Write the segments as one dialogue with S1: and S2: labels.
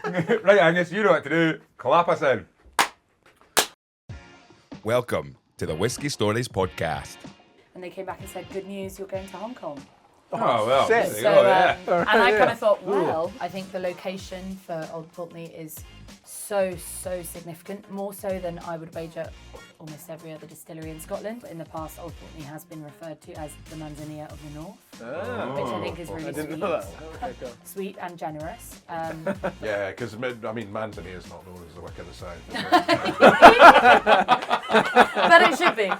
S1: Right, Angus, you know what to do. Clap us in. Welcome to the Whisky Stories podcast.
S2: And they came back and said, good news, you're going to Hong Kong.
S1: Oh, well.
S3: Shit.
S1: There you go, yeah.
S2: And I kind of thought, well, I think the location for Old Pulteney is so significant, more so than I would wager almost every other distillery in Scotland. But in the past, Old Pulteney has been referred to as the Manzanilla of the North, which I think is really sweet and generous.
S3: Yeah, because Manzanilla is not known as the Wick of the South.
S2: But it should be.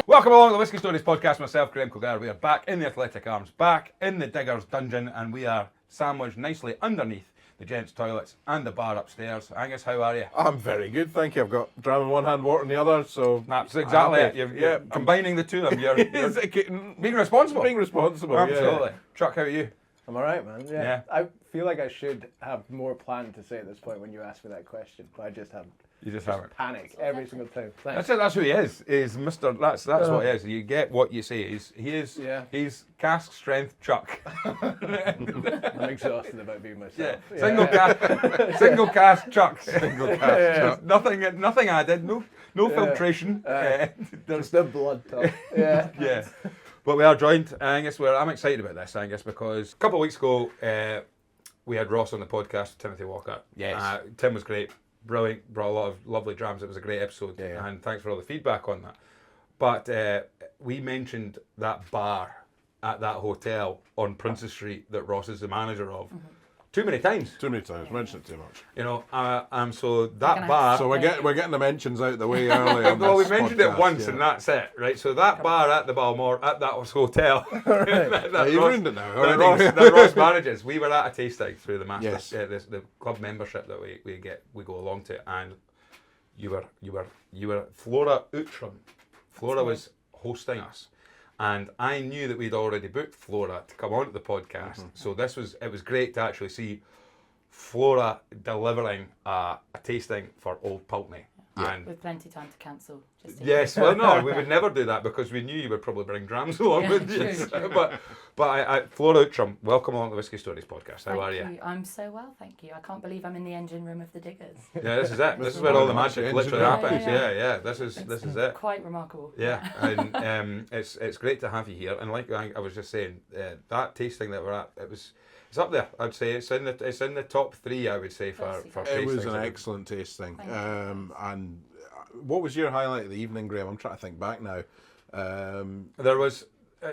S1: Welcome along to the Whisky Stories podcast. Myself, Graham Kilgar. We are back in the Athletic Arms, back in the Diggers Dungeon, and we are sandwiched nicely underneath the gents' toilets and the bar upstairs. Angus, how are you?
S3: I'm very good, thank you. I've got dram in one hand, water in the other, so...
S1: That's exactly it. You're combining the two of them. You're being responsible.
S3: Being responsible,
S1: Absolutely.
S3: yeah.
S1: Chuck, how are you?
S4: I'm alright, man.
S1: Yeah.
S4: I feel like I should have more planned to say at this point when you ask me that question, but I just have
S1: You just haven't.
S4: panic every single time. Thanks.
S1: That's it. That's who he is Mr. That's what he is. You get what you say. He's cask strength Chuck.
S4: I'm exhausted about being myself.
S1: Yeah. Single cask Chuck. Single cask Chuck. Nothing added. No filtration.
S4: There's no blood talk. Yeah.
S1: Yeah. But we are joined, Angus. I'm excited about this, Angus, because a couple of weeks ago we had Ross on the podcast, Timothy Walker.
S3: Yes.
S1: Tim was great, brilliant, brought a lot of lovely drams. It was a great episode,
S3: Yeah.
S1: and thanks for all the feedback on that. But we mentioned that bar at that hotel on Princess Street that Ross is the manager of.
S2: Mm-hmm.
S1: Too many times.
S3: Too many times, mentioned it too much.
S1: You know, so that bar...
S3: So we're getting the mentions out the way early on
S1: Well, we
S3: this
S1: mentioned
S3: podcast,
S1: it once and that's it, right? So that bar at the Balmoral, at that hotel, that
S3: you
S1: Ross-
S3: ruined it now.
S1: that Ross manages. We were at a tasting through the master,
S3: Yes.
S1: the club membership that we go along to, and you were Flora Outram. Flora was hosting us. And I knew that we'd already booked Flora to come onto the podcast, so it was great to actually see Flora delivering a tasting for Old Pulteney.
S3: Yeah.
S1: And
S2: With plenty of time to cancel.
S1: yes, well, no, we would never do that because we knew you would probably bring drams along with you.
S2: True.
S1: But Flora Outram, welcome along to the Whisky Stories podcast. How are you?
S2: Thank you. I'm so well, thank you. I can't believe I'm in the engine room of the Diggers.
S1: Yeah, this is it. This is
S3: is
S1: where all the
S3: where the
S1: magic
S3: magic
S1: literally
S3: engine
S1: happens.
S2: happens.
S1: Yeah. This is it.
S2: Quite remarkable.
S1: Yeah, and it's great to have you here. And like I was just saying, that tasting that we're at, it's up there. I'd say it's in the top 3. I would say for tastings.
S3: It was an excellent tasting.
S2: Thank you.
S3: And what was your highlight of the evening, Graham? I'm trying to think back now.
S1: There was.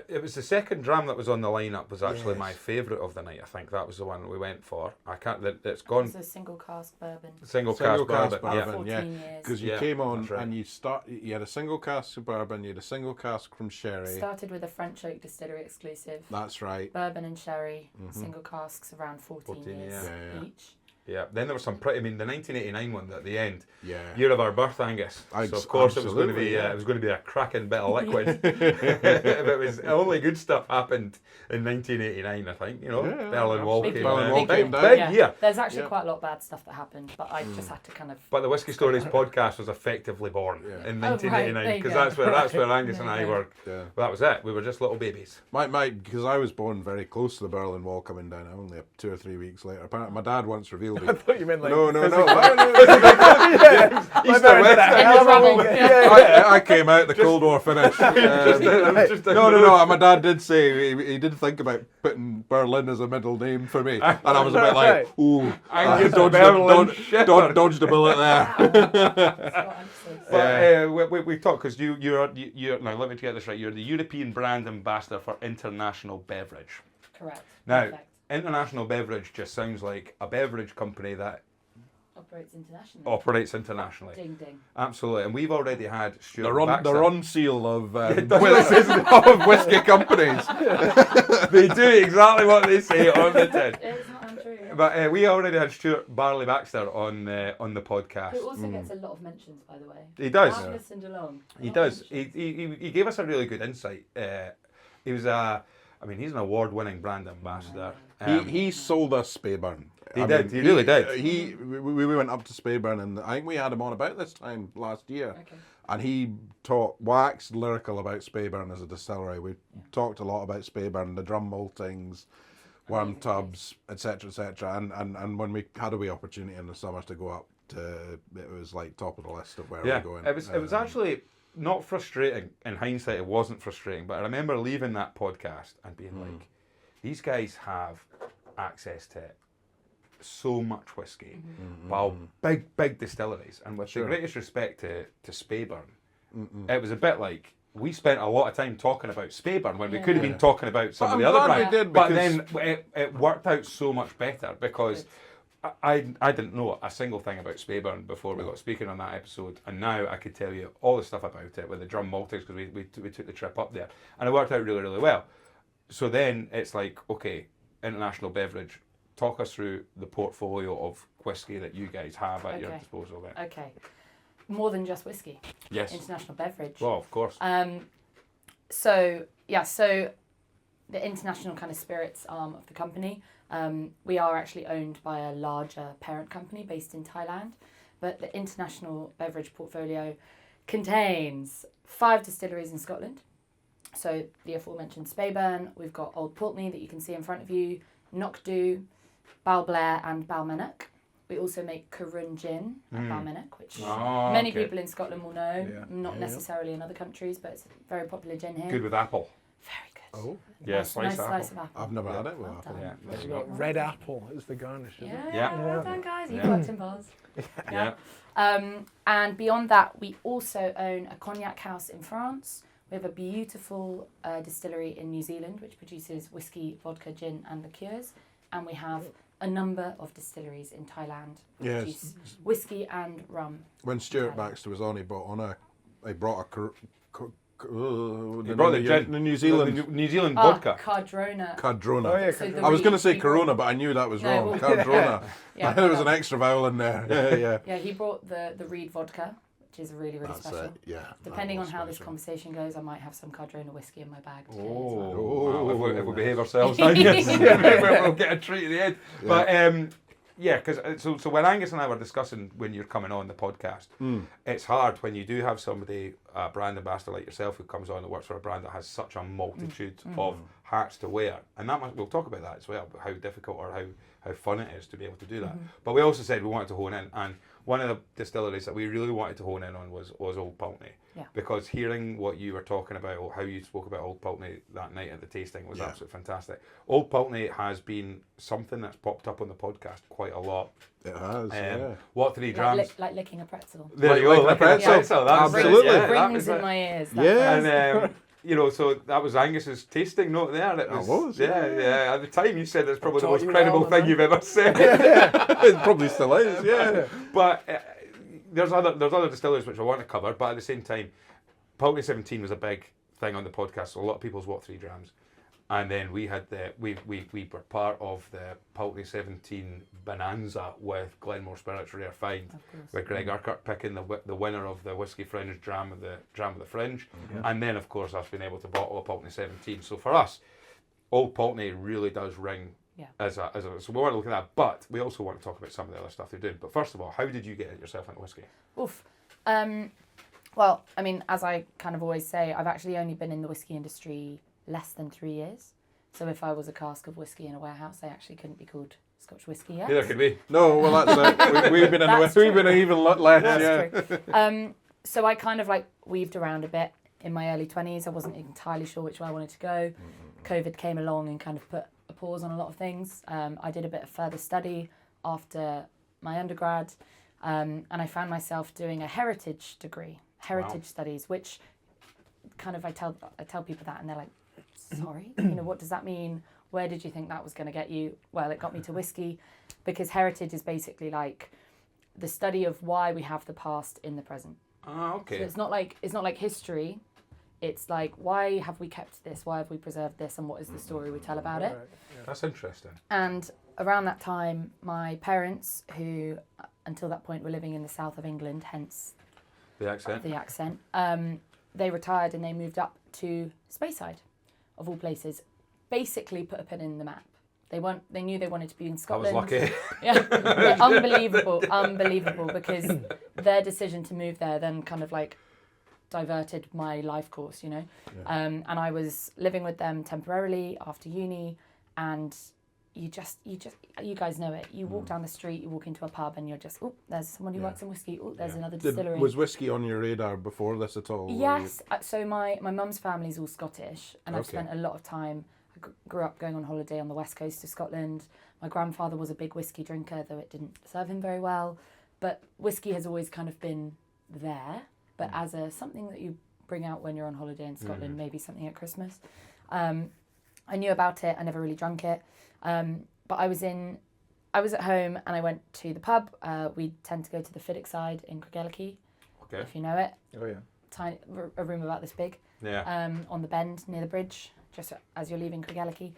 S1: It was the second dram that was on the lineup was actually
S3: Yes.
S1: my favourite of the night. I think that was the one we went for. I can't. It's
S2: It
S1: gone.
S2: was a single cask bourbon.
S1: Single
S3: Single
S1: cask
S3: cask
S1: bourbon.
S3: bourbon.
S1: Yeah.
S2: 14 years.
S3: Because you
S1: Yeah,
S3: came on
S1: that's right.
S3: and you had a single cask of bourbon, you had a single cask from sherry.
S2: Started with a French oak distillery exclusive.
S3: That's right.
S2: Bourbon and sherry, single casks around 14
S1: 14,
S2: years
S3: yeah.
S2: each.
S1: Yeah. Then there was some pretty. I mean, the 1989 one at the end.
S3: Yeah.
S1: Year of our birth, Angus. So of course it was going to be
S3: absolutely, yeah.
S1: it was going to be a cracking bit of liquid. It was only good stuff happened in 1989. I think
S3: Yeah,
S1: Berlin Wall
S3: absolutely.
S1: came
S3: Berlin
S1: out.
S3: Wall came down.
S1: Big year.
S2: There's actually
S3: Yeah.
S2: quite a lot of bad stuff that happened, but I just had to kind of...
S1: But the Whisky Stories podcast was effectively born
S3: Yeah.
S1: in
S2: Oh, right,
S1: 1989
S2: there you
S1: because
S2: go.
S1: that's where Angus and
S2: There
S1: I
S2: you go.
S1: were.
S3: Yeah.
S1: Well, that was it. We were just little babies.
S3: Because I was born very close to the Berlin Wall coming down, only 2 or 3 weeks later. Apparently, my dad once revealed
S4: I
S3: it.
S4: thought you meant like...
S3: No.
S1: East or West.
S3: I came out, the Cold War finished. No. My dad did say he did think about putting Berlin as a middle name for me, and I was a bit like, ooh,
S1: Angus
S3: dodged
S1: Berlin
S3: a
S1: Shepherd.
S3: dodged a bullet there.
S2: That's what I'm saying.
S1: But we talked because you're now let me get this right. You're the European brand ambassador for International Beverage.
S2: Correct.
S1: Now,
S2: Perfect.
S1: International Beverage just sounds like a beverage company that
S2: Operates internationally.
S1: operates internationally.
S2: Ding ding.
S1: Absolutely, and we've already had Stuart
S3: The
S1: Baxter.
S3: run seal of
S1: of
S3: whiskey companies.
S1: They do exactly what they say on the tin.
S2: It's not untrue.
S1: But we already had Stuart Barley Baxter on the podcast.
S2: Who also gets a lot of mentions, by the way.
S1: He does.
S2: I've listened along.
S1: He
S2: A lot
S1: does.
S2: of mentions.
S1: He gave us a really good insight. He was he's an award-winning brand ambassador.
S3: He sold us Speyburn.
S1: He really did.
S3: We went up to Speyburn, and I think we had him on about this time last year.
S2: Okay.
S3: And he waxed lyrical about Speyburn as a distillery. We talked a lot about Speyburn, the drum maltings, warm tubs, etc., etc. And when we had a wee opportunity in the summers to go up to, it was like top of the list of where we're going.
S1: It was actually not frustrating. In hindsight, it wasn't frustrating, but I remember leaving that podcast and being like, these guys have access to so much whiskey, while big distilleries, and with the greatest respect to Speyburn, it was a bit like we spent a lot of time talking about Speyburn when we could have been talking about some of the other brands. But then it worked out so much better because I didn't know a single thing about Speyburn before we got speaking on that episode, and now I could tell you all the stuff about it with the drum maltings because we took the trip up there, and it worked out really, really well. So then it's like, okay, International Beverage, talk us through the portfolio of whiskey that you guys have at your disposal there.
S2: Okay. More than just whiskey.
S1: Yes.
S2: International Beverage.
S1: Well, of course.
S2: So the international kind of spirits arm of the company, we are actually owned by a larger parent company based in Thailand, but the International Beverage portfolio contains 5 distilleries in Scotland. So the aforementioned Speyburn, we've got Old Pulteney that you can see in front of you, Knockdhu, Balblair and Balmenoch. We also make Carun gin at Balmenoch, which many people in Scotland will know, not necessarily in other countries, but it's a very popular gin here.
S1: Good with apple.
S2: Very good.
S3: Oh,
S1: yeah,
S2: nice
S1: slice
S2: slice of apple.
S3: I've never had it with
S2: Well
S3: apple.
S2: done.
S4: You've got red apple as the garnish. Isn't it?
S2: Well done, guys. You've worked in bars.
S1: Yeah.
S2: And beyond that, we also own a cognac house in France. We have a beautiful distillery in New Zealand, which produces whiskey, vodka, gin, and liqueurs. And we have a number of distilleries in Thailand which produce whiskey and rum.
S3: When Stuart Baxter was on, he brought a
S1: the
S3: New Zealand
S1: the New Zealand vodka.
S2: Cardrona.
S3: Cardrona.
S4: Oh, yeah,
S2: So the
S3: I was going to
S2: Reed
S3: say
S2: he
S3: Corona,
S2: brought-
S3: but I knew that was
S2: No,
S3: wrong.
S2: well-
S3: Cardrona.
S2: Yeah,
S3: There was an extra vowel in there. Yeah.
S2: Yeah, he brought the Reed vodka, which is really, really
S3: That's
S2: special.
S3: it. Yeah.
S2: Depending
S3: that
S2: on
S3: was
S2: how this
S3: special.
S2: conversation goes, I might have some Cardrona whiskey in my bag today as well.
S1: Wow, if we behave ourselves, then yes, we'll get a treat at the end. But because so when Angus and I were discussing when you're coming on the podcast, it's hard when you do have somebody, a brand ambassador like yourself, who comes on that works for a brand that has such a multitude of hats to wear, and we'll talk about that as well, about how difficult or how fun it is to be able to do that. But we also said we wanted to hone in, and one of the distilleries that we really wanted to hone in on was Old Pulteney.
S2: Yeah.
S1: Because hearing what you were talking about, or how you spoke about Old Pulteney that night at the tasting was absolutely fantastic. Old Pulteney has been something that's popped up on the podcast quite a lot.
S3: It has,
S1: What 3 grams?
S2: Like licking a pretzel.
S1: There you go,
S3: like a
S1: licking a
S3: pretzel.
S1: pretzel. That was it.
S3: Absolutely.
S1: Yeah, that
S2: Rings
S1: was
S2: in
S1: it.
S2: my ears.
S3: Yeah.
S1: And so that was Angus's tasting note there. It was, yeah. At the time, you said it's probably the
S4: taught
S1: most
S4: you
S1: credible
S4: well,
S1: thing
S4: man.
S1: you've ever said.
S3: It probably still is, yeah.
S1: But there's other distilleries which I want to cover. But at the same time, Pulteney 17 was a big thing on the podcast. So a lot of people's 3 grams. And then we had we were part of the Pulteney 17 bonanza with Glenmore Spirits Rare Find, with Greg Urquhart picking the winner of the Whiskey Fringe Dram of the Fringe, and then of course us being able to bottle a Pulteney 17. So for us, Old Pulteney really does ring as a. So we want to look at that, but we also want to talk about some of the other stuff they're doing. But first of all, how did you get yourself into whiskey?
S2: Oof. Well, I mean, as I kind of always say, I've actually only been in the whiskey industry less than 3 years. So if I was a cask of whiskey in a warehouse, I actually couldn't be called Scotch whiskey yet.
S1: Neither could we.
S3: No, well that's it. We've been in the
S2: That's
S3: we've been
S2: true.
S3: even less.
S2: That's true. So I kind of weaved around a bit in my early 20s. I wasn't entirely sure which way I wanted to go. COVID came along and kind of put a pause on a lot of things. I did a bit of further study after my undergrad, and I found myself doing a heritage degree, heritage studies, which kind of I tell people that and they're like, sorry, what does that mean? Where did you think that was going to get you? Well, it got me to whiskey, because heritage is basically like the study of why we have the past in the present.
S1: Ah, okay.
S2: So it's not like history. It's like, why have we kept this? Why have we preserved this? And what is the story we tell about it?
S1: That's interesting.
S2: And around that time, my parents, who until that point were living in the south of England, hence
S1: The accent.
S2: they retired and they moved up to Speyside, of all places. Basically put a pin in the map. They knew they wanted to be in
S1: I was
S2: Scotland.
S1: lucky.
S2: Yeah, unbelievable, because their decision to move there then kind of diverted my life course, And I was living with them temporarily after uni, and you guys know it. You walk down the street, you walk into a pub, and you're just, oh, there's someone who works in whiskey. Oh, there's another distillery.
S3: Was whiskey on your radar before this at all?
S2: Yes. So my mum's family's all Scottish, and I've spent a lot of time. I grew up going on holiday on the west coast of Scotland. My grandfather was a big whiskey drinker, though it didn't serve him very well. But whiskey has always kind of been there, but as something that you bring out when you're on holiday in Scotland, maybe something at Christmas. I knew about it. I never really drank it. But I was at home and I went to the pub. We tend to go to the Fiddick side in Craigellachie, if you know it.
S4: Oh yeah.
S2: Tiny, a room about this big.
S1: Yeah.
S2: On the bend near the bridge, just as you're leaving Craigellachie.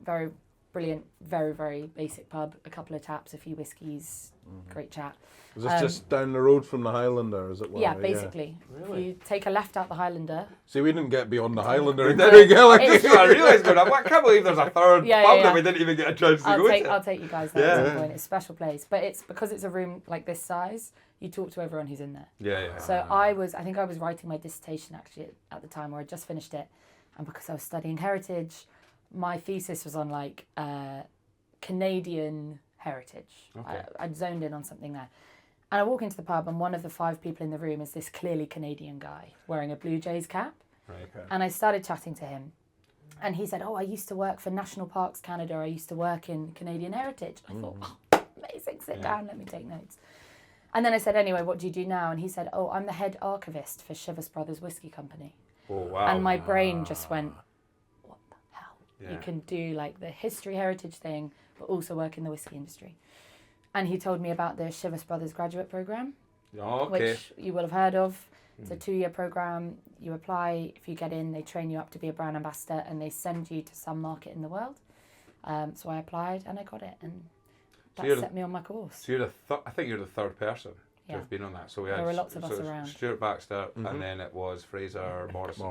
S2: Very brilliant, very, very basic pub. A couple of taps, a few whiskies, great chat.
S3: Is this just down the road from the Highlander, as it were?
S2: Yeah, basically.
S1: Really?
S2: If you take a left out the Highlander.
S3: See, we didn't get beyond the Highlander in
S1: That's
S3: Craigellachie.
S1: what I realised going up. I can't believe there's a third pub that we didn't even get a chance to go to.
S2: I'll take you guys there at some point. It's a special place. But it's because it's a room like this size, you talk to everyone who's in there.
S1: Yeah.
S2: So I think I was writing my dissertation actually at the time, or I just finished it. And because I was studying heritage, my thesis was on like Canadian heritage.
S1: Okay.
S2: I'd zoned in on something there. And I walk into the pub and one of the 5 people in the room is this clearly Canadian guy wearing a Blue Jays cap.
S1: Right.
S4: Okay.
S2: And I started chatting to him. And he said, I used to work for National Parks Canada. I used to work in Canadian Heritage. I thought, amazing, sit down, let me take notes. And then I said, anyway, what do you do now? And he said, I'm the head archivist for Chivas Brothers Whisky Company.
S1: Oh, wow.
S2: And my brain just went, what the hell?
S1: Yeah.
S2: You can do like the history heritage thing, but also work in the whiskey industry. And he told me about the Chivas Brothers graduate program, which you will have heard of. It's a 2-year program. You apply. If you get in, they train you up to be a brand ambassador and they send you to some market in the world. So I applied and I got it, and that set me on my course.
S1: So I think you're the third person to have been on that. So we had
S2: There were lots of us around.
S1: Stuart Baxter, and then it was Fraser Morrison.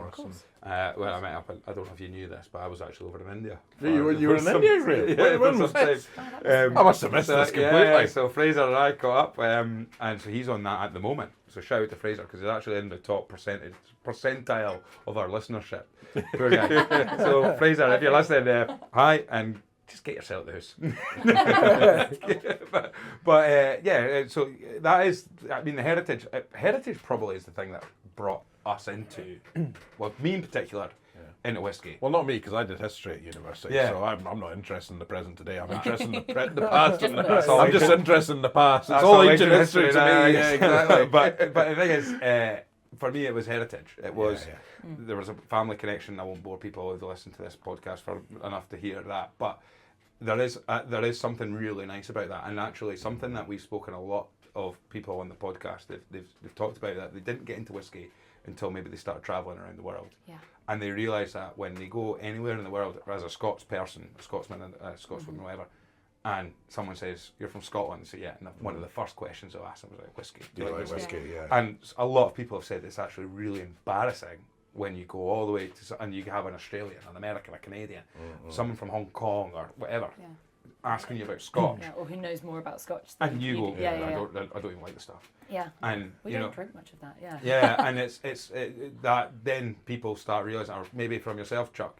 S1: Well, I met up. I don't know if you knew this, but I was actually over in India.
S3: You were in India, really?
S1: When was this?
S3: I must have missed this completely.
S1: Yeah, so Fraser and I caught up, and so he's on that at the moment. So shout out to Fraser because he's actually in the top percentile of our listenership. Poor guy. So Fraser, if you're listening, hi, and just get yourself the house. but so that is, I mean, the heritage probably is the thing that brought us into, well, me in particular, into whiskey.
S3: Well, not me, because I did history at university,
S1: Yeah.
S3: so I'm not interested in the present today. I'm interested in the past.
S2: That's
S1: all
S3: I'm just
S1: ancient.
S3: interested in the past.
S1: That's
S3: It's all
S1: all
S3: ancient
S1: ancient
S3: history to
S1: history,
S3: me.
S1: nah,
S3: Yeah, exactly.
S1: but the thing is, for me, it was heritage. It was there was a family connection. I won't bore people who listen to this podcast for enough to hear that, but there is something really nice about that, and actually something that we've spoken a lot of people on the podcast. They've talked about that they didn't get into whiskey until maybe they started travelling around the world.
S2: Yeah.
S1: And they realise that when they go anywhere in the world as a Scots person, a Scotsman, a Scotswoman, whatever, and someone says, "You're from Scotland," they say, "Yeah," and one of the first questions they'll ask them is like, "Whiskey."
S3: Do you like whiskey? Yeah.
S1: And a lot of people have said it's actually really embarrassing when you go all the way to, and you have an Australian, an American, a Canadian, someone from Hong Kong or whatever, asking you about Scotch.
S2: Yeah, or who knows more about Scotch
S1: And
S2: than
S1: you go,
S2: do.
S1: I don't even like the stuff.
S2: Yeah.
S1: And
S2: We
S1: you
S2: don't
S1: know,
S2: drink much of that, yeah.
S1: yeah, and it's that then people start realising, or maybe from yourself, Chuck,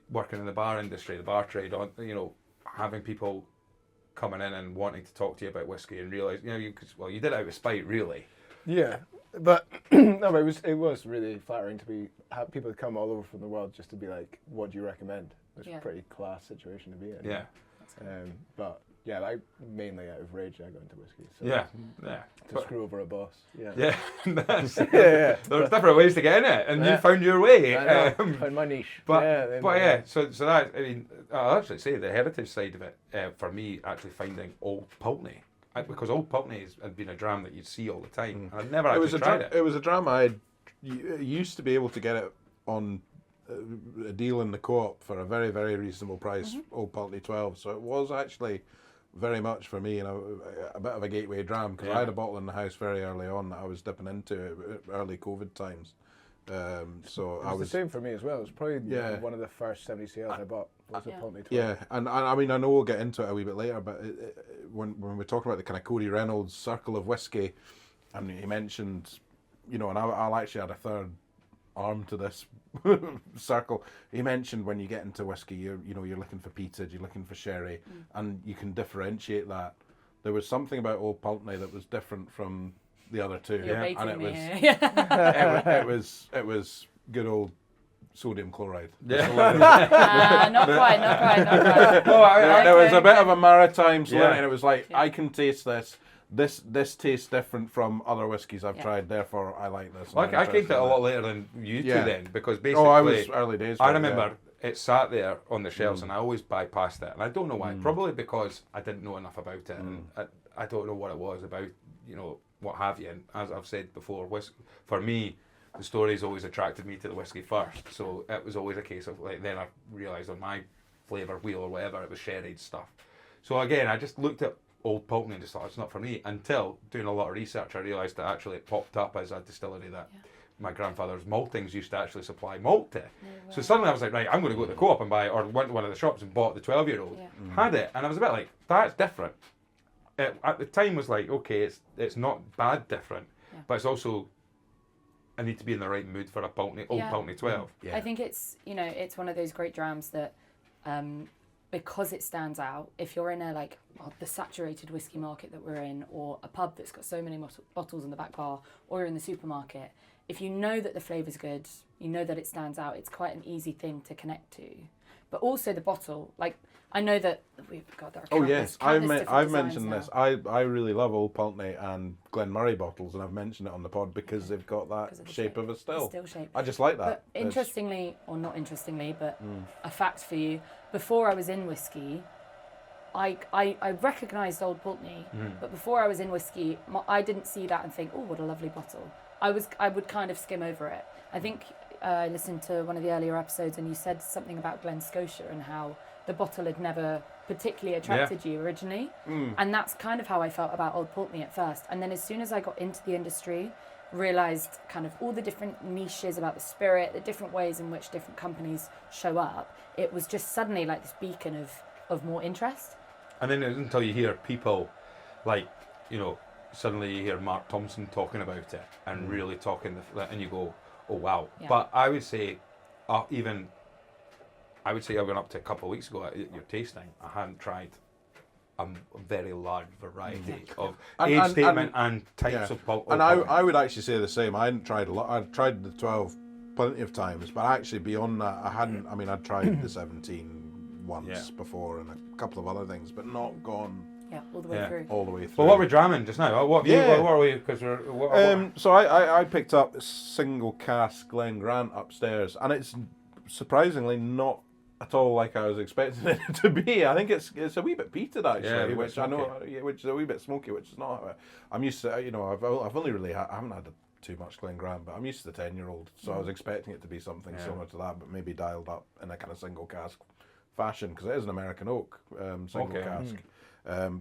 S1: working in the bar industry, the bar trade, on having people coming in and wanting to talk to you about whiskey and realise, you did it out of spite, really.
S4: Yeah, but no, but it was really flattering to have people come all over from the world just to be like, what do you recommend? It's a pretty class situation to be in.
S1: Yeah.
S4: But yeah, mainly out of rage I got into whiskey. So
S1: Yeah.
S4: To screw over a boss. Yeah.
S1: Yeah.
S4: Yeah.
S1: There's different ways to get in it, and you found your way.
S4: I know, found my niche.
S1: So that, I mean, I'll actually say the heritage side of it, for me, actually finding Old Pulteney, because Old Pulteney had been a dram that you'd see all the time. And I'd never actually tried it.
S3: It was a dram I used to be able to get it on a deal in the co-op for a very, very reasonable price, Old Pulteney 12. So it was actually very much for me, a bit of a gateway dram, because I had a bottle in the house very early on that I was dipping into early COVID times. So
S4: it was the same for me as well. It was probably one of the first 70 sales I bought was a Pulteney 12.
S3: Yeah, and I mean, I know we'll get into it a wee bit later, but when we talk about the kind of Cody Reynolds circle of whiskey, and he mentioned, and I actually had a third arm to this circle. He mentioned when you get into whiskey, you're looking for peated, you're looking for sherry, and you can differentiate that. There was something about Old Pulteney that was different from the other two, and it was it was good old sodium chloride.
S1: Yeah.
S2: Not quite.
S1: Well,
S3: There was a bit of a maritime salinity, and it was like,
S2: Yeah.
S3: I can taste this. This tastes different from other whiskies I've tried, therefore I like this.
S1: Well, I came to it a lot later than you two then, because basically...
S3: Oh, I was early days.
S1: I remember it sat there on the shelves and I always bypassed it. And I don't know why. Probably because I didn't know enough about it. And I don't know what it was about, what have you. And as I've said before, for me, the stories always attracted me to the whiskey first. So it was always a case of, like, then I realised on my flavour wheel or whatever, it was sherried stuff. So again, I just looked at Old Pulteney and just thought, it's not for me. Until doing a lot of research, I realised that actually it popped up as a distillery that my grandfather's maltings used to actually supply malt to. So suddenly I was like, right, I'm going to go to the co-op and buy, or went to one of the shops and bought the 12-year-old. Had it, and I was a bit like, that's different. It, at the time was like, okay, it's not bad different, but it's also, I need to be in the right mood for a Pulteney, Old Pulteney 12.
S2: Yeah. I think it's, it's one of those great drams that, because it stands out, if you're in the saturated whiskey market that we're in, or a pub that's got so many bottles in the back bar, or you're in the supermarket, if you know that the flavour's good, you know that it stands out, it's quite an easy thing to connect to. But also the bottle, I know that we've got there are countless
S3: I've mentioned this. I really love Old Pulteney and Glenmurray bottles, and I've mentioned it on the pod because they've got that shape of a still.
S2: Still shape.
S3: I just like that.
S2: But interestingly, or not interestingly, but a fact for you, before I was in whiskey, I recognised Old Pulteney, but before I was in whiskey, I didn't see that and think, oh, what a lovely bottle. I would kind of skim over it. I think I listened to one of the earlier episodes and you said something about Glen Scotia and how the bottle had never particularly attracted you originally. And that's kind of how I felt about Old Pulteney at first. And then as soon as I got into the industry, realised kind of all the different niches about the spirit, the different ways in which different companies show up, it was just suddenly like this beacon of more interest.
S1: And then until you hear people suddenly you hear Mark Thompson talking about it and really talking, and you go, oh wow. Yeah. But I would say, I went up to a couple of weeks ago at your tasting. I hadn't tried a very large variety of age statement and types of pulp.
S3: And I would actually say the same. I hadn't tried a lot. I'd tried the 12 plenty of times, but actually beyond that, I hadn't. I mean, I'd tried the 17 once before and a couple of other things, but not gone.
S2: Yeah, all the way through.
S3: All the way through.
S1: Well, what are we dramming just now? What are we? Because
S3: So I picked up a single cask Glen Grant upstairs, and it's surprisingly not at all like I was expecting it to be. I think it's a wee bit peated actually, which I know, which is a wee bit smoky, which is not. I'm used to, I've only really I haven't had too much Glen Grant, but I'm used to the 10-year-old, so I was expecting it to be something similar to that, but maybe dialed up in a kind of single cask fashion because it is an American oak single cask.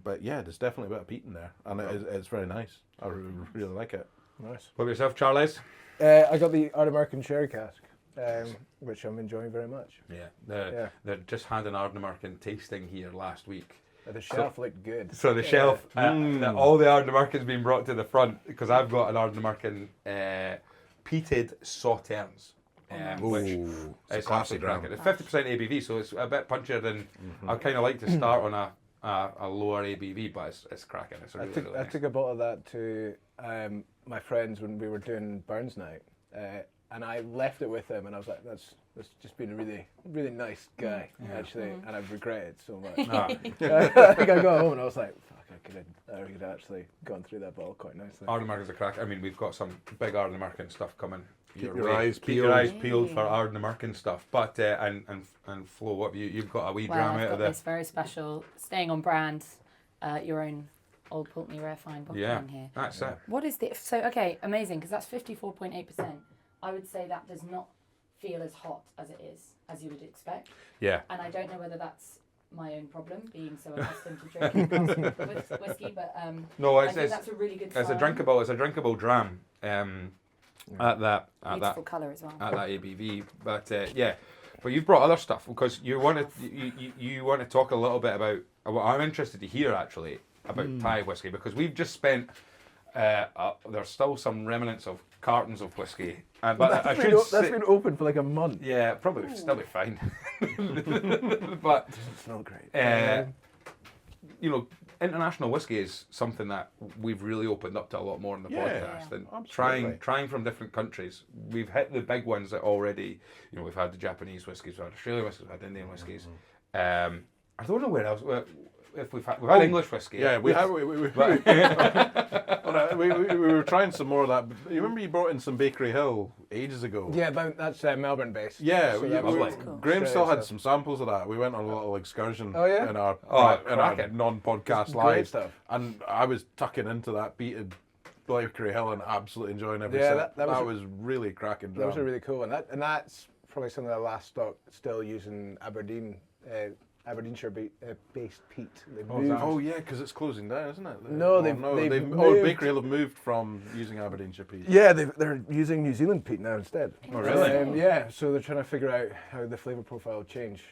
S3: But yeah, there's definitely a bit of peat in there, and it's very nice. I really like it.
S4: Nice.
S1: What about yourself, Charles?
S4: I got the Art American Sherry Cask, which I'm enjoying very much.
S1: They just had an Ardnamurchan tasting here last week.
S4: The shelf looked good.
S1: So the shelf, all the Ardnamurchan's been brought to the front because I've got an Ardnamurchan peated Sauternes. Which is classy cracking. It's 50% ABV, so it's a bit punchier than I kind of like to start on a lower ABV, but it's cracking. It's really nice.
S4: I took a bottle of that to my friends when we were doing Burns night, and I left it with them, and I was like, that's just been a really, really nice guy, actually, and I've regretted so much. I think I got home and I was like, fuck, I could have actually gone through that bottle quite nicely.
S1: Ardnamurchan's a crack. I mean, we've got some big Ardnamurchan stuff coming.
S3: Keep your eyes
S1: peeled for Ardnamurchan stuff. But and Flo, what have you've got a wee dram out of
S2: this very special, staying on brand, your own Old Pulteney Rare Fine bottle in here.
S1: That's it.
S2: What is this? So okay, amazing, because that's 54.8%. I would say that does not feel as hot as it is, as you would expect.
S1: Yeah.
S2: And I don't know whether that's my own problem, being so accustomed to drinking whiskey, but
S1: no,
S2: I think that's a really good.
S1: It's a drinkable dram. At that
S2: beautiful colour as well.
S1: At that ABV, but but you've brought other stuff because you want to talk a little bit about what I'm interested to hear actually about Thai whiskey, because we've just spent there's still some remnants of cartons of whiskey. But I should
S4: That's
S1: say,
S4: been open for like a month.
S1: yeah, probably still be fine. But
S4: It's not great.
S1: you know, international whiskey is something that we've really opened up to a lot more in the
S3: Yeah,
S1: podcast, and
S3: absolutely.
S1: trying from different countries. We've hit the big ones that already. You know, we've had the Japanese whiskies, we've had Australian whiskies, we've had Indian whiskies. I don't know where else. If we've had English whiskey.
S3: Yeah, we were trying some more of that. You remember you brought in some Bakery Hill ages ago?
S4: Yeah, that's Melbourne based.
S3: Yeah,
S4: So that was
S2: cool.
S3: Graham still
S4: Australia
S3: had some samples of that. We went on a little excursion
S4: Oh, yeah?
S3: in our
S1: cracking.
S3: non-podcast
S4: Great
S3: live,
S4: stuff.
S3: and I was tucking into that peated Bakery Hill and absolutely enjoying every
S4: Yeah,
S3: sip.
S4: that was
S3: really cracking.
S4: Those
S3: drum.
S4: are really cool, and that's probably some of the last stock still using Aberdeenshire based peat. They've moved-
S3: Oh yeah, because it's closing down, isn't it?
S4: No, they've moved.
S3: Bakery Hill have moved from using Aberdeenshire peat.
S4: Yeah, they're using New Zealand peat now instead.
S1: Oh, really?
S4: Yeah, so they're trying to figure out how the flavour profile will change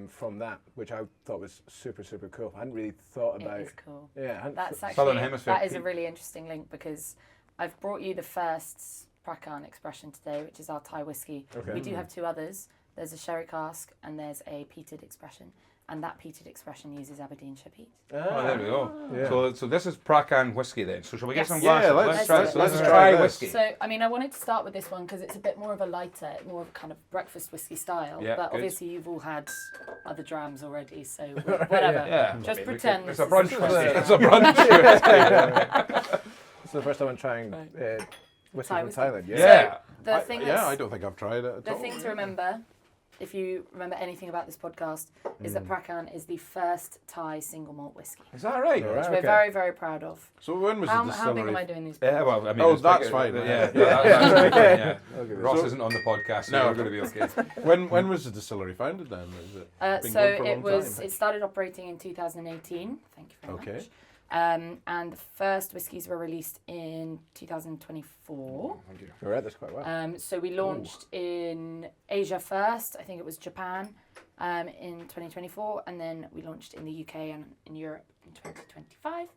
S4: from that, which I thought was super, super cool. I hadn't really thought about.
S2: It is cool.
S4: Yeah, I hadn't
S2: That's
S4: thought-
S1: Southern
S2: actually
S1: Hemisphere
S2: that is a
S1: peat.
S2: really interesting link because I've brought you the first Prakan expression today, which is our Thai whiskey.
S4: Okay.
S2: We do have two others. There's a sherry cask and there's a peated expression, and that peated expression uses Aberdeenshire peat.
S1: Oh, there we go.
S4: Yeah.
S1: So this is Prakan whiskey then. So shall we get
S2: Yes.
S1: some
S3: Yeah,
S1: glasses?
S3: let's
S1: let's
S2: try
S1: try
S3: this.
S1: whiskey.
S2: So, I mean, I wanted to start with this one because it's a bit more of a lighter, more of a kind of breakfast whiskey style.
S1: Yeah,
S2: but
S1: good.
S2: obviously, you've all had other drams already, so whatever.
S1: Yeah.
S2: Just
S1: Maybe
S2: pretend
S1: it's
S2: this
S1: a brunch
S2: is-
S1: whiskey. It's a brunch whiskey.
S4: It's the first time I'm trying whiskey
S2: Thai
S4: from
S2: whiskey.
S4: Thailand. Yeah.
S1: Yeah.
S2: The thing that's,
S3: I don't think I've tried it at
S2: the
S3: all.
S2: thing to remember, if you remember anything about this podcast, is that Prakan is the first Thai single malt whiskey,
S1: Is that right?
S4: All
S2: which
S4: right.
S2: we're
S4: okay.
S2: very, very proud of.
S3: So when was
S2: How
S3: the
S2: big
S3: distillery?
S2: am I doing these?
S1: Yeah, well, I mean,
S3: Oh,
S1: it's
S3: that's
S1: big,
S3: fine,
S1: Yeah,
S3: man.
S1: that's big, yeah.
S4: Okay,
S1: Ross
S3: so-
S1: isn't on the podcast, so
S3: No.
S1: we're going to be okay.
S3: When was the distillery founded then? Is it been
S2: So
S3: going for a
S2: it
S3: long
S2: was.
S3: time?
S2: It started operating in 2018. Thank you very
S3: Okay.
S2: much. And the first whiskies were released in 2024.
S1: Thank you.
S4: All right, that's quite well.
S2: So we launched in Asia first. I think it was Japan in 2024, and then we launched in the UK and in Europe in 2025.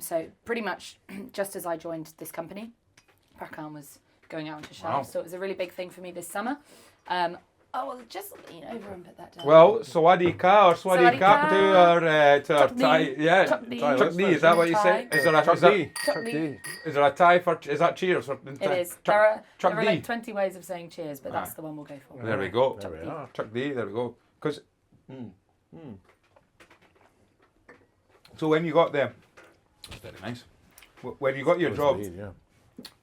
S2: So pretty much just as I joined this company, Prakan was going out onto shelves.
S1: Wow.
S2: So it was a really big thing for me this summer. Well, just lean over and put that down.
S1: Well, Sawadi Ka or Sawadi
S2: Sawadee
S1: Ka
S2: ka.
S1: to our
S2: Chutney.
S1: Thai. Yeah,
S2: Chutney.
S1: Chutney, is that what you say?
S2: Thai.
S1: Is there a
S3: Chutney.
S2: Chutney.
S1: Is there a Thai for? Is that cheers? Or,
S2: It is. There are
S1: Chutney.
S2: like 20 ways of saying cheers, but that's
S1: Ah.
S2: the one we'll go for.
S1: There we go.
S3: There we are.
S1: Chuck D, there we go. Because, so when you got there, very nice. When you got your job
S3: Indeed,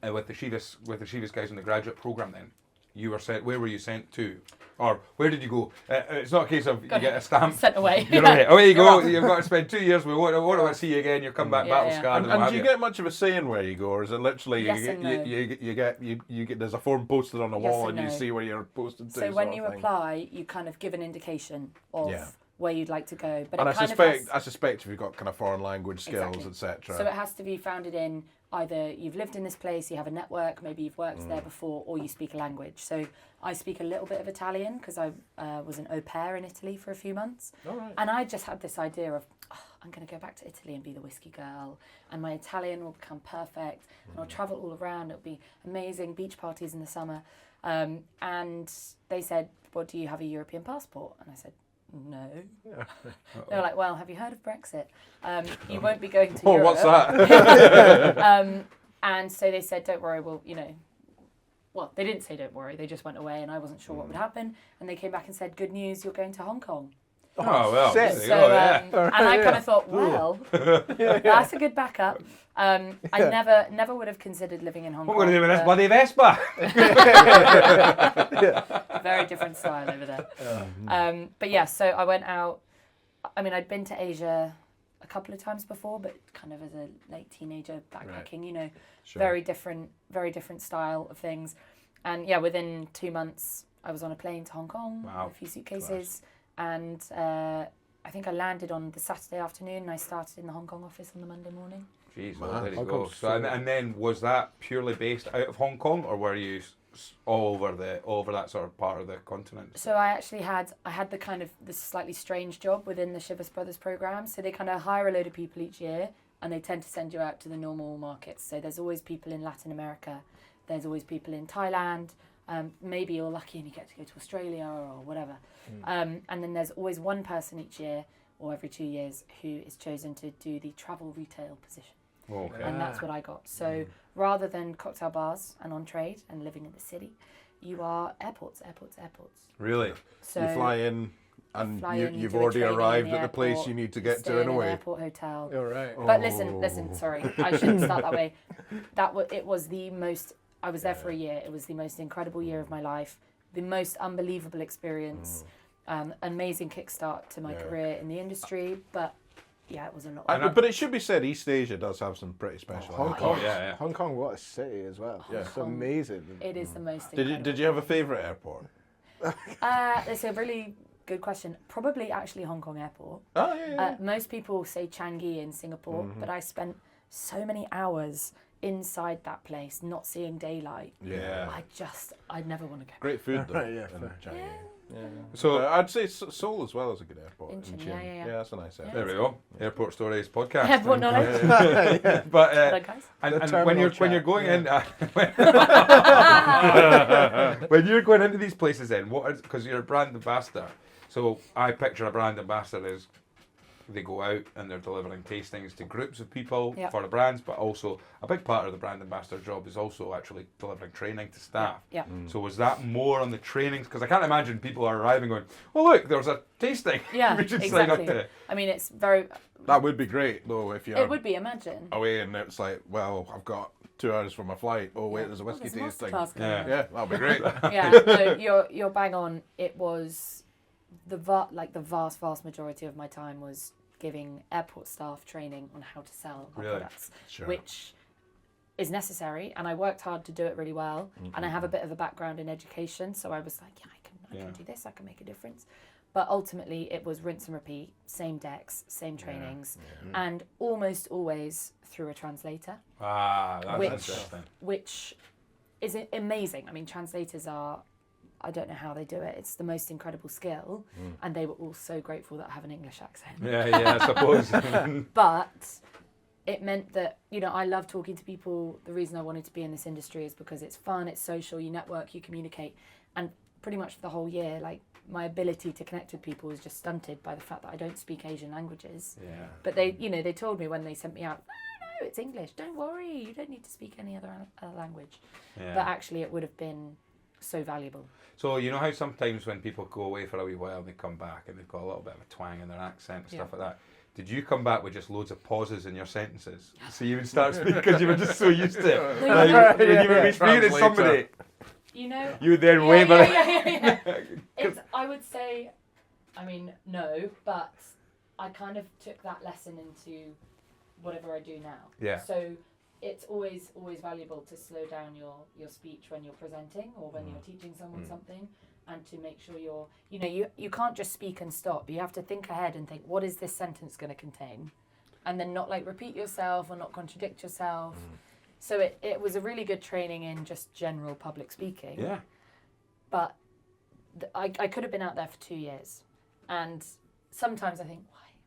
S3: yeah.
S1: with the Chivas guys in the graduate program, then you were sent. Where were you sent to, or where did you go? It's not a case of you get a stamp.
S2: Sent away.
S1: You're away. Away you go. You've got to spend 2 years. We won't see you again. You come back
S2: Yeah,
S1: battle
S2: yeah.
S1: scarred.
S3: And do you get much of a say in where you go, or is it literally
S2: Yes
S3: you,
S2: and
S3: get,
S2: no.
S3: you get there's a form posted on the
S2: Yes
S3: wall
S2: and
S3: and you
S2: no.
S3: see where you're posted to?
S2: So when
S3: sort
S2: you
S3: of thing?
S2: apply, you kind of give an indication of
S3: Yeah.
S2: where you'd like to go. But
S3: And
S2: it
S3: I
S2: kind
S3: suspect
S2: of
S3: I suspect if you've got kind of foreign language skills,
S2: Exactly.
S3: etc.
S2: so it has to be founded in either you've lived in this place, you have a network, maybe you've worked there before, or you speak a language. So I speak a little bit of Italian because I was an au pair in Italy for a few months.
S3: All right.
S2: And I just had this idea of, I'm going to go back to Italy and be the whiskey girl, and my Italian will become perfect, and I'll travel all around. It'll be amazing, beach parties in the summer. And they said, well, do you have a European passport? And I said, no. They were like, well, have you heard of Brexit? You won't be going to
S3: Oh,
S2: Europe.
S3: what's that?
S2: And so they said, don't worry, well, they didn't say don't worry, they just went away and I wasn't sure what would happen. And they came back and said, good news, you're going to Hong Kong.
S1: Oh well.
S4: Sick.
S1: There you
S2: So,
S1: go, yeah.
S2: and I kind of thought, well, that's a good backup. I never would have considered living in Hong
S1: What
S2: Kong.
S1: are we going to do with this
S2: but
S1: bloody Vespa?
S2: very different style over there. But yeah, so I went out. I mean, I'd been to Asia a couple of times before, but kind of as a late teenager backpacking, you know,
S3: Sure.
S2: very different style of things. And yeah, within 2 months, I was on a plane to Hong Kong
S1: Wow.
S2: with a few suitcases, and I think I landed on the Saturday afternoon, and I started in the Hong Kong office on the Monday morning.
S1: Jeez,
S3: Man,
S1: well, there you
S4: Hong
S1: go.
S4: Kong's
S1: So, and then was that purely based out of Hong Kong, or were you all over that sort of part of the continent?
S2: So I actually had the kind of this slightly strange job within the Chivas Brothers program. So they kind of hire a load of people each year, and they tend to send you out to the normal markets. So there's always people in Latin America, There's always people in Thailand. Maybe you're lucky and you get to go to Australia or whatever. And then there's always one person each year or every 2 years who is chosen to do the travel retail position.
S1: Okay.
S2: And that's what I got. So rather than cocktail bars and on trade and living in the city, you are airports.
S1: Really?
S2: So
S3: you fly in and
S2: fly in, you
S3: you've
S2: do a
S3: already
S2: training in
S3: arrived
S2: the
S3: at the place
S2: airport,
S3: you need to
S2: you
S3: get
S2: stay
S3: to
S2: in an
S3: anyway.
S2: airport hotel.
S4: All right.
S2: But listen, sorry, I shouldn't start that way. It was the most, I was there for a year. It was the most incredible year of my life, the most unbelievable experience, amazing kickstart to my career in the industry. But yeah, it was a lot.
S3: But it should be said, East Asia does have some pretty special.
S4: Hong
S3: airports.
S4: Kong,
S1: yeah.
S4: Hong Kong, what a city as well.
S3: Yeah.
S4: It's amazing.
S2: It is the most incredible.
S3: Did you have a favourite airport?
S2: It's a really good question. Probably actually Hong Kong Airport.
S3: Oh, yeah.
S2: Most people say Changi in Singapore, but I spent so many hours inside that place, not seeing daylight.
S3: Yeah.
S2: I'd never want to go.
S3: Great food, though.
S4: Right, yeah,
S3: in
S4: fair.
S3: Changi.
S2: Yeah.
S1: So
S3: I'd say Seoul as well is a good airport.
S2: Incheon,
S3: Incheon.
S2: yeah.
S3: that's a nice airport.
S1: there we go. Airport Stories podcast.
S2: Airport knowledge.
S1: But
S2: Hello, guys.
S1: and when you're going in,
S4: Yeah.
S1: when you're going into these places, then because you're a brand ambassador. So I picture a brand ambassador as they go out and they're delivering tastings to groups of people
S2: Yep.
S1: for the brands, but also a big part of the brand ambassador job is also actually delivering training to staff.
S2: Yeah.
S1: So was that more on the trainings? Because I can't imagine people are arriving going, "Oh look, there's a tasting.
S2: Yeah,
S1: we should sign up
S2: exactly.
S1: to it."
S2: I mean, it's very.
S3: That would be great, though, if you're
S2: It would be. Imagine.
S3: away and it's like, well, I've got 2 hours for my flight. Oh, wait,
S2: Yeah.
S3: there's a whiskey
S2: there's
S3: tasting.
S2: masterclass going on.
S3: Yeah, that'd be great.
S2: Yeah, no, you're bang on. It was the vast majority of my time was giving airport staff training on how to sell our
S1: Really?
S2: products,
S3: Sure.
S2: which is necessary, and I worked hard to do it really well. And I have a bit of a background in education, so I was like, I can do this, I can make a difference. But ultimately, it was rinse and repeat, same decks, same trainings, and almost always through a translator,
S1: Ah, that's
S2: Which-
S1: interesting.
S2: which is amazing. I mean, translators are, I don't know how they do it. It's the most incredible skill, and they were all so grateful that I have an English accent.
S1: Yeah, I suppose.
S2: But it meant that, I love talking to people. The reason I wanted to be in this industry is because it's fun, it's social, you network, you communicate. And pretty much for the whole year, like, my ability to connect with people was just stunted by the fact that I don't speak Asian languages.
S1: Yeah.
S2: But they told me when they sent me out, no, it's English, don't worry, you don't need to speak any other language.
S1: Yeah.
S2: But actually it would have been so valuable.
S1: So you know how sometimes when people go away for a wee while and they come back and they've got a little bit of a twang in their accent and stuff like that. Did you come back with just loads of pauses in your sentences? So you would start speaking because you were just so used to it.
S2: No,
S1: Like, when you would be speaking to
S3: Translator.
S1: somebody,
S2: You
S1: you would then
S2: yeah,
S1: wave at
S2: It's, I would say, I mean, no, but I kind of took that lesson into whatever I do now.
S1: Yeah.
S2: So it's always valuable to slow down your speech when you're presenting or when you're teaching someone something, and to make sure you can't just speak and stop. You have to think ahead and think, what is this sentence going to contain? And then not like repeat yourself or not contradict yourself. So it was a really good training in just general public speaking.
S1: Yeah.
S2: But I could have been out there for 2 years. And sometimes I think,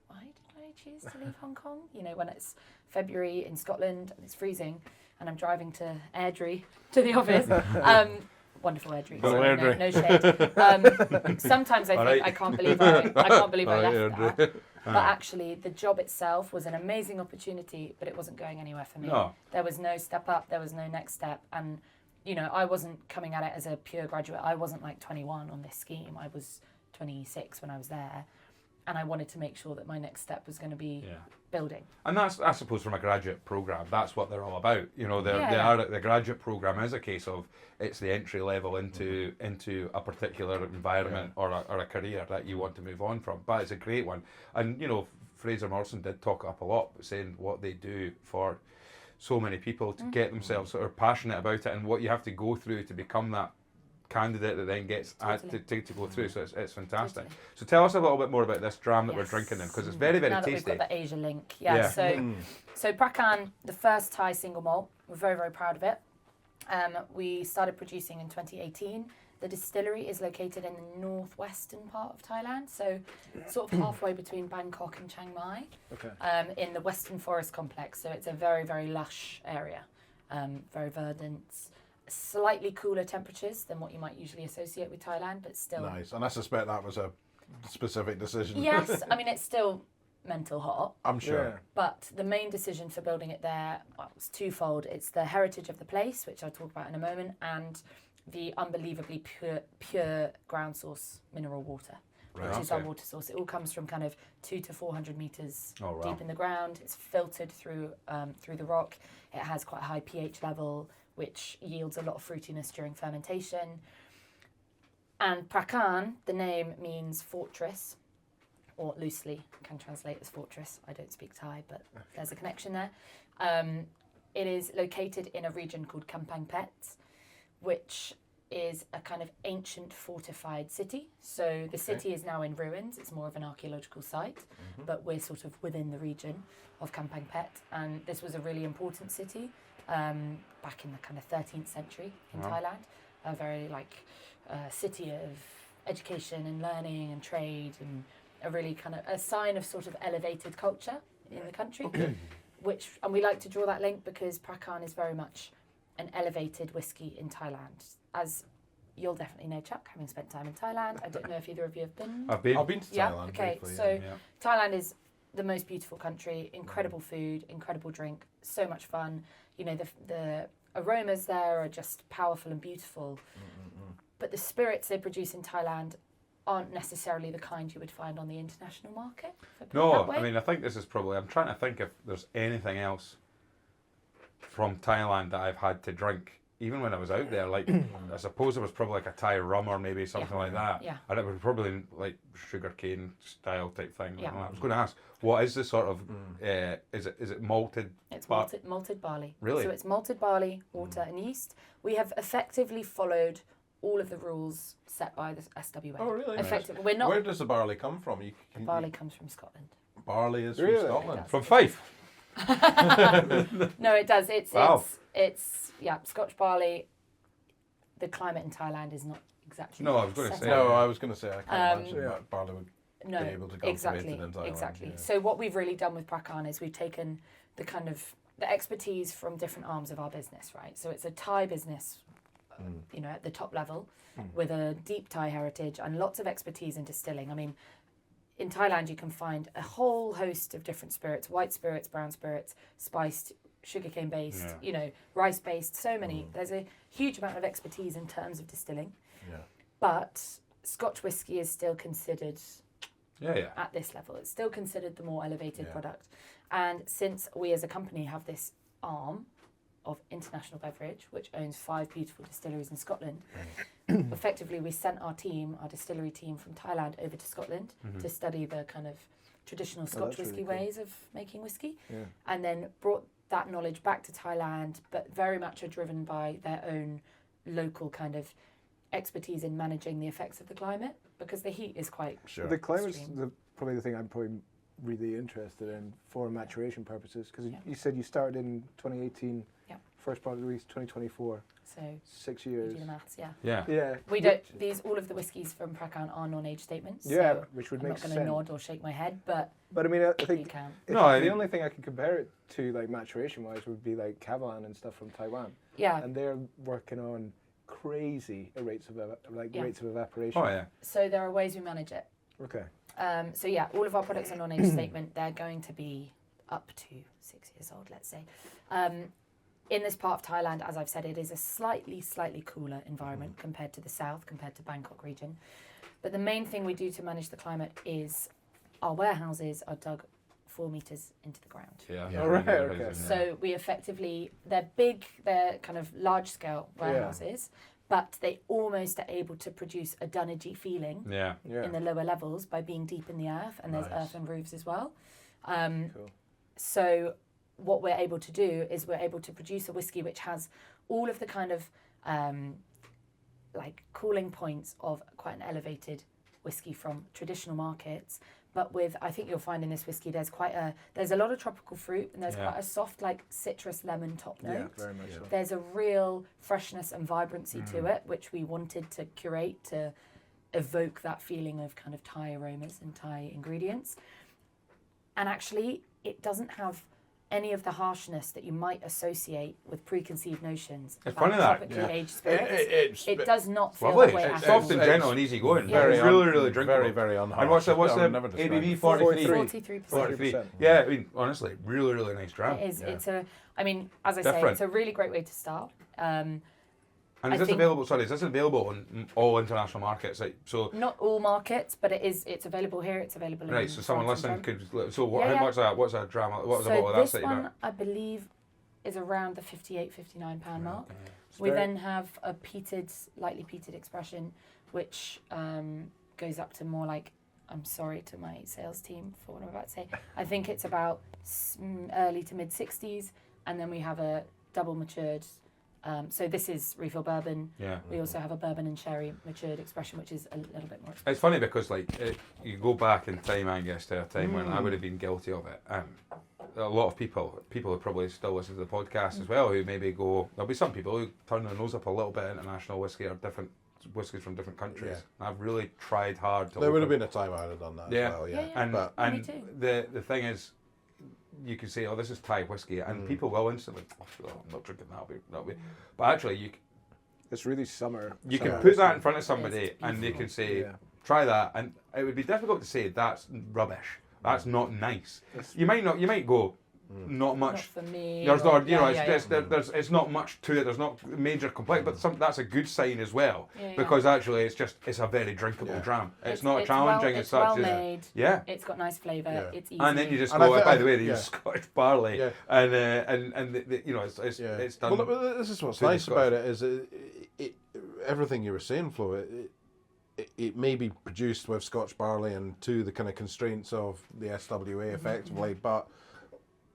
S2: why did I choose to leave Hong Kong? When it's February in Scotland and it's freezing and I'm driving to Airdrie to the office. Wonderful Airdrie.
S3: Go
S2: Sorry,
S3: Airdrie.
S2: no shade. Sometimes I think,
S1: Alright.
S2: I can't believe I left
S3: Airdrie.
S2: that. But actually, the job itself was an amazing opportunity, but it wasn't going anywhere for me.
S1: No.
S2: There was no step up, there was no next step. And, I wasn't coming at it as a pure graduate. I wasn't like 21 on this scheme. I was 26 when I was there. And I wanted to make sure that my next step was going to be building.
S1: And that's, I suppose, from a graduate programme, that's what they're all about. The graduate programme is a case of it's the entry level into a particular environment or a career that you want to move on from. But it's a great one. And, Fraser Morrison did talk up a lot, saying what they do for so many people to get themselves sort of passionate about it and what you have to go through to become that candidate that then gets to go through. So it's fantastic.
S2: Totally.
S1: So tell us a little bit more about this dram that we're drinking then, because it's very, very
S2: Now that
S1: tasty.
S2: we've got the Asia link.
S1: Yeah.
S2: So Prakan, the first Thai single malt, we're very, very proud of it. We started producing in 2018. The distillery is located in the northwestern part of Thailand, so sort of halfway between Bangkok and Chiang Mai, in the Western Forest Complex. So it's a very, very lush area, very verdant. slightly cooler temperatures than what you might usually associate with Thailand, but still.
S3: Nice. And I suspect that was a specific decision.
S2: Yes, I mean, it's still mental hot.
S3: I'm sure.
S4: Yeah.
S2: But the main decision for building it there was twofold. It's the heritage of the place, which I'll talk about in a moment, and the unbelievably pure ground source mineral water,
S3: Right,
S2: which is our
S1: okay.
S2: water source. It all comes from kind of 200 to 400 meters
S1: Oh, wow.
S2: deep in the ground. It's filtered through the rock. It has quite a high pH level, which yields a lot of fruitiness during fermentation. And Prakan, the name means fortress, or loosely can translate as fortress. I don't speak Thai, but there's a connection there. It is located in a region called Kampang Phet, which is a kind of ancient fortified city. So the city is now in ruins. It's more of an archaeological site, but we're sort of within the region of Kampang Phet. And this was a really important city back in the kind of 13th century in Thailand. A very city of education and learning and trade, and a really kind of a sign of sort of elevated culture in the country. And we like to draw that link because Prakan is very much an elevated whiskey in Thailand. As you'll definitely know, Chuck, having spent time in Thailand. I don't know if either of you have been.
S1: I've been.
S3: I've been to
S2: Yeah,
S3: Thailand
S2: okay.
S3: briefly.
S2: So
S1: Yeah.
S2: Thailand is the most beautiful country, incredible food, incredible drink, so much fun. You know, the aromas there are just powerful and beautiful. But the spirits they produce in Thailand aren't necessarily the kind you would find on the international market. if I put it that
S1: No,
S2: way.
S1: I mean, I think this is probably. I'm trying to think if there's anything else from Thailand that I've had to drink, even when I was out there. Like, I suppose it was probably like a Thai rum or maybe something like that.
S2: Yeah.
S1: And it was probably like sugarcane style type thing.
S2: Yeah.
S1: I was going to ask, what is the sort of? Is it malted?
S2: It's
S1: bar-
S2: malted barley.
S1: Really?
S2: So it's malted barley, water, and yeast. We have effectively followed all of the rules set by the SWA.
S3: Oh, really?
S2: Effectively, we're not.
S3: Where does the barley come from?
S2: Barley comes from Scotland.
S3: Barley is
S4: Really?
S3: from Scotland.
S2: It
S1: From Fife.
S2: No, it does. It's
S1: Wow.
S2: it's Scotch barley. The climate in Thailand is not exactly.
S1: No, I was gonna
S2: set
S1: say,
S2: up.
S3: No, I was going to say I can't imagine
S4: yeah.
S3: that barley would
S2: No,
S3: be able to cultivate
S2: exactly,
S3: it in Thailand.
S2: exactly.
S3: yeah.
S2: So what we've really done with Prakan is we've taken the kind of the expertise from different arms of our business, right? So it's a Thai business, you know, at the top level, with a deep Thai heritage and lots of expertise in distilling. I mean, in Thailand you can find a whole host of different spirits: white spirits, brown spirits, spiced, sugarcane based,
S1: Yeah.
S2: you know, rice based. So many. There's a huge amount of expertise in terms of distilling,
S3: Yeah.
S2: but Scotch whisky is still considered
S1: Yeah.
S2: at this level. It's still considered the more elevated
S3: Yeah.
S2: product. And since we as a company have this arm of International Beverage, which owns 5 beautiful distilleries in Scotland, effectively we sent our distillery team from Thailand over to Scotland to study the kind of traditional Scotch
S4: that's
S2: whisky
S4: really cool.
S2: ways of making whisky,
S4: Yeah.
S2: and then brought that knowledge back to Thailand, but very much are driven by their own local kind of expertise in managing the effects of the climate, because the heat is quite
S3: Sure.
S4: The climate's
S2: Extreme.
S4: probably the thing I'm probably really interested in for maturation purposes, because
S2: Yeah.
S4: you said you started in 2018,
S2: Yeah.
S4: first product release 2024,
S2: so
S4: 6
S2: you
S4: years.
S2: do the maths, yeah.
S1: Yeah.
S4: Yeah.
S2: We don't. All of the whiskies from Prakan are non-age statements.
S4: Yeah,
S2: so
S4: which would
S2: I'm
S4: make
S2: not going to
S4: sense.
S2: nod or shake my head, but
S4: But I mean, I
S2: you
S4: think
S2: can.
S1: No,
S4: the only thing I can compare it to, like maturation wise, would be like Kavalan and stuff from Taiwan,
S2: Yeah.
S4: and they're working on crazy rates of
S2: Yeah.
S4: rates of evaporation.
S1: Oh yeah.
S2: So there are ways we manage it.
S4: Okay.
S2: So yeah, all of our products are non-age statement. They're going to be up to 6 years old, let's say. In this part of Thailand, as I've said, it is a slightly cooler environment compared to the south, compared to Bangkok region. But the main thing we do to manage the climate is our warehouses are dug 4 meters into the ground.
S1: Yeah.
S3: Yeah.
S4: All right,
S1: Yeah.
S4: okay.
S2: So we effectively, they're big, they're kind of large scale warehouses, but they almost are able to produce a dunnagey feeling
S1: Yeah.
S4: Yeah.
S2: in the lower levels by being deep in the earth, and there's
S3: Nice.
S2: earthen roofs as well.
S4: Cool.
S2: So what we're able to do is we're able to produce a whiskey which has all of the kind of like cooling points of quite an elevated whiskey from traditional markets, but with, I think you'll find in this whiskey there's a lot of tropical fruit, and there's
S1: Yeah.
S2: quite a soft like citrus lemon top note.
S4: Yeah, very much so.
S2: There's a real freshness and vibrancy to it, which we wanted to curate to evoke that feeling of kind of Thai aromas and Thai ingredients. And actually, it doesn't have any of the harshness that you might associate with preconceived notions
S1: It's
S2: about
S1: funny that,
S2: tropically aged spirits. It does not feel
S1: Lovely.
S2: that way
S1: It's
S2: at all.
S1: soft and gentle and easy going.
S2: Yeah.
S1: It's really drinkable.
S3: Very, very unharsh.
S1: And what's the
S3: I would never describe
S1: ABV?
S3: it.
S1: 43.
S2: 43%.
S1: 43. Yeah, I mean, honestly, really nice dram.
S2: It is.
S3: Yeah.
S2: It's I mean, as I say,
S1: Different.
S2: it's a really great way to start.
S1: And is this available? Sorry, is this available on all international markets? Like, so
S2: Not all markets, but it's available here. It's available in
S1: right. So someone
S2: France and
S1: listening
S2: Germany.
S1: could. So what,
S2: Yeah,
S1: how
S2: yeah.
S1: much that? What's a dram? What was a
S2: So
S1: bottle of that
S2: this
S1: sitting
S2: one,
S1: at?
S2: I believe, is around the 58, 59 pound mark.
S4: It's
S2: We
S4: very-
S2: then have a peated, lightly peated expression, which goes up to more like, I'm sorry to my sales team for what I'm about to say. I think it's about early to mid 60s, and then we have a double matured. So this is refill bourbon.
S1: Yeah.
S2: We also have a bourbon and sherry matured expression, which is a little bit more expensive.
S1: It's funny because you go back in time, I guess, to a time when I would have been guilty of it. A lot of people who probably still listen to the podcast as well, who maybe there'll be some people who turn their nose up a little bit at international whiskey or different whiskies from different countries.
S3: Yeah.
S1: I've really tried hard to.
S3: There would have been a time I would have done that
S1: Yeah.
S3: as well.
S2: Yeah,
S3: Yeah.
S2: yeah.
S1: And
S3: But
S2: Me
S1: and
S2: too.
S1: the thing is, you can say, "Oh, this is Thai whiskey," and people will instantly, "Oh, I'm not drinking that'll be." But actually,
S4: It's really summer.
S1: you can
S4: summer
S1: put that in
S4: whiskey.
S1: front of somebody,
S2: It's
S1: and they can say,
S4: Yeah.
S1: "Try that," and it would be difficult to say that's rubbish. That's not nice. You might go, not
S2: Not
S1: much.
S2: for me.
S1: There's
S2: or-
S1: not, you know,
S2: yeah,
S1: it's there's it's not much to it. There's not major complaint, but that's a good sign as well,
S2: Yeah, yeah.
S1: because actually it's a very drinkable
S3: Yeah.
S1: dram. It's not challenging as
S2: it's
S1: such.
S2: well
S1: is it?
S2: made.
S1: Yeah.
S2: It's got nice flavour.
S3: Yeah.
S2: It's easy.
S1: And then you just
S3: And
S1: go.
S3: I thi-
S1: by the way, they
S3: yeah.
S1: use Scotch barley,
S3: Yeah.
S1: and the, you know it's
S3: yeah.
S1: it's done.
S3: Well, this is what's
S1: to the
S3: nice
S1: Scotch.
S3: about it is everything you were saying, Flo. It may be produced with Scotch barley and to the kind of constraints of the SWA effectively, but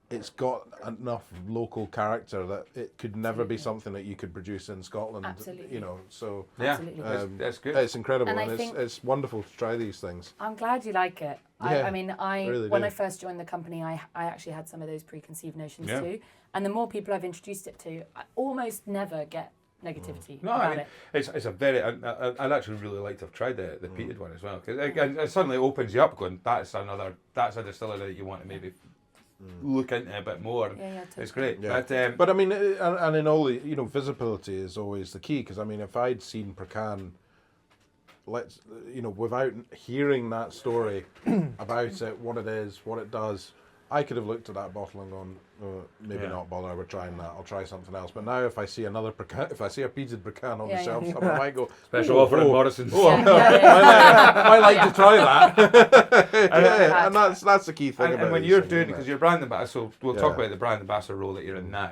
S3: it's got enough local character that it could never be something that you could produce in Scotland.
S2: Absolutely.
S3: You know, so
S1: Yeah,
S2: Absolutely.
S1: that's good.
S3: it's incredible,
S2: And I
S3: and
S2: think-
S3: it's wonderful to try these things.
S2: I'm glad you like it.
S3: Yeah,
S2: I mean,
S3: really
S2: when
S3: do.
S2: I first joined the company, I actually had some of those preconceived notions
S1: Yeah.
S2: too. And the more people I've introduced it to, I almost never get negativity
S1: No,
S2: about
S1: I mean,
S2: it.
S1: it's a very. I'd actually really like to have tried the peated one as well, because it suddenly opens you up. Going, that's a distillery that you want to maybe look into a bit more.
S2: Yeah, yeah,
S1: It's
S2: totally.
S1: great.
S3: Yeah.
S1: But
S3: But I mean, and in all the, visibility is always the key, because I mean, if I'd seen Pecan, without hearing that story about it, what it is, what it does, I could have looked at that bottle and gone, maybe
S1: Yeah.
S3: not bother with trying that. I'll try something else. But now, if I see another Pecan, if I see a peated Pecan on
S2: Yeah,
S3: the
S2: yeah.
S3: shelf, somewhere, I might go
S1: special offer at
S3: oh,
S1: Morrison's.
S3: Oh,
S2: Yeah, yeah, yeah.
S3: I like to try that. Yeah, and that's the key thing.
S1: And
S3: about
S1: when
S3: these
S1: you're
S3: things,
S1: doing,
S3: isn't
S1: because
S3: it?
S1: you're brand ambassador, so we'll talk
S3: Yeah.
S1: about the brand ambassador role that you're in now.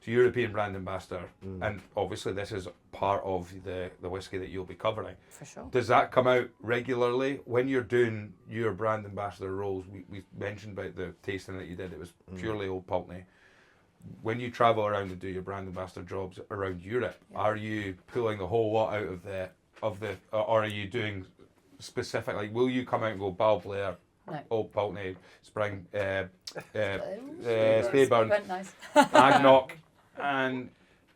S1: So European brand ambassador, and obviously this is part of the whiskey that you'll be covering.
S2: For sure.
S1: Does that come out regularly when you're doing your brand ambassador roles? We mentioned about the tasting that you did. It was purely Old Pulteney. When you travel around and do your brand ambassador jobs around Europe, are you pulling the whole lot out of the, or are you doing specific? Like, will you come out and go Balblair,
S2: No.
S1: Old Pulteney, Spring,
S2: It
S1: Speyburn,
S2: went nice.
S1: Agnock, and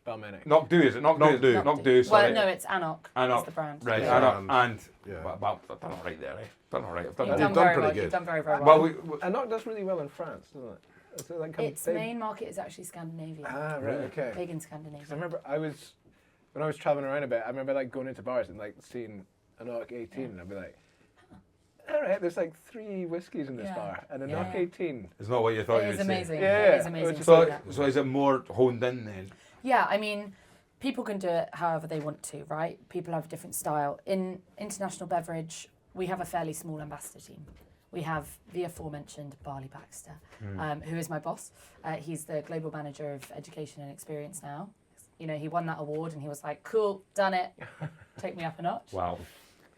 S4: Balmenic.
S1: Knock Do? Is it Knock
S3: Knock
S1: Do?
S3: Do.
S1: Knock Do. Sorry.
S2: Well, no, it's Anok.
S1: Anok.
S2: Is the brand.
S1: Right,
S2: Yeah.
S1: Anok, and
S3: Yeah.
S1: well, I've done all right there, eh? Done all right. I've done
S2: You've
S1: all
S2: done,
S1: right.
S3: done
S2: very
S3: pretty
S2: well.
S3: good.
S2: You've done very, very
S1: Well,
S2: well.
S4: Anok does really well in France, doesn't it? Is it like
S2: Its main market is actually Scandinavia.
S4: Ah, right, okay.
S2: Big in
S4: 'Cause
S2: Scandinavia.
S4: I remember when I was traveling around a bit, I remember like going into bars and like seeing Anok 18, and I'd be like, all right, there's like 3 whiskies in this
S2: Yeah.
S4: bar, and
S2: Yeah.
S4: Anok 18.
S1: It's not what you thought
S2: It
S1: you
S2: is
S1: would say.
S2: amazing.
S4: Yeah,
S2: It is
S4: yeah.
S2: amazing
S4: Which
S2: to
S4: is
S2: see
S1: So,
S2: that.
S1: so is it more honed in then?
S2: Yeah, I mean, people can do it however they want to, right? People have a different style. In International Beverage, we have a fairly small ambassador team. We have the aforementioned Barley Baxter, who is my boss. He's the global manager of education and experience now. You know, he won that award and he was like, cool, done it. Take me up a notch.
S1: Wow.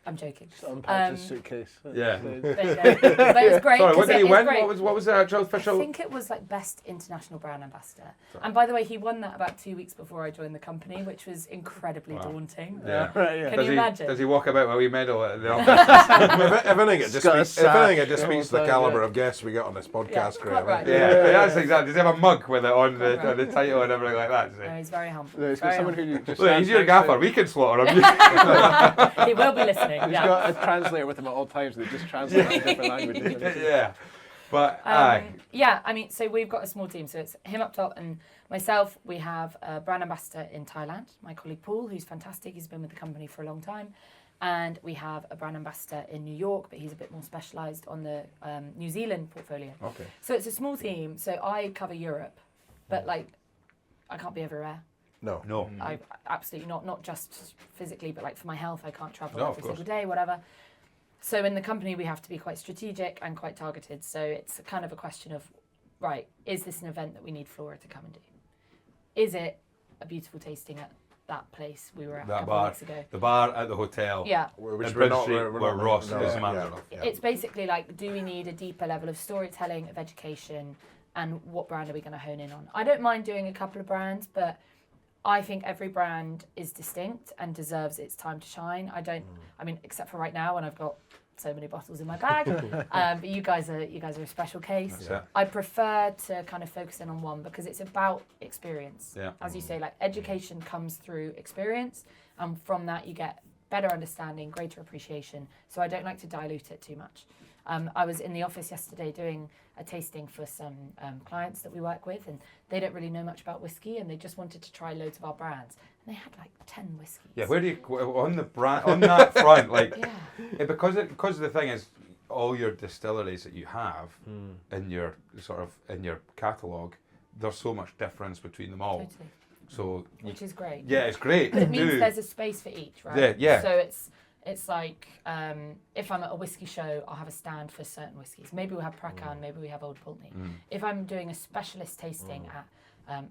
S2: I'm joking.
S4: Just unpacked his suitcase.
S1: Yeah.
S2: There you go. But it was great.
S1: Sorry, what
S2: 'cause
S1: did he
S2: it is
S1: win?
S2: great.
S1: What was the actual
S2: I
S1: official?
S2: think it was like best international brand ambassador. And by the way, he won that about 2 weeks before I joined the company, which was incredibly daunting.
S1: Yeah.
S4: Right, yeah.
S2: Can you imagine?
S1: Does he walk about with a wee medal at the office?
S3: If anything, it just
S4: got a
S3: speaks, if anything, it just
S4: sack
S3: speaks to
S4: the
S3: the
S4: whole time,
S3: caliber
S4: yeah.
S3: of guests we get on this podcast,
S2: Yeah,
S3: Graham.
S2: quite right.
S1: Yeah, that's exactly. Does he have a mug with it on the title and everything like that? Does
S2: No,
S1: he?
S2: he's very humble.
S4: No, he's got
S2: Very
S4: someone
S2: humble.
S4: who just
S1: Look, he's
S4: stands
S1: your
S4: next
S1: gaffer.
S4: to-
S1: We can slaughter him.
S2: He will be listening.
S4: He's
S2: Yeah.
S4: got a translator with him at all times. They just translate in different languages.
S1: Yeah. But aye.
S2: Yeah, I mean, so we've got a small team. So it's him up top and myself. We have a brand ambassador in Thailand, my colleague Paul, who's fantastic. He's been with the company for a long time. And we have a brand ambassador in New York, but he's a bit more specialised on the New Zealand portfolio.
S1: Okay.
S2: So it's a small team. So I cover Europe, but like, I can't be everywhere.
S3: No.
S2: I absolutely not just physically, but like for my health, I can't travel
S1: No,
S2: every single day, whatever. So in the company, we have to be quite strategic and quite targeted. So it's kind of a question of, right, is this an event that we need Flora to come and do? Is it a beautiful tasting at that place we were at a couple of weeks ago?
S1: The bar at the hotel.
S2: Yeah.
S3: Which
S1: in
S3: we're
S1: Prince
S3: not,
S1: Street,
S3: we're
S1: where
S3: not-
S1: Ross
S3: no,
S1: is
S3: yeah,
S1: a manager of.
S3: yeah.
S2: It's basically like, do we need a deeper level of storytelling, of education, and what brand are we going to hone in on? I don't mind doing a couple of brands, but I think every brand is distinct and deserves its time to shine. I mean, except for right now when I've got so many bottles in my bag. But you guys are a special case.
S1: That's it.
S2: I prefer to kind of focus in on one because it's about experience.
S1: Yeah.
S2: As you say, like education comes through experience, and from that you get better understanding, greater appreciation. So I don't like to dilute it too much. I was in the office yesterday doing a tasting for some clients that we work with, and they don't really know much about whiskey, and they just wanted to try loads of our brands, and they had like 10 whiskeys.
S1: Yeah, where do you on the brand on that front? Like,
S2: Yeah.
S1: because the thing is, all your distilleries that you have in your catalogue, there's so much difference between them all.
S2: Totally.
S1: So
S2: Which is great.
S1: yeah, it's great.
S2: But it means
S1: do.
S2: there's a space for each, right?
S1: Yeah.
S2: So it's like if I'm at a whiskey show, I'll have a stand for certain whiskies. Maybe we'll have Prakan, maybe we have Old Pulteney. If I'm doing a specialist tasting at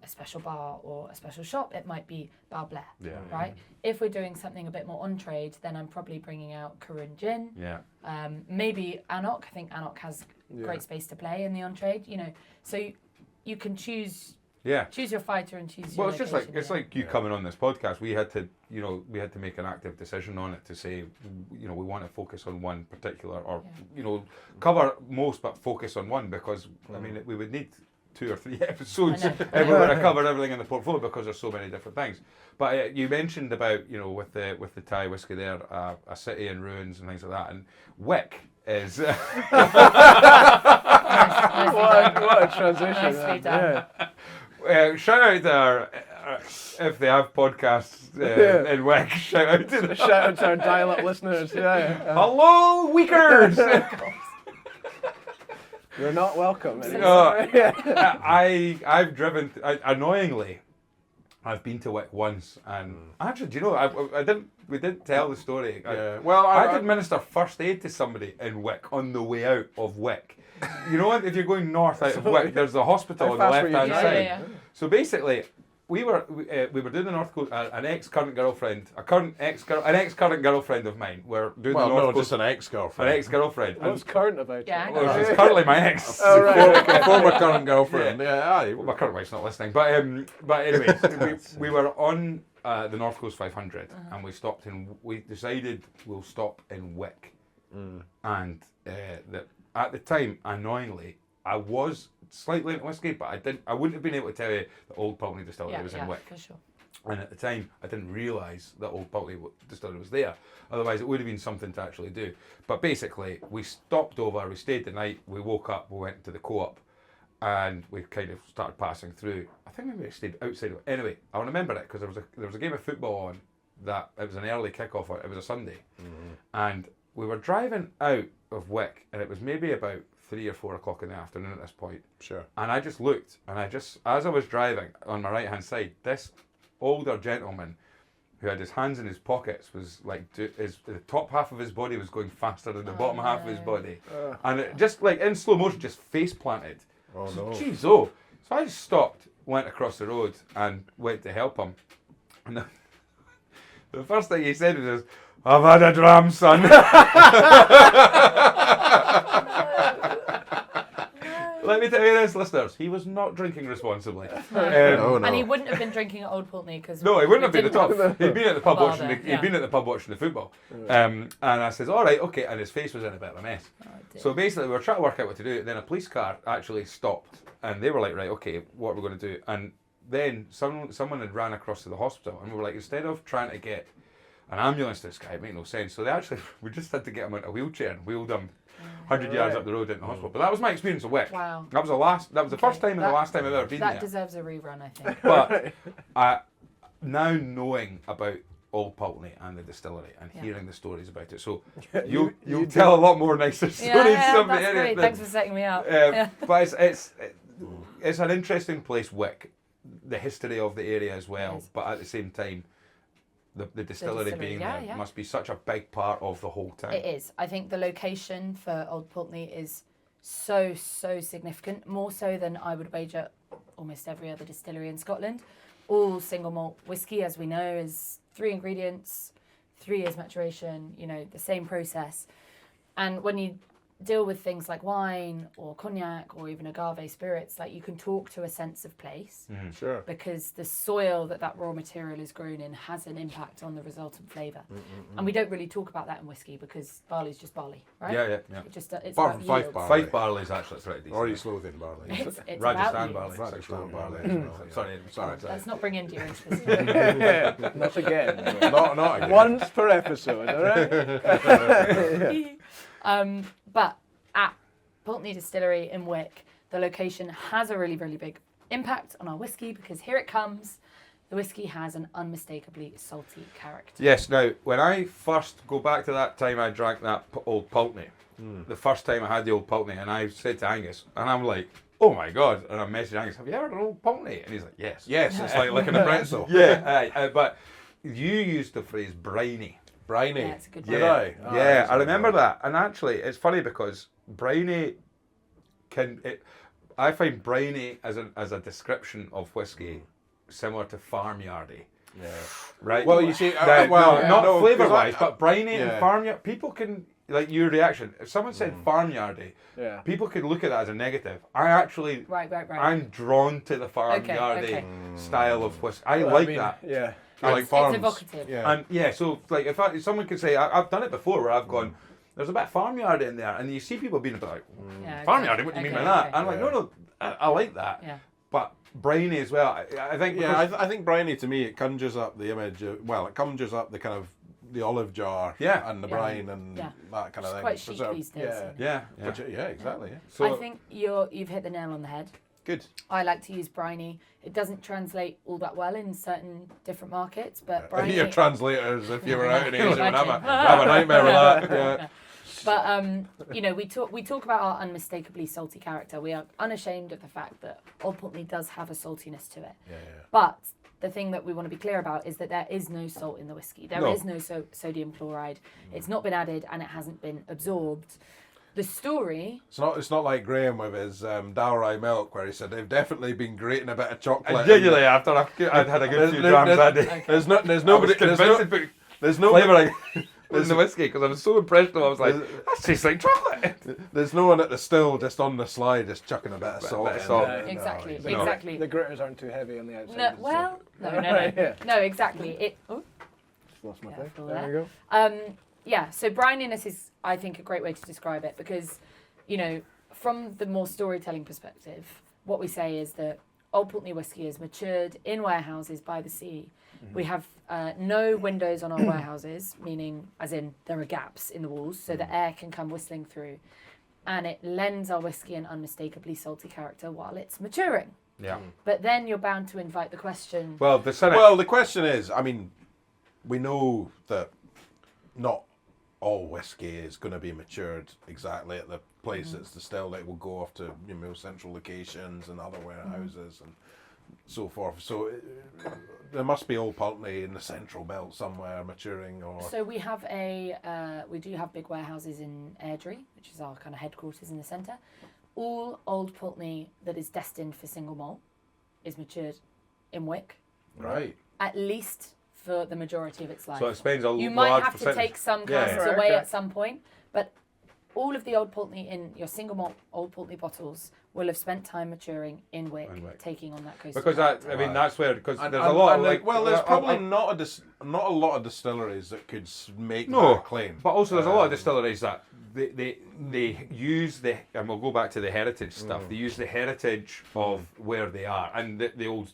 S2: a special bar or a special shop, it might be Bar Blair, right? If we're doing something a bit more on trade, then I'm probably bringing out Karun Gin.
S1: Yeah.
S2: Maybe Anok. I think Anok has great space to play in the on trade. You know, so you can choose.
S1: Yeah.
S2: Choose your fighter and choose
S1: Well,
S2: your
S1: it's just
S2: location,
S1: like it's like you coming on this podcast. We had to make an active decision on it to say, we want to focus on one particular, or cover most but focus on one, because I mean we would need 2 or 3 episodes if we were to cover everything in the portfolio, because there's so many different things. But you mentioned about with the Thai whiskey there, a city in ruins and things like that, and Wick is.
S2: Nicely
S4: What a transition.
S2: Nicely done.
S1: Shout out there if they have podcasts in Wick. Shout out to them.
S4: Shout out to our dial-up listeners.
S1: Hello, Weakers.
S4: You're not welcome. anymore.
S1: I've driven. Annoyingly, I've been to Wick once, and actually, do you know? We didn't tell the story.
S3: Well,
S1: I did minister first aid to somebody in Wick on the way out of Wick. You know, if you're going north out of Wick, there's a hospital on the
S4: fast were you
S1: left-hand
S4: driving?
S1: side. So basically, we were doing the North Coast. An ex-current girlfriend of mine. We're doing the North Coast.
S3: just an ex-girlfriend.
S1: An ex-girlfriend.
S4: What's current about it?
S2: Yeah.
S1: Well, she's currently my ex.
S4: Oh, right.
S3: Former current girlfriend. Aye.
S1: Well, my current wife's not listening, but anyways, we were on the North Coast 500, and we decided we'll stop in Wick, and at the time, annoyingly, I was slightly into whiskey, but I wouldn't have been able to tell you the Old Pulteney distillery was in Wick.
S2: For sure.
S1: And at the time, I didn't realise that Old Pulteney distillery was there. Otherwise, it would have been something to actually do. But basically, we stopped over, we stayed the night, we woke up, we went to the co-op, and we kind of started passing through. I think maybe we stayed outside of it. Anyway, I remember it because there was a game of football on that. It was an early kick-off. It was a Sunday. And we were driving out of Wick, and it was maybe about 3 or 4 o'clock in the afternoon at this point.
S3: Sure.
S1: And I just looked, and as I was driving on my right-hand side, this older gentleman who had his hands in his pockets was like, the top half of his body was going faster than the bottom half of his body. And it just like in slow motion, just face planted.
S3: Oh no.
S1: Jeez, oh. So I just stopped, went across the road, and went to help him. And the first thing he said was, "I've had a dram, son." Let me tell you this, listeners, he was not drinking responsibly.
S3: No.
S2: And he wouldn't have been drinking at Old Pulteney because
S1: No, he wouldn't have been at all. He'd been at the pub
S2: Bar
S1: watching.
S2: there,
S1: He'd been at the pub watching the football. And I says, "All right, okay." And his face was in a bit of a mess. So basically, we were trying to work out what to do. Then a police car actually stopped, and they were like, "Right, okay, what are we going to do?" And then someone had ran across to the hospital, and we were like, instead of trying to get an ambulance to this guy, it made no sense. So we just had to get him into a wheelchair and wheeled him 100 yards up the road into the hospital. But that was my experience of Wick.
S2: Wow.
S1: That was the first time and the last time I've ever been
S2: That
S1: there.
S2: deserves a rerun, I think.
S1: But now knowing about Old Pulteney and the distillery and hearing the stories about it, so you'll tell a lot more nicer stories.
S2: That's great. Thanks for setting me up.
S1: But it's an interesting place, Wick. The history of the area as well, but at the same time, the distillery being there must be such a big part of the whole town.
S2: It is. I think the location for Old Pulteney is so significant, more so than I would wager almost every other distillery in Scotland. All single malt whiskey, as we know, is 3 ingredients, 3 years maturation, the same process. And when you deal with things like wine or cognac or even agave spirits, like you can talk to a sense of place,
S3: Sure.
S2: because the soil that raw material is grown in has an impact on the resultant flavour. And we don't really talk about that in whiskey because barley's just barley, right?
S1: Yeah.
S2: It's
S3: Apart
S2: about
S3: from Fife
S2: yield.
S3: barley.
S1: Fife barley is actually pretty decent.
S3: Or East Lothian barley.
S2: It's
S1: Rajasthan
S2: about
S1: barley.
S2: yield.
S3: Rajasthan barley. as well, yeah.
S1: Sorry.
S2: Let's not bring India into this.
S4: Not again.
S3: Not again.
S4: Once per episode, all right?
S2: But at Pulteney Distillery in Wick, the location has a really big impact on our whiskey because here it comes. The whiskey has an unmistakably salty character.
S1: Yes, now, when I first go back to that time I drank that Old Pulteney, the first time I had the Old Pulteney, and I said to Angus, and I'm like, oh my God, and I messaged Angus, have you ever had an Old Pulteney? And he's like, yes.
S3: Yes, it's like licking a pretzel.
S1: Yeah, but you used the phrase briny.
S3: Briny.
S2: Yeah, it's a good
S3: Did
S2: one.
S3: I? Oh,
S1: Yeah,
S3: that's
S1: I
S3: a
S1: remember
S3: good one.
S1: that. And actually, it's funny because briny I find briny as a description of whiskey similar to farmyardy.
S3: Yeah.
S1: Right?
S3: Well, you see,
S1: Not
S3: no,
S1: flavour-wise,
S3: 'cause
S1: but briny and
S3: yeah.
S1: farmyard, people can, like your reaction, if someone said farmyardy,
S4: Yeah.
S1: people could look at that as a negative. I actually,
S2: Right.
S1: I'm drawn to the farmyardy
S2: Okay.
S1: style of whiskey. I
S4: Well,
S1: like
S4: mean,
S1: that.
S4: Yeah.
S3: I like
S2: It's
S3: farms.
S2: evocative.
S3: Yeah.
S1: And yeah, so like if someone could say, I've done it before where I've gone, there's a bit of farmyard in there, and you see people being a bit like,
S2: Yeah, okay.
S1: farmyard, what do you mean by
S2: Okay,
S1: that?
S2: okay.
S1: I'm like, no, I like that.
S2: Yeah.
S1: But briny as well. I think
S3: Yeah,
S1: because,
S3: I think briny to me, it conjures up the image of, well, it conjures up the kind of the olive jar and the brine and
S2: Yeah.
S3: that kind of
S2: It's
S3: thing.
S2: quite chic these days.
S4: Yeah.
S1: yeah.
S3: Yeah, exactly. Yeah.
S1: So
S2: I think you've hit the nail on the head.
S3: Good.
S2: I like to use briny. It doesn't translate all that well in certain different markets, but briny.
S3: Your translators, if you were out in Asia, would have
S2: Imagine.
S3: a nightmare with that. Yeah.
S2: But we talk about our unmistakably salty character. We are unashamed of the fact that Old Pulteney does have a saltiness to it.
S3: Yeah.
S2: But the thing that we want to be clear about is that there is no salt in the whiskey. There
S1: No.
S2: is no sodium chloride. It's not been added and it hasn't been absorbed. The story.
S3: It's not like Graham with his Dalrye milk where he said they've definitely been grating a bit of chocolate.
S1: genuinely, after I'd had a good few drams that day,
S3: There's nobody.
S1: I was convinced to put
S3: There's no
S1: flavouring in the whiskey because I was so impressed with it. I was like, that tastes like chocolate.
S3: There's no one at the still just on the slide just chucking a bit of salt.
S1: bit of
S3: in.
S1: salt.
S3: No,
S2: Exactly,
S3: no.
S2: exactly.
S4: The gritters aren't too heavy on the outside.
S2: No,
S4: is it?
S2: well, no.
S4: Yeah.
S2: No, exactly. It. Oh,
S4: Just lost my place.
S2: Careful
S4: There
S2: there.
S4: we go.
S2: Yeah, so brininess is, I think, a great way to describe it because, from the more storytelling perspective, what we say is that Old Pulteney whiskey is matured in warehouses by the sea. We have no windows on our warehouses, meaning as in there are gaps in the walls so the air can come whistling through. And it lends our whiskey an unmistakably salty character while it's maturing.
S1: Yeah.
S2: But then you're bound to invite the question.
S1: Well,
S3: Well, the question is, I mean, we know that not all whiskey is going to be matured exactly at the place it's distilled. It will go off to central locations and other warehouses and so forth. So there must be Old Pulteney in the central belt somewhere maturing. Or
S2: So we have we do have big warehouses in Airdrie, which is our kind of headquarters in the centre. All Old Pulteney that is destined for single malt is matured in Wick,
S3: right.
S2: at least for the majority of its life.
S1: so it spends a
S2: You
S1: large
S2: might have to
S1: percentage.
S2: take some
S1: Yeah,
S2: casks
S1: yeah.
S2: away
S4: Okay.
S2: at some point, but all of the Old Pulteney in your single malt Old Pulteney bottles will have spent time maturing in Wick,
S1: In Wick.
S2: taking on that coastal
S1: Because
S2: character.
S1: I mean that's where because
S3: And-
S1: there's
S3: and-
S1: a lot
S3: and
S1: of like
S3: there's probably not a lot of distilleries that could make
S1: No,
S3: that claim.
S1: but also there's a lot of distilleries that they use the, and we'll go back to the heritage stuff. They use the heritage of where they are, and the old,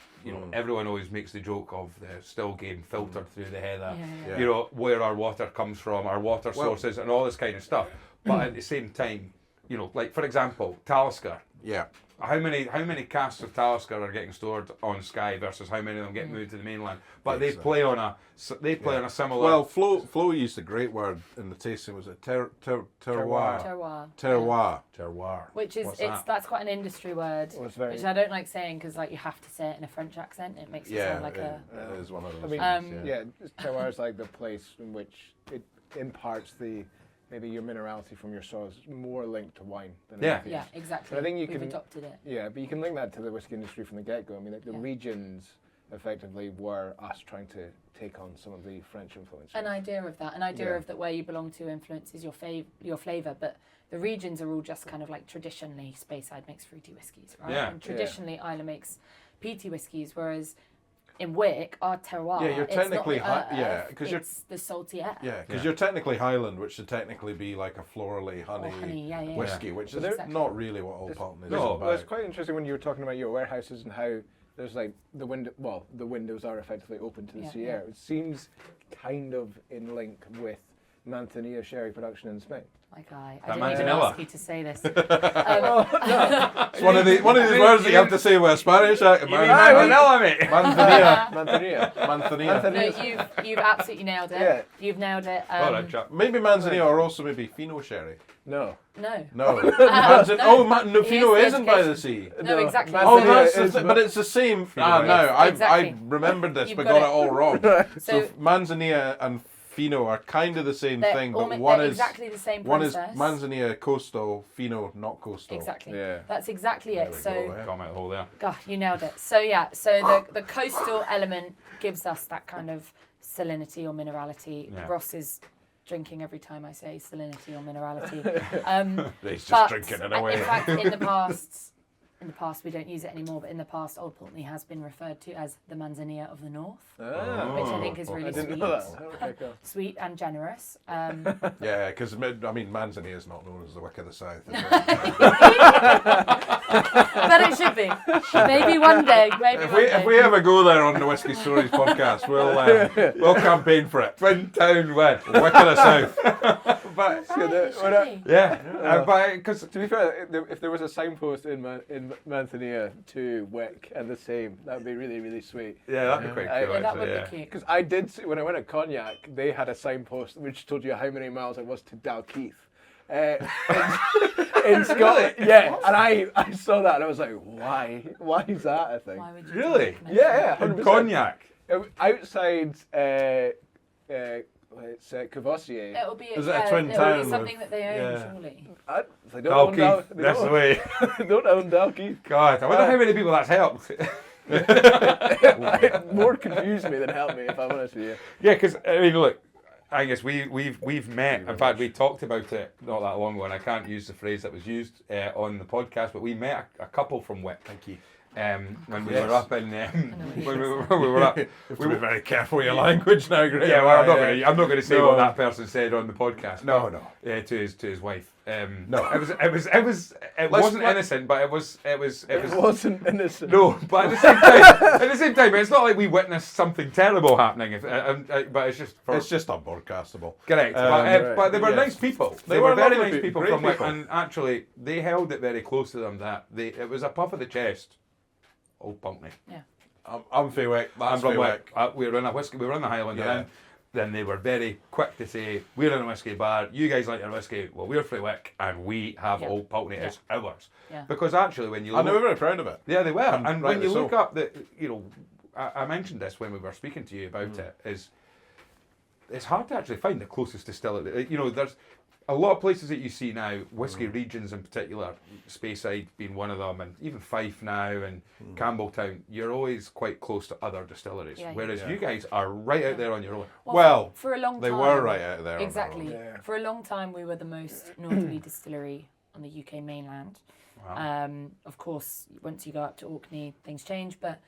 S1: everyone always makes the joke of the still getting filtered through the heather.
S2: Yeah.
S3: Yeah.
S1: You know where our water comes from, our water sources, and all this kind of stuff. but at the same time, you know, like for example, Talisker.
S3: Yeah.
S1: How many casks of Talisker are getting stored on Skye versus how many of them get moved to the mainland? But they play on a on a similar.
S3: Well, Flo used a great word in the tasting. Was it terroir? Terroir.
S2: Which is
S1: What's that?
S2: that's quite an industry word,
S4: Well, it's very-
S2: which I don't like saying because like you have to say it in a French accent. It makes it sound like
S3: it is one of those.
S4: I mean,
S3: things,
S4: yeah, terroir is like the place in which it imparts maybe your minerality from your soil is more linked to wine than anything
S2: yeah,
S4: else.
S2: exactly.
S4: But I think
S2: We've adopted it.
S4: Yeah, but you can link that to the whiskey industry from the get-go. I mean, the regions effectively were us trying to take on some of the French influence.
S2: An idea of that where you belong to influences your flavour, but the regions are all just kind of like traditionally Speyside makes fruity whiskies, right?
S1: Yeah.
S2: And traditionally Islay makes peaty whiskies, whereas in Wick, our terroir,
S3: Yeah, you're technically
S2: it's not the earth,
S3: because
S2: it's the salty air.
S3: Yeah, because you're technically Highland, which should technically be like a florally honey, whiskey, which is not really what Old Pulteney is about.
S4: Well, it's quite interesting when you were talking about your warehouses and how there's like the windows are effectively open to the sea air. It seems kind of in link with Manzanilla sherry production in Spain.
S2: My guy,
S1: That
S2: I didn't even
S1: Manzanilla.
S2: ask you to say this.
S3: It's one of these words that you have to say with a Spanish accent.
S1: Manzanilla, mate.
S3: Manzanilla.
S2: No, you've absolutely nailed it.
S4: Yeah.
S2: You've nailed it.
S1: All right, chap.
S3: Maybe Manzanilla or also maybe Fino sherry.
S4: No.
S2: No.
S3: No.
S2: No.
S3: Fino
S2: He is
S3: isn't
S2: the
S3: by the sea.
S2: No, exactly.
S3: Oh,
S4: Manzanilla
S3: but it's the same.
S1: Fino
S3: No,
S2: is.
S3: I remembered this
S2: You've
S3: but
S2: got
S3: got
S2: it.
S3: it all wrong.
S2: So-
S3: So Manzanilla and Fino are kind of the same thing, but
S2: they're
S3: one is
S2: exactly the same
S3: one is
S2: process.
S3: Manzanilla coastal, Fino not coastal.
S2: Exactly.
S4: Yeah.
S2: That's exactly it. So,
S1: Got my hole there.
S2: God, you nailed it. So yeah, so the coastal element gives us that kind of salinity or minerality.
S1: Yeah.
S2: Ross is drinking every time I say salinity or minerality.
S3: He's just
S2: But
S3: drinking it
S2: in
S3: away.
S2: fact, in the past we don't use it anymore, but in the past Old Pulteney has been referred to as the Manzanilla of the North, which I think is really
S4: I didn't
S2: sweet.
S4: know that. Okay, cool.
S2: Sweet and generous.
S3: Yeah, because I mean Manzanilla is not known as the Wick of the South. Is it?
S2: But it should be. Maybe one day.
S3: If we ever go there on the Whiskey Stories podcast, we'll campaign for it.
S1: Twin Town win.
S3: Wick of the South.
S4: But
S2: It should be.
S1: Yeah, because
S4: to be fair, if there was a signpost in Manzanilla to Wick and the same, that would be really, really sweet.
S1: yeah, that'd be quite cool.
S2: Yeah, that
S1: actually,
S2: would
S1: yeah.
S2: be cute.
S4: Because I did see, when I went to Cognac, they had a signpost which told you how many miles it was to Dalkeith. In Scotland, yeah, and I saw that and I was like, why? Why is that a thing?
S2: Why would you
S1: Really?
S4: Yeah,
S1: In
S4: 100%.
S1: Cognac.
S4: Outside, it's Cavassier.
S2: It'll be
S3: Is it a twin
S2: it'll
S3: town
S2: be something
S3: with-
S2: that they own,
S3: yeah.
S2: surely.
S4: They don't own
S1: Dalkeith.
S4: they
S1: That's
S4: don't
S1: the way.
S4: they don't own Dalkeith.
S1: God, I wonder how many people that's helped.
S4: It more confused me than helped me, if I'm honest with you.
S1: Yeah, because I mean, look, I guess we've met. In fact, we talked about it not that long ago, and I can't use the phrase that was used on the podcast, but we met a couple from Wick.
S3: Thank you.
S1: When we were up in when we were up.
S3: We were very careful with your language now, Graham.
S1: Yeah, well, I'm not going to say
S3: No.
S1: what that person said on the podcast.
S3: No,
S1: but,
S3: no.
S1: Yeah, to his wife.
S3: No.
S1: It wasn't innocent, but it was.
S4: It wasn't innocent.
S1: No, but at the same time, it's not like we witnessed something terrible happening. But it's just
S3: It's just unbroadcastable.
S1: correct.
S4: right.
S1: But they were
S3: Yes.
S1: nice people.
S3: They
S1: They
S3: were
S1: were very
S3: lovely
S1: nice
S3: people,
S1: people from
S3: great
S1: Wick,
S3: people.
S1: and actually they held it very close to them. That it was a puff of the chest. Old Pulteney.
S3: I'm from Wick.
S1: I'm
S3: That's
S1: from
S3: Wick.
S1: Wick. We were in a whiskey. We were in the Highland,
S3: Yeah.
S1: and then they were very quick to say, "We're in a whiskey bar. You guys like your whiskey. Well, we're from Wick, and we have
S2: Yeah.
S1: Old Pulteney.
S2: Yeah.
S1: It's ours."
S2: Yeah.
S1: Because actually, when you
S3: And they were
S1: look,
S3: very proud of it.
S1: yeah, they were. And when
S3: rightly
S1: you
S3: so.
S1: look up the, I mentioned this when we were speaking to you about it. Is it's hard to actually find the closest distillery. There's a lot of places that you see now, whiskey regions in particular, Speyside being one of them, and even Fife now, and Campbelltown, you're always quite close to other distilleries.
S2: Yeah,
S1: whereas
S3: yeah.
S1: you guys are right out there on your own.
S3: Well,
S2: for a long
S3: They
S2: time,
S3: were right out there. on their
S2: Exactly.
S3: own.
S4: Yeah.
S2: For a long time, we were the most northerly distillery on the UK mainland.
S1: Wow.
S2: Of course, once you go up to Orkney, things change. But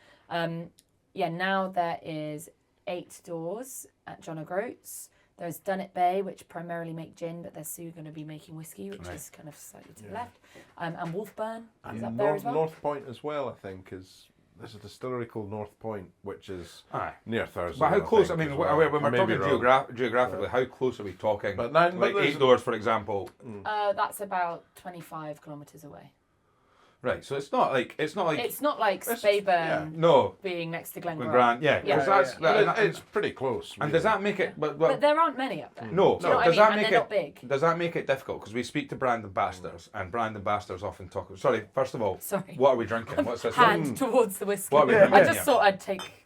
S2: now there is 8 stores at John O'Groats. There's Dunnet Bay, which primarily make gin, but they're soon going to be making whiskey, which
S1: Right.
S2: is kind of slightly to the left. And Wolfburn is
S3: And
S2: up there as well.
S3: North Point as well, I think, is there's a distillery called North Point, which is
S1: Aye.
S3: near Thursday.
S1: But how close? I
S3: think,
S1: mean,
S3: as well.
S1: when
S3: I
S1: we're
S3: may
S1: talking
S3: be wrong.
S1: geographically, how close are we talking?
S3: But
S1: like
S3: there's-
S1: 8 Doors, for example.
S2: That's about 25 kilometres away.
S1: Right. So it's not like
S2: It's not like
S3: It's-
S2: Speyburn
S3: yeah.
S1: no.
S2: being next to Glengrant.
S1: Grant, yeah,
S2: Yeah.
S1: because that's
S3: But it's pretty close.
S1: and does that make it?
S2: But there aren't many up there.
S1: No,
S2: Do you know what I
S1: does
S2: mean?
S1: that
S2: And
S1: make
S2: they're
S1: it?
S2: not big.
S1: Does that make it difficult? Because we speak to brand ambassadors, and brand ambassadors often talk. Sorry, first of all,
S2: Sorry.
S1: what are we drinking? What's this?
S2: Hand towards the whiskey.
S1: What are we
S2: I
S1: drinking
S2: just
S1: here?
S2: thought I'd take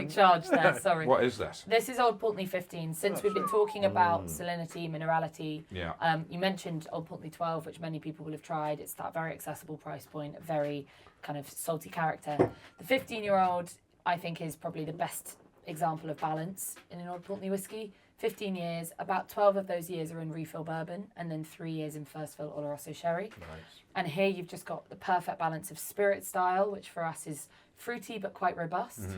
S2: charge there. Sorry.
S1: What is this?
S2: This is Old Pulteney 15. Since we've been talking about salinity, minerality,
S1: Yeah.
S2: you mentioned Old Pulteney 12, which many people will have tried. It's that very accessible price point, a very kind of salty character. The 15-year-old, I think, is probably the best example of balance in an Old Pulteney whiskey. 15 years, about 12 of those years are in refill bourbon, and then 3 years in first fill Oloroso sherry.
S3: Nice.
S2: And here you've just got the perfect balance of spirit style, which for us is fruity but quite robust.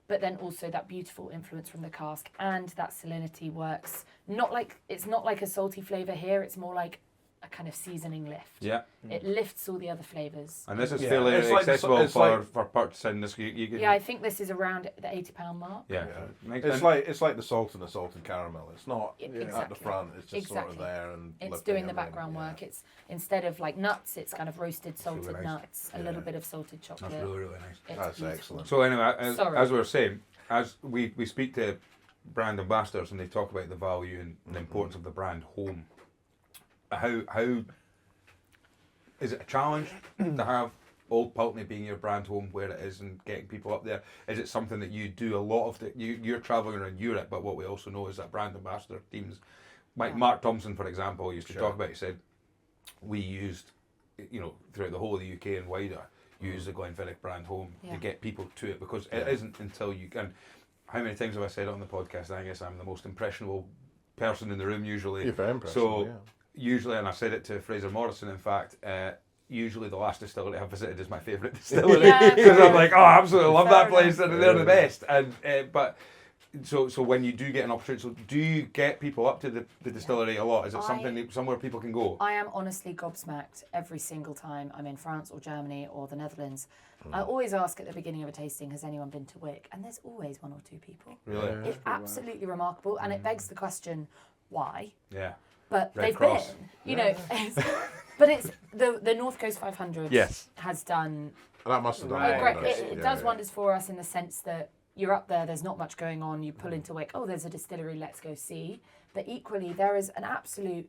S2: But then also that beautiful influence from the cask, and that salinity works. It's not like a salty flavour here, it's more like a kind of seasoning lift.
S1: Yeah.
S2: It lifts all the other flavours.
S1: And this is
S3: Yeah,
S1: fairly
S3: it's like the-
S1: accessible
S3: it's
S1: for,
S3: like-
S1: for purchasing. This you can,
S2: Yeah, I think this is around the £80 mark.
S1: yeah.
S3: It's like the salt and the salted caramel. It's not
S2: Yeah,
S3: at the
S2: exactly.
S3: front. It's just sort of
S2: Exactly.
S3: there and
S2: It's
S3: lifting
S2: doing the
S3: everything,
S2: background
S3: yeah.
S2: work. It's instead of like nuts, it's kind of roasted salted
S1: nice.
S2: nuts, a little bit of salted chocolate.
S1: That's really nice.
S2: It's
S3: That's
S2: beautiful.
S3: excellent.
S1: So anyway, as
S2: Sorry.
S1: we were saying, as we speak to brand ambassadors and they talk about the value and the importance of the brand home. How is it a challenge to have Old Pulteney being your brand home where it is and getting people up there? Is it something that you do a lot of? You're travelling around Europe, but what we also know is that brand ambassador teams, like Mark Thompson, for example, used to talk about. He said we used, throughout the whole of the UK and wider, use the Glenfiddich brand home to get people to it, because it isn't until you can. How many times have I said it on the podcast? I guess I'm the most impressionable person in the room usually.
S3: You're very impressionable,
S1: So usually, and I said it to Fraser Morrison, in fact, usually the last distillery I've visited is my favourite distillery,
S2: Yeah,
S1: because
S2: fair
S1: I'm like, oh, I absolutely love
S2: Fair
S1: that place,
S2: enough.
S1: and they're the best. And but so when you do get an opportunity, so do you get people up to the distillery a lot? Is it somewhere people can go?
S2: I am honestly gobsmacked every single time I'm in France or Germany or the Netherlands. I always ask at the beginning of a tasting, has anyone been to Wick? And there's always one or two people.
S1: Really?
S2: It's absolutely remarkable, and it begs the question, why?
S1: Yeah.
S2: But
S1: Red
S2: they've
S1: Cross.
S2: been, but it's the North Coast 500
S1: Yes.
S2: has done
S3: That must have done
S4: Right.
S3: wonders.
S2: it
S3: Yeah,
S2: does
S3: yeah.
S2: wonders for us in the sense that you're up there, there's not much going on, you pull into Wick, oh, there's a distillery, let's go see. But equally, there is an absolute,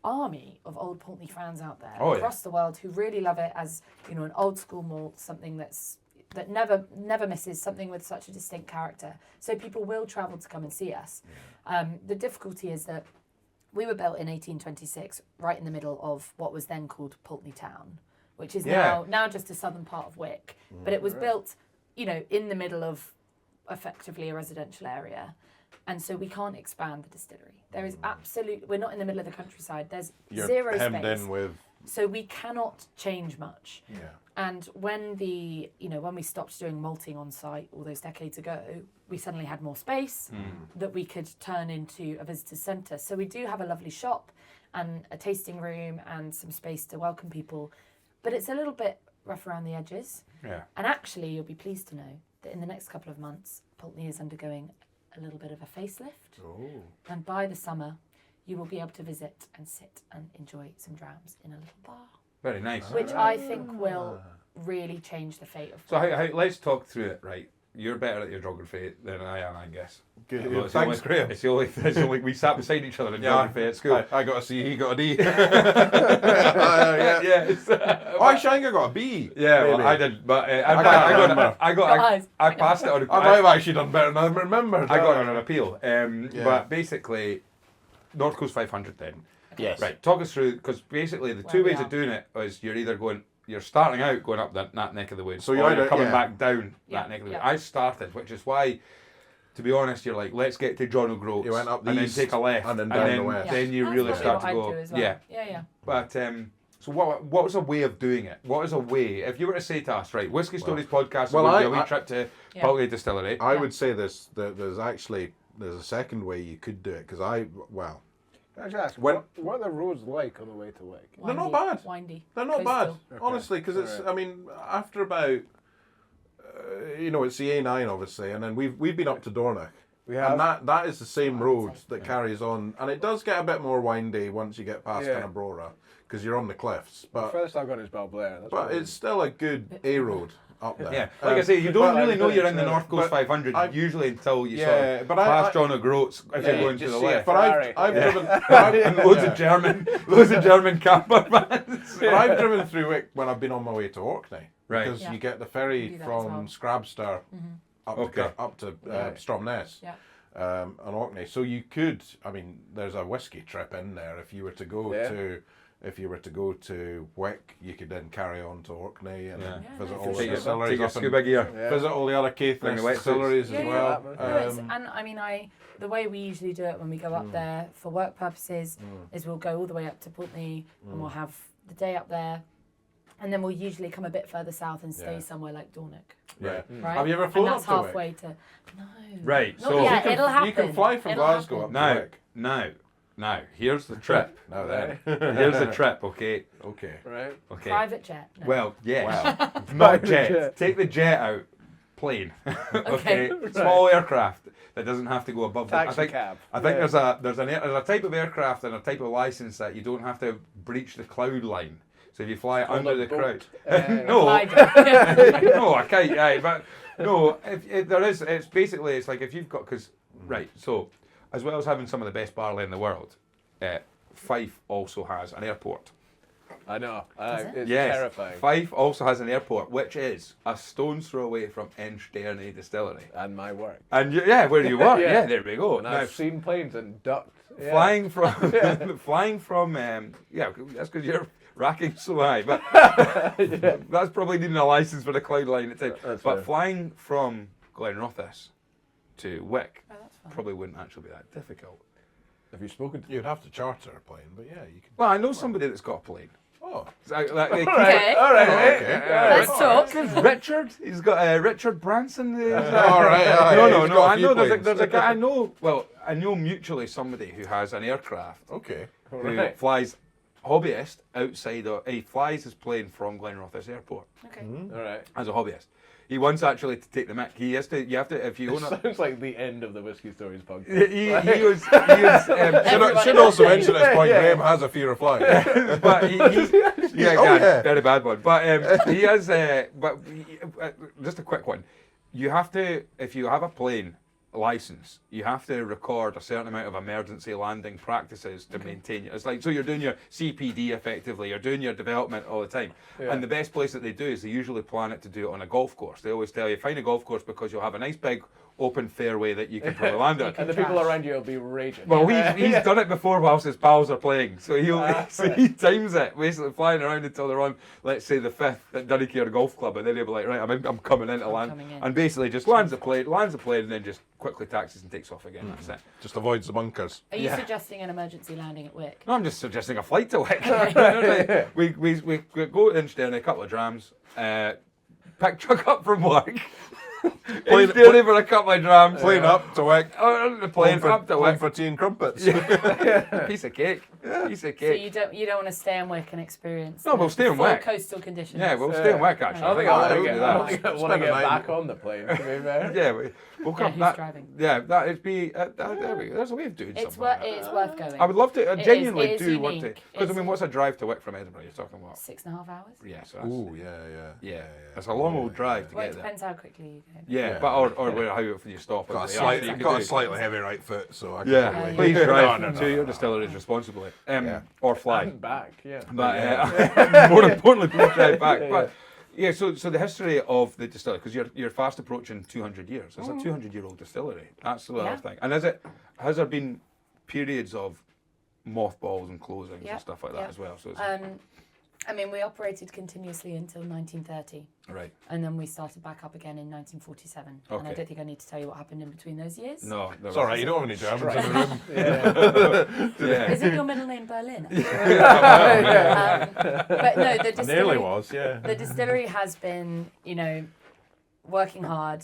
S2: army of Old Pulteney fans out there across the world who really love it as, an old school malt, something that never misses, something with such a distinct character. So people will travel to come and see us. The difficulty is that we were built in 1826, right in the middle of what was then called Pulteney Town, which is now just a southern part of Wick. But it was built, in the middle of effectively a residential area. And so we can't expand the distillery. There is we're not in the middle of the countryside. There's
S3: You're
S2: zero
S3: hemmed
S2: space.
S3: in with.
S2: So we cannot change much.
S3: Yeah.
S2: And when when we stopped doing malting on site all those decades ago, we suddenly had more space that we could turn into a visitor centre. So we do have a lovely shop and a tasting room and some space to welcome people, but it's a little bit rough around the edges.
S1: Yeah.
S2: And actually, you'll be pleased to know that in the next couple of months, Pulteney is undergoing a little bit of a facelift.
S3: Oh.
S2: And by the summer, you will be able to visit and sit and enjoy some drams in a little bar,
S1: Very nice.
S2: which I think will really change the fate of.
S1: So how, let's talk through it, right? You're better at your geography than I am, I guess.
S3: Good.
S1: Although it's
S3: Thanks,
S1: the
S3: Graham.
S1: It's the only we sat beside each other in geography at school.
S3: I got a C, he got a D.
S1: Yeah.
S3: Oh, actually, I think I got a B.
S1: Yeah, well,
S3: maybe.
S1: I did, but
S3: remember.
S1: I passed it on.
S3: I might have actually done better than I remembered.
S1: I got it on an appeal.
S3: Yeah.
S1: But basically, North Coast 500 then.
S3: Yes.
S1: Right, talk us through, because basically the
S2: Where
S1: two
S2: we
S1: ways
S2: are.
S1: of doing it is you're starting out going up that neck of the woods,
S3: So
S1: or
S3: you're
S1: you're
S3: either-
S1: coming
S3: yeah.
S1: back down
S2: Yeah,
S1: that neck of the
S2: yeah.
S1: woods. I started, which is why, to be honest, you're like, let's get to John O'Groats.
S3: You went up the
S1: and
S3: east
S1: then take a left,
S3: and then down the west.
S1: Then you
S2: That's
S1: really
S2: probably
S1: start
S2: what
S1: to
S2: I'd
S1: go.
S2: do as well.
S1: Yeah.
S2: Yeah.
S1: But so what was a way of doing it? What is a way, if you were to say to us, right, Whiskey Stories podcast,
S3: well,
S1: would be a
S3: I-
S1: wee trip to
S2: Yeah.
S1: Pulteney Distillery.
S3: I
S2: Yeah.
S3: would say there's a second way you could do it, because
S4: Can I just ask,
S3: When-
S4: what are the roads like on the way to Wick?
S3: They're not bad.
S2: Windy.
S3: they're not bad,
S2: Coastal.
S3: honestly, because it's,
S4: Alright.
S3: I mean, after about it's the A9 obviously, and then we've been up to Dornoch.
S4: We have.
S3: And that is the same road that carries on, and it does get a bit more windy once you get past Annabrora, because you're on the cliffs.
S4: The
S3: But
S4: furthest I've gone is Balblair.
S3: but it's still a good A road up there.
S1: Yeah, like I say, you don't
S3: but
S1: really know you're in the
S3: but
S1: North Coast 500
S3: I-
S1: usually until you
S3: Yeah,
S1: sort of
S3: but
S1: pass John O'Groats if you're
S4: you
S1: going to
S4: just
S1: the
S4: see a
S1: left.
S3: But
S4: Ferrari.
S3: I've driven.
S1: And loads of German camper vans.
S3: But I've driven through Wick when I've been on my way to Orkney,
S1: Right.
S3: because
S2: Yeah.
S3: you get the
S2: We
S3: ferry
S2: do that as
S3: from
S2: well.
S3: Scrabster up to Stromness.
S2: Yeah.
S3: And Orkney. So you could, I mean, there's a whiskey trip in there. If you were to go to Wick, you could then carry on to Orkney and
S1: Yeah.
S3: visit
S2: Yeah,
S3: all
S2: for
S3: the
S2: sure.
S3: distilleries
S1: Take your
S3: up and
S1: scuba gear.
S4: Yeah.
S3: visit all the other
S1: Bring the
S3: Caithness
S1: wetsuits.
S3: distilleries as well.
S4: Yeah.
S2: And I mean, the way we usually do it when we go up there for work purposes is we'll go all the way up to Pulteney and we'll have the day up there, and then we'll usually come a bit further south and stay
S3: Yeah.
S2: somewhere like Dornoch.
S3: Yeah.
S2: Right?
S3: Have you ever
S2: And
S3: flown
S2: that's
S3: up to Wick?
S2: halfway to. No.
S1: Right,
S2: Not
S1: so-
S2: yet,
S3: You can-
S2: it'll happen.
S3: You can fly from
S2: It'll
S3: Glasgow
S2: happen.
S3: up to
S1: Now,
S3: Wick.
S1: now, here's the trip.
S3: Now then.
S1: Here's the trip, okay?
S3: Okay.
S4: Right.
S1: Okay.
S2: Private jet. No.
S1: Well, yes.
S3: Wow.
S1: Not
S4: Private
S1: jet.
S4: jet.
S1: Take the jet out. Plane. Okay. Small aircraft that doesn't have to go above the.
S4: Taxi cab.
S1: I think
S4: Yeah.
S1: there's a type of aircraft and a type of license that you don't have to breach the cloud line. So if you fly
S4: called
S1: under
S4: a
S1: the
S4: boat.
S1: crowd, no,
S2: Glider.
S1: no, I can't. Aye, but no, if there is, it's basically it's like if you've got right. So as well as having some of the best barley in the world, Fife also has an airport.
S4: I know.
S2: Does it?
S4: It's
S1: Yes,
S4: terrifying.
S1: Fife also has an airport, which is a stone's throw away from Inchterny Distillery.
S4: And my work.
S1: And where you work,
S4: Yeah.
S1: yeah, there we go.
S4: And
S1: Now,
S4: I've seen planes and ducked. Yeah.
S1: flying from, that's because you're racking so high, but that's probably needing a license for the cloud line at the time.
S4: That's
S1: But
S4: fair.
S1: flying from Glenrothes to Wick
S2: Oh, that's fine.
S1: probably wouldn't actually be that difficult.
S4: Have you spoken to
S3: You'd have to charter a plane, but yeah, you can.
S1: Well, I know somebody that's got a plane.
S3: Oh.
S1: So, like, they keep
S2: Okay.
S4: All right, mate.
S3: Okay.
S2: Let's talk.
S1: There's Richard. He's got Richard Branson.
S3: All right. aye,
S1: No.
S3: he's got a
S1: I
S3: few
S1: know
S3: planes.
S1: there's a guy. I know mutually somebody who has an aircraft
S3: Okay.
S1: who
S4: Right.
S1: flies hobbyist outside of. He flies his plane from Glenrothes Airport
S2: Okay.
S4: All right.
S1: as a hobbyist. He wants actually to take the mic. He has to. You have to if you own it.
S4: Sounds like the end of the Whiskey Stories podcast.
S1: He was
S2: Everybody
S3: Should also
S2: knows.
S3: mention at this point, Graham has a fear of flying.
S1: but
S3: yeah.
S1: very bad one. But he has. Just a quick one. You have to, if you have a plane license, you have to record a certain amount of emergency landing practices to maintain it. It's like so you're doing your CPD effectively. You're doing your development all the time.
S4: Yeah.
S1: And the best place that they do is they usually plan it to do it on a golf course. They always tell you find a golf course because you'll have a nice big open fairway that you can probably land on.
S4: And the people around you will be raging.
S1: Well, he's done it before whilst his pals are playing, so he times it, basically flying around until they're on, let's say, the 5th at Dunnikier Golf Club, and then he'll be like, right, I'm coming in to land,
S2: coming in.
S1: and basically just lands the plane, and then just quickly taxis and takes off again. That's it.
S3: Just avoids the bunkers.
S2: Are you suggesting an emergency landing at Wick?
S1: No, I'm just suggesting a flight to Wick. we go to Inchterny, a couple of drams, pick truck up from work. Inchterny for a couple of drams.
S3: Plane up to Wick.
S1: The plane up to
S3: Home
S1: Wick.
S3: for tea and crumpets.
S1: Piece of cake. Piece of
S2: So
S1: cake.
S2: you don't want to stay in Wick and experience
S1: No, we'll
S2: the
S1: stay in
S2: full
S1: Wick.
S2: coastal conditions.
S1: Yeah, we'll stay in Wick actually.
S4: I don't think I want to
S1: we'll
S4: get,
S1: do
S4: I
S1: that.
S4: don't think I want to
S3: Spend
S4: get
S3: a night.
S4: back on the plane, to be fair.
S1: Yeah, we'll come.
S2: who's
S1: That,
S2: driving?
S1: yeah, that it'd be. There we go. There's a way of doing
S2: It's
S1: something. Like that.
S2: it's worth going.
S1: I would love to. I
S2: It is-
S1: genuinely
S2: it is
S1: do want to.
S2: unique.
S1: Because I
S2: It's-
S1: mean, what's a drive to Wick from Edinburgh? You're talking what?
S2: 6.5 hours.
S1: Yeah, so that's,
S3: Ooh, yeah.
S1: It's a long old drive to
S2: Well, it
S1: get there.
S2: depends how quickly you go.
S1: Yeah,
S3: Yeah.
S1: but or where how often you stop.
S3: Got a,
S1: at the
S3: slight,
S1: yard, you could
S3: got a
S1: do.
S3: slightly heavy right foot, so I can
S1: Yeah,
S3: probably-
S1: please
S2: Yeah.
S1: drive
S3: No,
S1: to your distilleries responsibly,
S3: Yeah.
S1: or fly.
S4: And back, yeah.
S1: But more importantly, please drive back. But yeah, so the history of the distillery, because you're fast approaching 200 years. It's a 200-year-old distillery. That's the other thing. And has there been periods of mothballs and closings
S2: Yeah,
S1: and stuff like that
S2: yeah.
S1: as well? So it's,
S2: I mean, we operated continuously until 1930,
S1: right.
S2: and then we started back up again in 1947. And I
S1: Okay.
S2: don't think I need to tell you what happened in between those years.
S1: No,
S3: It's all right, you don't have any Germans in the room.
S1: Yeah.
S2: Isn't your middle name Berlin? But no, the
S3: Nearly
S2: distillery,
S3: was, yeah.
S2: the distillery has been, working hard,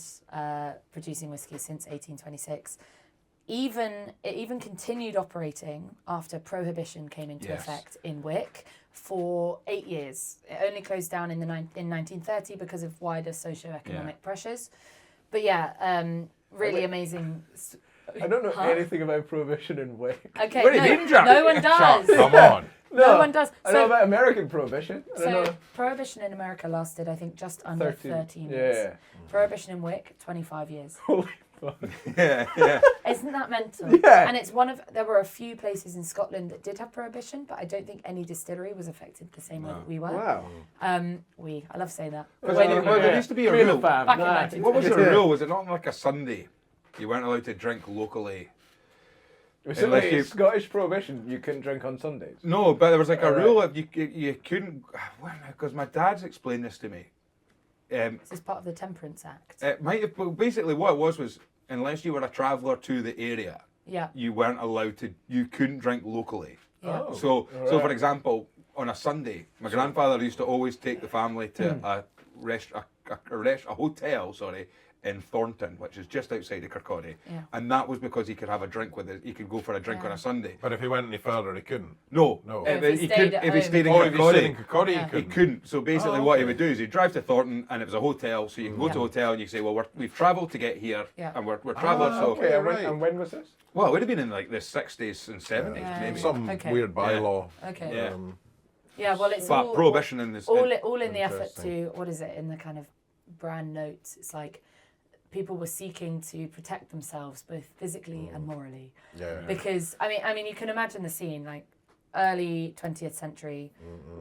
S2: producing whiskey since 1826. It even continued operating after Prohibition came into
S1: Yes.
S2: effect in Wick for 8 years. It only closed down in 1930 because of wider socio-economic pressures. But really amazing.
S4: I don't know anything about Prohibition in Wick.
S2: Okay,
S1: What do you mean, Jack?
S2: no one does.
S3: Come on.
S2: No one does.
S4: I know about American Prohibition. I don't
S2: So
S4: know.
S2: Prohibition in America lasted, I think, just under 13
S4: Yeah.
S2: years. Prohibition in Wick, 25 years.
S4: Holy fuck.
S1: yeah.
S2: Isn't that mental?
S4: Yeah.
S2: And it's there were a few places in Scotland that did have Prohibition, but I don't think any distillery was affected the same way that we were.
S4: Wow.
S2: I love saying that.
S1: Well, there used to be a
S4: Me and the
S1: rule.
S4: fam.
S2: Back in
S4: Nah.
S2: 19.
S1: What was the rule? Was it not like a Sunday? You weren't allowed to drink locally.
S4: Was it
S1: Unless
S4: like
S1: you-
S4: Scottish Prohibition? You couldn't drink on Sundays.
S1: No, but there was like a
S4: Right.
S1: rule of you couldn't. Because my dad's explained this to me.
S2: This is part of the Temperance Act.
S1: It might have, but basically what it was unless you were a traveller to the area,
S2: Yeah.
S1: you weren't allowed to. You couldn't drink locally.
S2: Yeah.
S4: Oh.
S1: So for
S4: Right.
S1: example, on a Sunday, my grandfather used to always take the family to a hotel, in Thornton, which is just outside of Kirkcaldy,
S2: Yeah.
S1: and that was because he could have a drink with it. He could go for a drink on a Sunday.
S3: But if he went any further, he couldn't.
S1: No,
S3: No.
S2: If he stayed
S1: couldn't.
S2: at
S1: If he
S2: home.
S1: stayed in
S3: Oh, if he stayed in
S1: Kirkcaldy,
S3: Kirkcaldy,
S2: Yeah.
S3: he
S1: he
S3: couldn't.
S1: couldn't. So basically,
S3: Oh,
S1: what he
S3: okay.
S1: would do is he'd drive to Thornton, and it was a hotel. So you can go to a hotel and you say, "Well, we've travelled to get here,
S2: Yeah.
S1: and we're travellers." So
S4: Okay, and
S3: right.
S4: when was this?
S1: well, it would have been in like the 60s and 70s,
S2: Yeah.
S1: maybe.
S3: Some
S2: Okay.
S3: weird bylaw.
S2: Okay.
S1: Yeah.
S2: Yeah, well, it's
S1: But
S2: all,
S1: Prohibition in this.
S2: all in the effort
S3: Interesting.
S2: to, what is it, in the kind of brand notes, it's like people were seeking to protect themselves both physically and morally.
S3: Yeah.
S2: Because, I mean, you can imagine the scene, like early 20th century,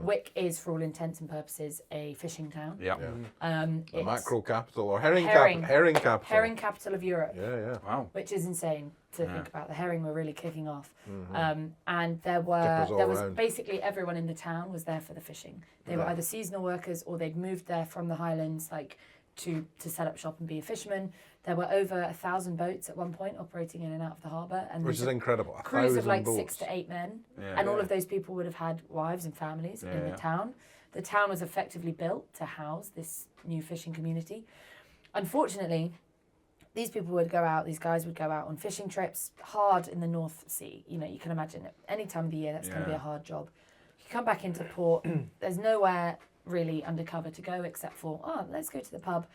S2: Wick is, for all intents and purposes, a fishing town.
S1: Yeah.
S3: The
S2: It's
S3: mackerel capital or herring
S2: Herring.
S3: capital.
S2: herring capital of Europe.
S3: Yeah.
S1: Wow.
S2: Which is insane to
S1: Yeah.
S2: think about. The herring were really kicking off, and
S3: Dippers all
S2: there was
S3: around.
S2: basically everyone in the town was there for the fishing. They were either seasonal workers or they'd moved there from the Highlands, like to set up shop and be a fisherman. There were over 1,000 boats at one point operating in and out of the harbour, and
S3: Which is incredible.
S2: crews of
S3: 1,000
S2: like
S3: boats.
S2: 6 to 8 men,
S1: Yeah.
S2: and all of those people would have had wives and families in
S1: Yeah.
S2: the town. The town was effectively built to house this new fishing community. Unfortunately, these people would go out, these guys would go out on fishing trips, hard in the North Sea. You know, you can imagine it. Any time of the year, that's going to be a hard job. You come back into port, there's nowhere really undercover to go except for, let's go to the pub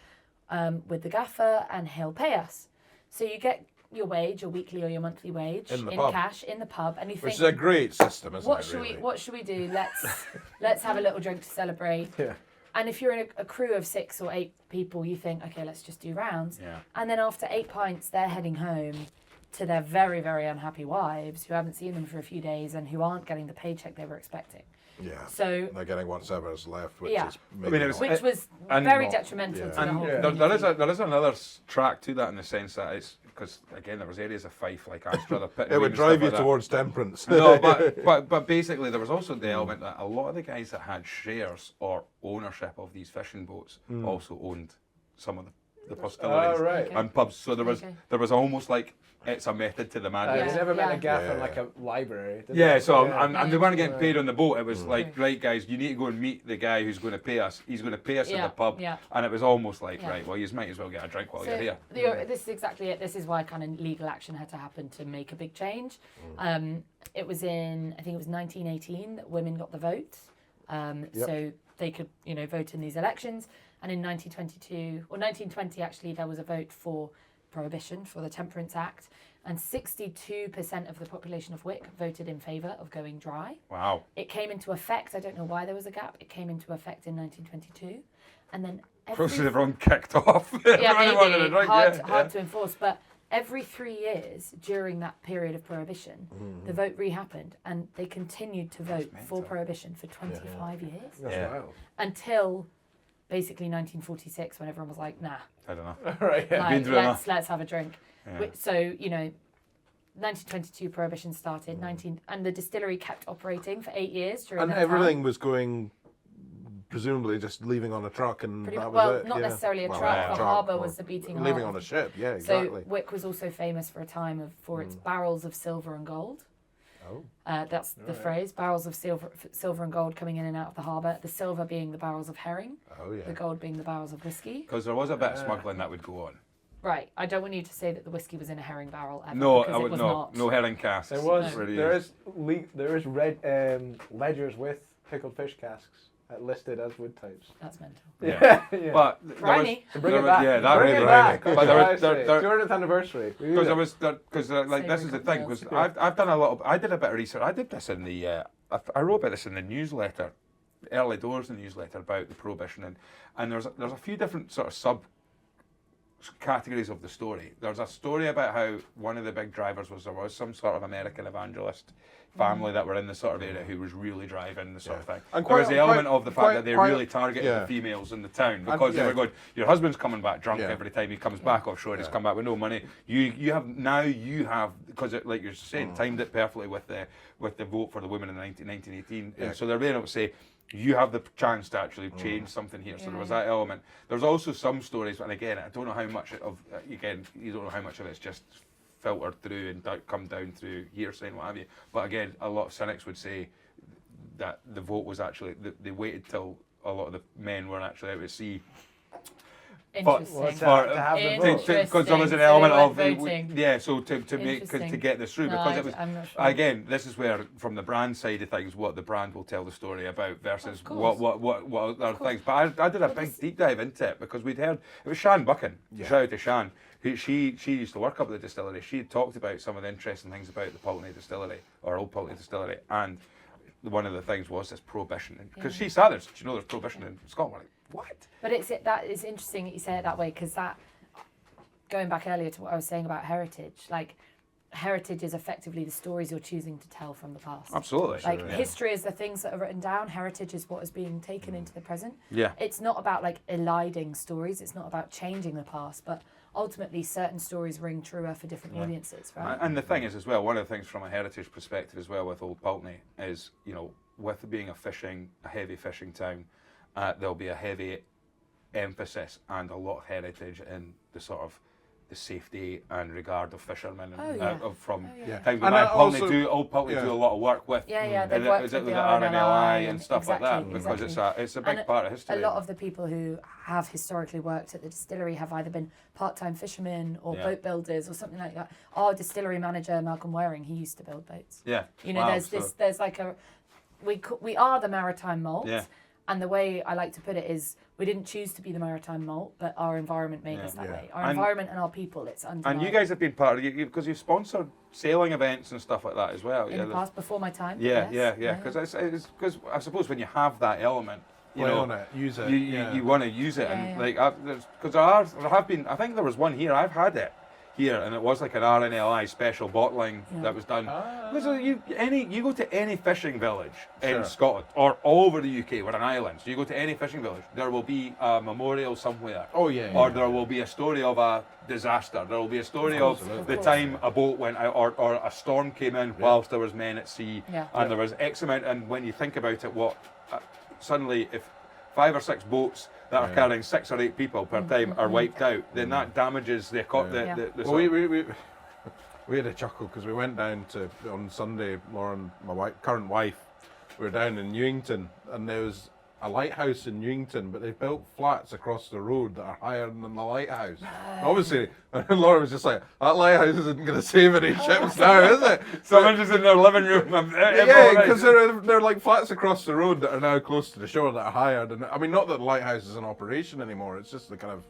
S2: with the gaffer and he'll pay us. So you get your wage, your weekly or your monthly wage
S3: In the pub.
S2: cash in the pub, and you
S3: Which
S2: think,
S3: is a great system, isn't
S2: what
S3: it?
S2: should
S3: really?
S2: we do? Let's have a little drink to celebrate.
S4: Yeah.
S2: And if you're in a crew of 6 or 8 people, you think, okay, let's just do rounds.
S1: Yeah.
S2: And then after 8 pints, they're heading home to their very, very unhappy wives who haven't seen them for a few days and who aren't getting the paycheck they were expecting.
S3: Yeah.
S2: So,
S3: They're getting whatever's left, which
S2: Yeah.
S3: is
S1: I mean,
S3: maybe
S1: it was-
S3: not-
S2: which was
S1: and-
S2: very detrimental to the
S1: And
S2: whole
S1: there
S2: community.
S1: is another track to that in the sense that it's because again there was areas of Fife like Anstruther, Pittenweem
S3: it would
S1: and
S3: drive
S1: stuff
S3: you
S1: like that.
S3: towards temperance.
S1: No, but basically there was also the element that a lot of the guys that had shares or ownership of these fishing boats also owned some of the distilleries
S4: Oh, right.
S2: Okay.
S1: and pubs. So
S2: Okay.
S1: there was almost like it's a method to the madness.
S4: They never met
S2: Yeah.
S4: a gaff
S3: Yeah.
S4: in like a library. Did
S1: Yeah,
S4: they?
S1: so and they weren't getting
S4: Yeah.
S1: paid on the boat. It was like, right, guys, you need to go and meet the guy who's going to pay us. He's going to pay us in
S2: Yeah,
S1: the pub,
S2: yeah.
S1: and it was almost like,
S2: Yeah.
S1: right, well, you might as well get a drink while
S2: So
S1: you're here.
S2: this is exactly it. This is why kind of legal action had to happen to make a big change. It was in, I think it was 1918 that women got the vote. So they could, vote in these elections. And in 1922, or 1920 actually, there was a vote for Prohibition, for the Temperance Act. And 62% of the population of Wick voted in favour of going dry.
S1: Wow.
S2: It came into effect, I don't know why there was a gap, it came into effect in 1922. And then
S1: Process everyone kicked off.
S2: yeah,
S1: Everyone wanted a
S2: maybe
S1: drink,
S2: hard
S1: yeah.
S2: to enforce, but every 3 years during that period of Prohibition, the vote re-happened, and they continued to vote for Prohibition for 25 years
S4: That's
S1: Yeah.
S4: wild.
S2: until basically 1946, when everyone was like, "Nah,
S1: I don't know.
S4: Right. Yeah.
S2: like,
S1: through enough.
S2: let's have a drink."
S1: Yeah.
S2: So 1922 Prohibition started, and the distillery kept operating for 8 years during
S3: And
S2: that
S3: everything
S2: time.
S3: was going, presumably just leaving on a truck and
S2: Pretty
S3: that
S2: much,
S3: was
S2: well,
S3: it.
S2: not
S3: yeah.
S2: necessarily a
S3: Well,
S2: truck.
S3: yeah,
S2: The
S3: truck,
S2: harbour
S3: or
S2: was the beating
S3: Leaving
S2: heart.
S3: on a ship, yeah, exactly.
S2: So Wick was also famous for a time for its barrels of silver and gold.
S3: Oh.
S2: That's the phrase, barrels of silver and gold coming in and out of the harbour. The silver being the barrels of herring,
S3: Oh, yeah.
S2: the gold being the barrels of whiskey.
S1: Because there was a bit of smuggling that would go on.
S2: Right, I don't want you to say that the whiskey was in a herring barrel ever,
S1: No,
S2: because
S1: I
S2: it
S1: would
S2: was
S1: not.
S2: not.
S1: No herring casks.
S4: There was
S1: Really
S4: there is ledgers with pickled fish casks listed as wood types.
S2: That's mental.
S1: Yeah.
S4: Yeah.
S1: But
S2: Briny.
S4: Bring it back.
S1: Yeah, that
S4: Bring
S1: really
S4: it back.
S1: But there
S4: 200th anniversary.
S1: because I was because like this is the thing
S2: cocktails.
S1: because I've done a lot of I did a bit of research. I did this in the I wrote about this in the newsletter, early doors in the newsletter about the Prohibition and there's a few different sort of sub categories of the story. There's a story about how one of the big drivers was there was some sort of American evangelist family that were in the sort of area who was really driving the sort of thing.
S3: And
S1: There was the element
S3: quite-
S1: of the fact that they
S3: quite-
S1: really targeted
S3: yeah.
S1: the females in the town because they
S3: yeah.
S1: were going, your husband's coming back drunk
S3: Yeah.
S1: every time he comes back offshore. He's come back with no money. You have because it, like you're saying, timed it perfectly with the vote for the women in 1918.
S3: Yeah.
S1: So they're being able to say, you have the chance to actually change something here. So there was that element. There's also some stories, and again, I don't know how much of you don't know how much of it's just filtered through and come down through hearsay and what have you. But again, a lot of cynics would say that the vote was actually they waited till a lot of the men were actually out at sea.
S2: Interesting.
S4: To have the vote.
S1: Because there was an
S2: Interesting.
S1: element
S2: So
S1: of
S2: they weren't voting.
S1: yeah, so to make
S2: Interesting.
S1: to get this through
S2: No,
S1: because it was
S2: I'm not sure.
S1: again this is where from the brand side of things what the brand will tell the story about versus
S2: Of course.
S1: what other things. But I did a big deep dive into it because we'd heard it was Shan Buchan. Shout out to Shan. She used to work up at the distillery. She had talked about some of the interesting things about the Pulteney distillery or Old Pulteney distillery and one of the things was this prohibition because she sat there. Did you know there's prohibition in Scotland? We're like, what?
S2: But it's interesting that you say it that way because that, going back earlier to what I was saying about heritage, like heritage is effectively the stories you're choosing to tell from the past.
S1: Absolutely.
S2: Like history is the things that are written down. Heritage is what is being taken into the present.
S1: Yeah.
S2: It's not about like eliding stories. It's not about changing the past, but ultimately certain stories ring truer for different audiences, right?
S1: And the thing is as well, one of the things from a heritage perspective as well with Old Pulteney is, you know, with being a heavy fishing town, there'll be a heavy emphasis and a lot of heritage in the sort of the safety and regard of fishermen and from times when Old Pulteney do a lot of work with
S2: they've worked with the
S1: RNLI and stuff
S2: exactly,
S1: like that because it's a big
S2: and
S1: part of history.
S2: A lot of the people who have historically worked at the distillery have either been part-time fishermen or boat builders or something like that. Our distillery manager Malcolm Waring, he used to build boats.
S1: Yeah,
S2: you know, there's like a we are the maritime malt.
S1: Yeah.
S2: And the way I like to put it is, we didn't choose to be the maritime malt, but our environment made us that way. Our environment and our people, it's undeniable.
S1: And you guys have been part of it because you've sponsored sailing events and stuff like that as well.
S2: In the past, before my time.
S1: Yeah.
S2: yes.
S1: Because I suppose when you have that element, you
S3: Play
S1: know,
S3: on it, use it.
S1: you want to use it, and
S2: Yeah.
S1: like because there have been. I think there was one here. I've had it here, and it was like an RNLI special bottling that was done. Listen, you go to any fishing village in Scotland or all over the UK, we're an island. So you go to any fishing village, there will be a memorial somewhere.
S3: Oh yeah.
S1: Or there will be a story of a disaster. There will be a story of the time a boat went out or a storm came in whilst there was men at sea, and there was X amount. And when you think about it, suddenly if 5 or 6 boats that are carrying 6 or 8 people per time are wiped out, then that damages the
S3: Well, we had a chuckle because we went down to on Sunday. Lauren, my current wife, we were down in Newington, and there was a lighthouse in Newington, but they've built flats across the road that are higher than the lighthouse. Obviously, and Laura was just like, that lighthouse isn't going to save any ships now, is it?
S1: Someone's just in their living room.
S3: Yeah, because they're like flats across the road that are now close to the shore that are higher than. I mean, not that the lighthouse is in operation anymore. It's just the kind of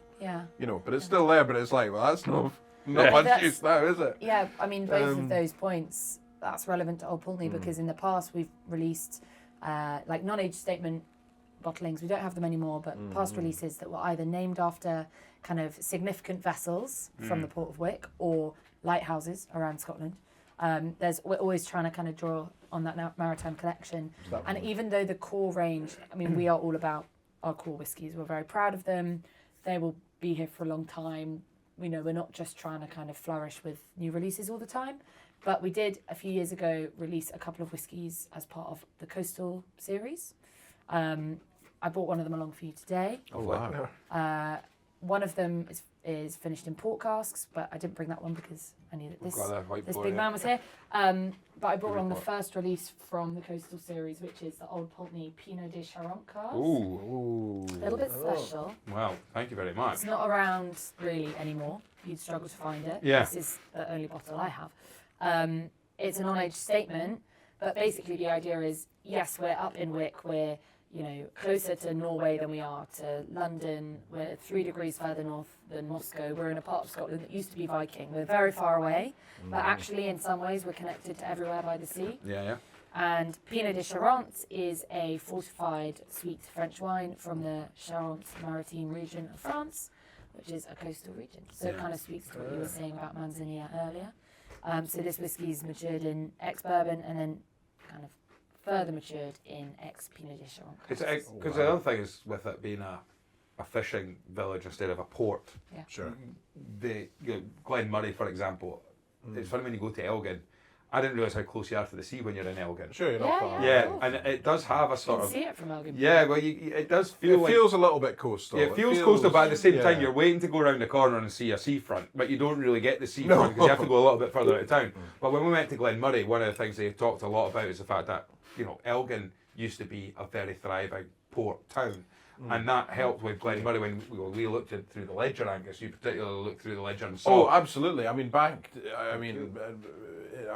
S3: but it's still there. But it's like, well, that's not much use now, is it?
S2: Yeah, I mean, both of those points that's relevant to Old Pulteney because in the past we've released like non-age statement bottlings. We don't have them anymore, but past releases that were either named after kind of significant vessels from the port of Wick or lighthouses around Scotland. We're always trying to kind of draw on that maritime collection. And even though the core range, I mean, we are all about our core whiskies. We're very proud of them. They will be here for a long time. We know we're not just trying to kind of flourish with new releases all the time. But we did, a few years ago, release a couple of whiskies as part of the Coastal series. I brought one of them along for you today.
S3: Oh wow!
S2: One of them is finished in port casks, but I didn't bring that one because I knew that this big man was here. But I brought along the first release from the Coastal series, which is the Old Pulteney Pinot de Charente cask.
S1: Ooh.
S2: A little bit special.
S1: Wow, thank you very much.
S2: It's not around really anymore. You'd struggle to find it.
S1: Yeah.
S2: This is the only bottle I have. It's a non-age statement, But basically the idea is, yes, we're up in Wick, we're, you know, closer to Norway than we are to London, we're 3 degrees further north than Moscow, we're in a part of Scotland that used to be Viking, we're very far away, but actually in some ways we're connected to everywhere by the sea.
S1: Yeah.
S2: And Pinot de Charente is a fortified sweet French wine from the Charente-Maritime region of France, which is a coastal region. So it kind of speaks to what you were saying about Manzanilla earlier. So this whiskey is matured in ex-bourbon and then kind of further matured in ex-Pinot de Charente.
S1: Because the other thing is, with it being a fishing village instead of a port,
S3: Sure.
S1: Glen Murray, for example, it's funny when you go to Elgin. I didn't realise how close you are to the sea when you're in Elgin.
S3: Sure, you're not far.
S1: Yeah, and it does have a sort
S2: You
S1: of...
S2: can see it from Elgin.
S1: Yeah, well, it does feel
S3: It
S1: like...
S3: feels a little bit coastal.
S1: Yeah, it feels coastal, but at the same time,
S3: yeah.
S1: you're waiting to go around the corner and see a seafront, but you don't really get the seafront because you have to go a little bit further out of town. But when we went to Glen Murray, one of the things they talked a lot about is the fact that, you know, Elgin used to be a very thriving port town. And that helped with Glen Murray when we looked at through the ledger, Angus. You particularly looked through the ledger and saw.
S3: Oh, absolutely. I mean, I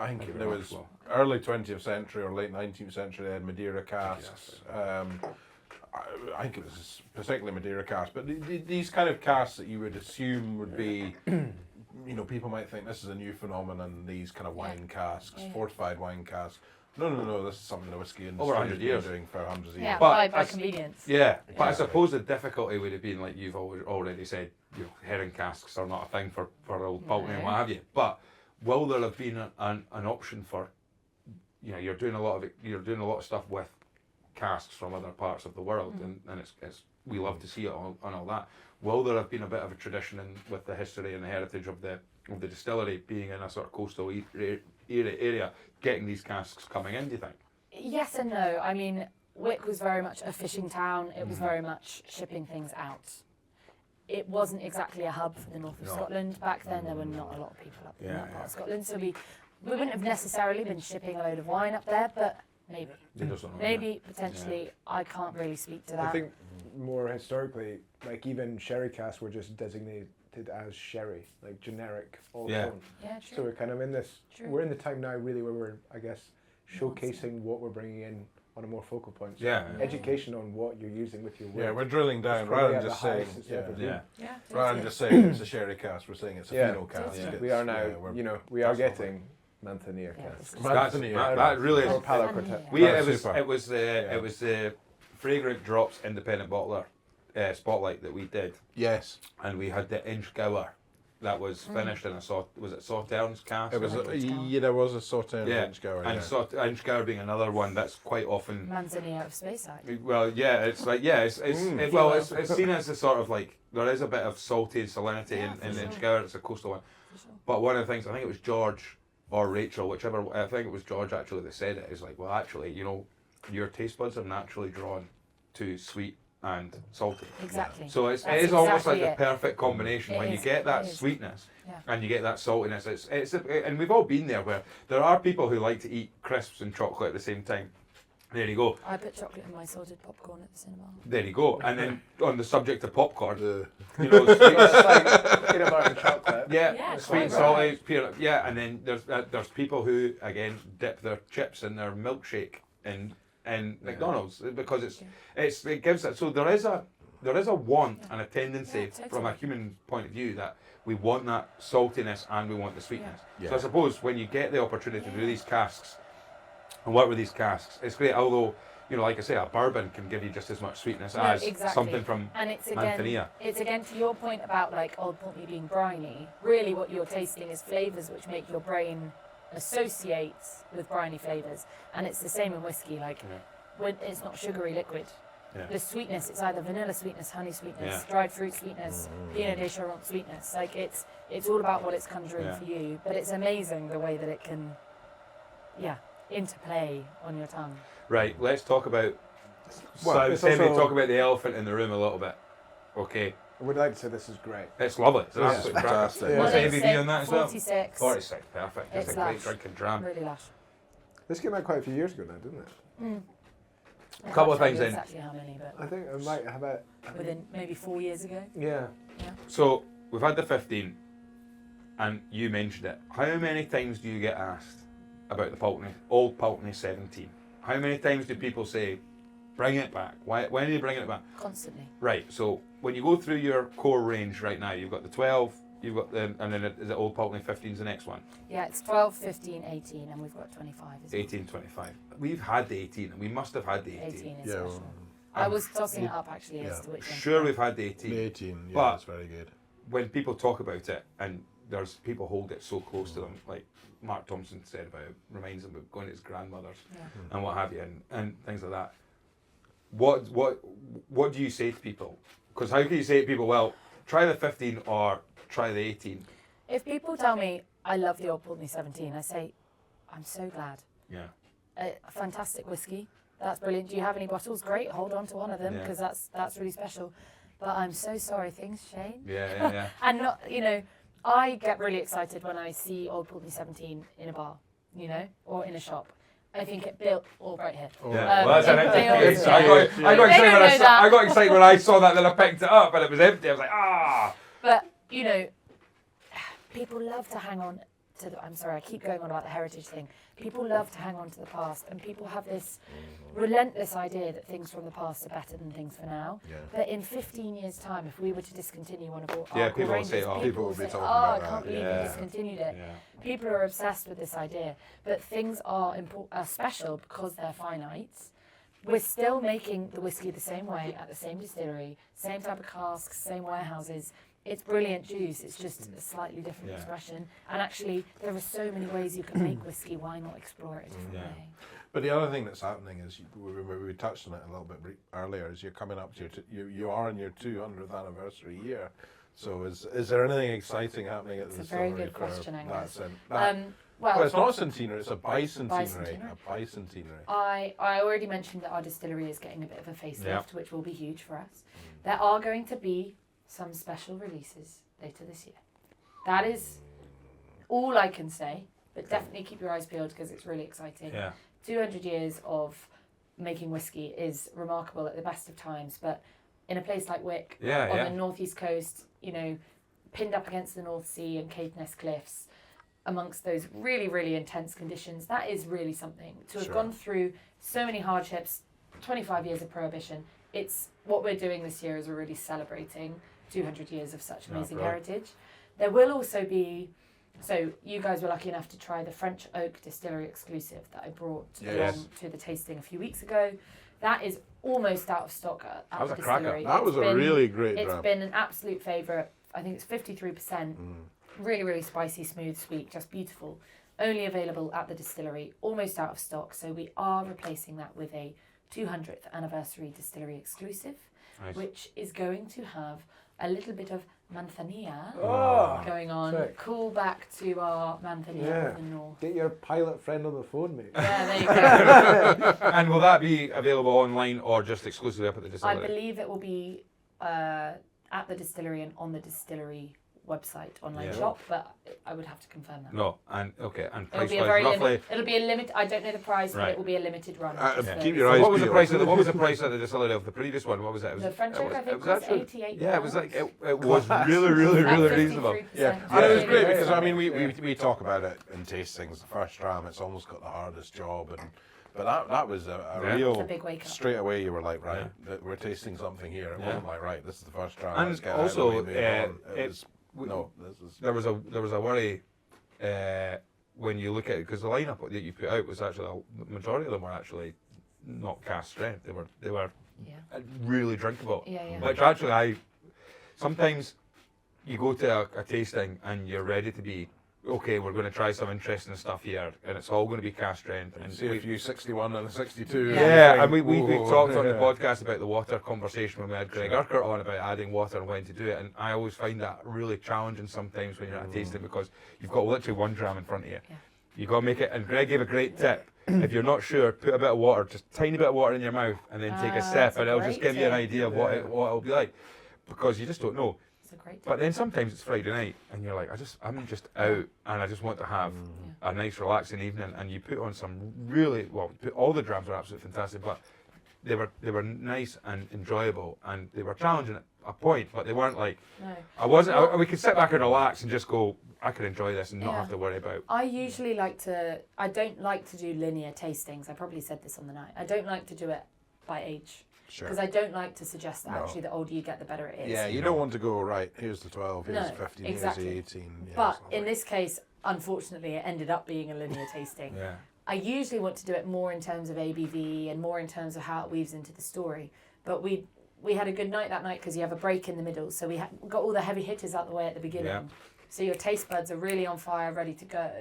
S3: think there was early 20th century or late 19th century, they had Madeira casks. I think it was particularly Madeira casks, but these kind of casks that you would assume would be, you know, people might think this is a new phenomenon, these kind of wine casks, fortified wine casks. No, this is something the whiskey industry
S1: Over 100
S3: has been
S1: years.
S3: doing for hundreds of years.
S2: Yeah,
S1: But
S2: by convenience.
S1: Yeah, but I suppose the difficulty would have been, like you've already said, you know, herring casks are not a thing for Old Pulteney and what have you. But will there have been an option for, you know, you're doing a lot of stuff with casks from other parts of the world, and it's we love to see it and all that. Will there have been a bit of a tradition with the history and the heritage of the distillery being in a sort of coastal area, getting these casks coming in, do you think?
S2: Yes and no. I mean, Wick was very much a fishing town. It was very much shipping things out. It wasn't exactly a hub for the north of Scotland. Back then, there were not a lot of people up in that part of Scotland. So we wouldn't have necessarily been shipping a load of wine up there, but maybe. Maybe, potentially. I can't really speak to that.
S4: I think more historically, like even sherry casks were just designated as sherry, like generic all
S1: Yeah.
S4: tone.
S2: Yeah, true.
S4: So we're kind of in this,
S2: True.
S4: we're in the time now really where we're, I guess, showcasing what we're bringing in on a more focal point. So
S1: Yeah.
S4: education on what you're using with your
S3: Yeah,
S4: word.
S3: we're drilling down
S4: It's
S3: rather
S4: probably
S3: than
S4: at the
S3: just saying,
S4: highest it's ever been.
S2: Yeah,
S3: rather than
S2: totally.
S3: just saying it's a sherry cask, we're saying it's a
S4: Yeah.
S3: Pinot cask.
S2: Yeah.
S4: We are now,
S3: we're-
S4: you know, we are
S3: that's
S4: getting Manzanilla casks.
S1: That really is.
S4: Or Palo
S2: Manzanilla.
S4: Cortez.
S1: It was the Fragrant Drops independent bottler spotlight that we did,
S3: Yes,
S1: and we had the Inchgour that was finished in a Sauternes cask.
S3: it was. There was a Sauternes Inchgour.
S1: and Inchgour being another one that's quite often.
S2: Manzanilla out of Speyside.
S1: Well, yeah, it's like it's seen as a sort of like there is a bit of salty and salinity in Inchgour. It's a coastal one, but one of the things I think it was George or Rachel, whichever. I think it was George actually that said it. Is like, well, actually, you know, your taste buds are naturally drawn to sweet and salty.
S2: Exactly.
S1: So it
S2: That's
S1: is almost like
S2: exactly
S1: the perfect combination
S2: It
S1: when you
S2: is,
S1: get that
S2: it is.
S1: sweetness
S2: Yeah.
S1: and you get that saltiness. And we've all been there where there are people who like to eat crisps and chocolate at the same time. There you go.
S2: I put chocolate in my salted popcorn at the cinema.
S1: There you go. And then on the subject of popcorn,
S3: The
S1: you know, sweet,
S4: Peanut butter and chocolate.
S2: Yeah,
S1: sweet and
S2: quite
S1: salty,
S2: right.
S1: yeah. And then there's people who again dip their chips in their milkshake in McDonald's because it gives it. So there is a want and a tendency
S2: Yeah, totally.
S1: from a human point of view that we want that saltiness and we want the sweetness.
S3: Yeah.
S1: So I suppose when you get the opportunity to do these casks and work with these casks, it's great. Although, you know, like I say, a bourbon can give you just as much sweetness as
S2: exactly.
S1: something from
S2: And it's
S1: Manzanilla.
S2: again to your point about like Old Pulteney being briny. Really, what you're tasting is flavours which make your brain associate with briny flavours, and it's the same in whiskey. Like when it's not sugary liquid.
S1: Yeah.
S2: The sweetness, it's either vanilla sweetness, honey sweetness,
S1: Yeah.
S2: dried fruit sweetness, Pinot de Charente sweetness. Like it's all about what it's conjuring
S1: Yeah.
S2: for you. But it's amazing the way that it can, interplay on your tongue.
S1: Right, let's talk about.
S4: Well,
S1: So
S4: it's
S1: say we
S4: also-
S1: talk about the elephant in the room a little bit. Okay,
S4: I would like to say this is great.
S1: it's lovely. It's
S3: Yeah,
S1: absolutely
S3: fantastic.
S1: fantastic.
S3: Yeah.
S1: What's the ABV on that as well?
S2: 46.
S1: 46, perfect. It's
S2: It's
S1: a great
S2: lush.
S1: drinking dram.
S2: Really lush.
S4: This came out quite a few years ago now, didn't it?
S2: I
S1: Couple of
S2: can't tell
S1: things
S2: you
S1: in.
S2: exactly how many, but
S4: I think I might have it.
S2: within maybe 4 years ago.
S4: Yeah.
S1: So we've had the 15, and you mentioned it. How many times do you get asked about the Pulteney, Old Pulteney 17. How many times do people say, bring it back? When are you bringing it back?
S2: Constantly.
S1: Right, so when you go through your core range right now, you've got the 12, you've got the, and then is it Old Pulteney 15 is the next one?
S2: Yeah, it's 12, 15, 18, and we've got 25 as well.
S1: 18, 25. We've had the 18, and we must have had the 18.
S2: 18 is
S3: Yeah,
S2: special.
S3: well,
S2: I was tossing it up actually as to which one.
S1: Sure, we've had the 18.
S3: the 18, yeah,
S1: But-
S3: that's very good.
S1: When people talk about it, and there's people hold it so close to them, like Mark Thompson said about it, reminds him of going to his grandmother's and what have you, and things like that. What do you say to people? Because how can you say to people, well, try the 15 or try the 18?
S2: If people tell me I love the Old Pulteney 17, I say, I'm so glad.
S1: Yeah.
S2: A fantastic whiskey. That's brilliant. Do you have any bottles? Great. Hold on to one of them
S1: Yeah.
S2: because that's really special. But I'm so sorry things change.
S1: Yeah.
S2: And not, I get really excited when I see Old Pulteney 17 in a bar, or in a shop. I think it built all right here.
S1: Yeah, well, that's an
S2: they
S1: empty
S2: always
S1: case.
S2: do.
S1: I got
S2: They
S1: excited
S2: don't
S1: when
S2: know that.
S1: I got excited when I saw that, then I picked it up and it was empty. I was like, ah.
S2: But, people love to hang on to the, I'm sorry, I keep going on about the heritage thing. People love to hang on to the past, and people have this relentless idea that things from the past are better than things for now.
S3: Yeah.
S2: But in 15 years' time, if we were to discontinue one of our
S1: Yeah,
S2: our
S1: people will
S2: ranges,
S1: say, oh,
S3: people
S2: will
S3: will be
S2: say,
S3: talking
S2: oh,
S3: about
S2: I can't
S3: that,
S2: believe
S1: yeah.
S2: you discontinued it.
S1: Yeah.
S2: People are obsessed with this idea, but things are special because they're finite. We're still making the whiskey the same way at the same distillery, same type of casks, same warehouses. It's brilliant juice. It's just a slightly different
S1: Yeah.
S2: expression. And actually, there are so many ways you can make whiskey. Why not explore it a different
S1: Yeah.
S2: way?
S3: But the other thing that's happening is, we touched on it a little bit earlier, is you're coming up to you are in your 200th anniversary year. So is there anything exciting happening at the
S2: It's a very
S3: distillery
S2: good question,
S3: for
S2: Angus.
S3: that?
S2: Well,
S3: Well, it's not a centenary, it's a bicentenary.
S2: Bicentenary.
S3: A bicentenary.
S2: I already mentioned that our distillery is getting a bit of a facelift,
S1: Yeah.
S2: which will be huge for us. There are going to be some special releases later this year. That is all I can say, but definitely keep your eyes peeled because it's really exciting.
S1: Yeah.
S2: 200 years of making whiskey is remarkable at the best of times, but in a place like Wick,
S1: Yeah,
S2: on
S1: yeah.
S2: the northeast coast, pinned up against the North Sea and Caithness Cliffs, amongst those really, really intense conditions, that is really something. To have
S3: Sure.
S2: gone through so many hardships, 25 years of Prohibition, it's what we're doing this year is we're really celebrating 200 years of such amazing
S1: brilliant.
S2: heritage. There will also be, so you guys were lucky enough to try the French Oak Distillery exclusive that I brought
S3: Yes.
S2: along to the tasting a few weeks ago. That is almost out of stock at
S1: That was
S2: the
S1: a cracker.
S2: distillery.
S3: That was
S2: It's
S3: a
S2: been-
S3: really great
S2: It's
S3: dram.
S2: been an absolute favourite. I think it's 53%. Really, really spicy, smooth, sweet, just beautiful. Only available at the distillery, almost out of stock. So we are replacing that with a 200th anniversary distillery exclusive,
S1: Nice.
S2: which is going to have a little bit of manzanilla
S4: Oh,
S2: going on.
S4: sick.
S2: Call back to our manzanilla
S4: Yeah.
S2: of the north.
S4: Get your pilot friend on the phone, mate.
S2: Yeah, there you go.
S1: And will that be available online or just exclusively up at the
S2: I
S1: distillery?
S2: believe it will be at the distillery and on the distillery website online
S1: Yeah.
S2: shop, but I would have to confirm that.
S1: No, and okay, and
S2: It'll
S1: price
S2: be a
S1: wise,
S2: very
S1: roughly.
S2: it'll be a limit. I don't know the price, but
S1: Right.
S2: it will be a limited run.
S3: Keep your
S1: So
S3: eyes
S1: what was the
S3: peeled.
S1: price? What was the price at the distillery of the previous one? What was it? It was,
S2: The French Oak, I think, was
S1: actually-
S2: 88
S1: Yeah, it was
S2: pounds.
S1: like it was really, really,
S2: At
S1: really reasonable.
S2: 53%.
S3: Yeah, and it was
S1: Yeah.
S3: great because I mean we talk about it in tastings. The first dram, it's almost got the hardest job, but that was a
S1: Yeah.
S3: real
S2: It's a big wake up.
S3: straight away. You were like, right, we're tasting something here. It wasn't like, right, this is the first dram.
S1: And
S3: let's get it out of the
S1: also,
S3: way, move on. It was
S1: we-
S3: no, this is
S1: There was a worry when you look at it because the lineup that you put out was actually the majority of them were actually not cast strength. They were
S2: Yeah.
S1: really drinkable.
S2: Yeah.
S1: Which actually sometimes you go to a tasting and you're ready to be okay. We're going to try some interesting stuff here, and it's all going to be cast strength. And
S3: see a few 61 and a 62.
S1: yeah, and we talked on the
S3: Yeah.
S1: podcast about the water conversation when we had Greg Urquhart on about adding water and when to do it, and I always find that really challenging sometimes when you're at a tasting because you've got literally one dram in front of you.
S2: Yeah.
S1: You've got to make it, and Greg gave a great tip. If you're not sure, put a bit of water, just tiny bit of water in your mouth, and then take a sip,
S2: that's a
S1: and it'll just
S2: great
S1: give you an
S2: tip.
S1: idea of what it'll be like, because you just don't know.
S2: It's a great
S1: But then sometimes it's Friday night, and you're like, I'm just out, and I just want to have a nice, relaxing evening. And you put on some really all the drams were absolutely fantastic, but they were nice and enjoyable, and they were challenging at a point, but they weren't like
S2: No.
S1: we could sit back and relax and just go. I could enjoy this and not
S2: Yeah.
S1: have to worry about.
S2: I usually I don't like to do linear tastings. I probably said this on the night. I don't like to do it by age.
S3: Sure.
S2: Because I don't like to suggest that
S3: No.
S2: actually the older you get, the better it is.
S3: Yeah, you don't want to go, right, here's the 12, here's
S2: No,
S3: the 15,
S2: exactly.
S3: here's the 18. Yeah,
S2: But
S3: something
S2: in
S3: like
S2: this case, unfortunately, it ended up being a linear tasting.
S1: Yeah.
S2: I usually want to do it more in terms of ABV and more in terms of how it weaves into the story. But we had a good night that night because you have a break in the middle. So we got all the heavy hitters out the way at the beginning.
S1: Yeah.
S2: So your taste buds are really on fire, ready to go.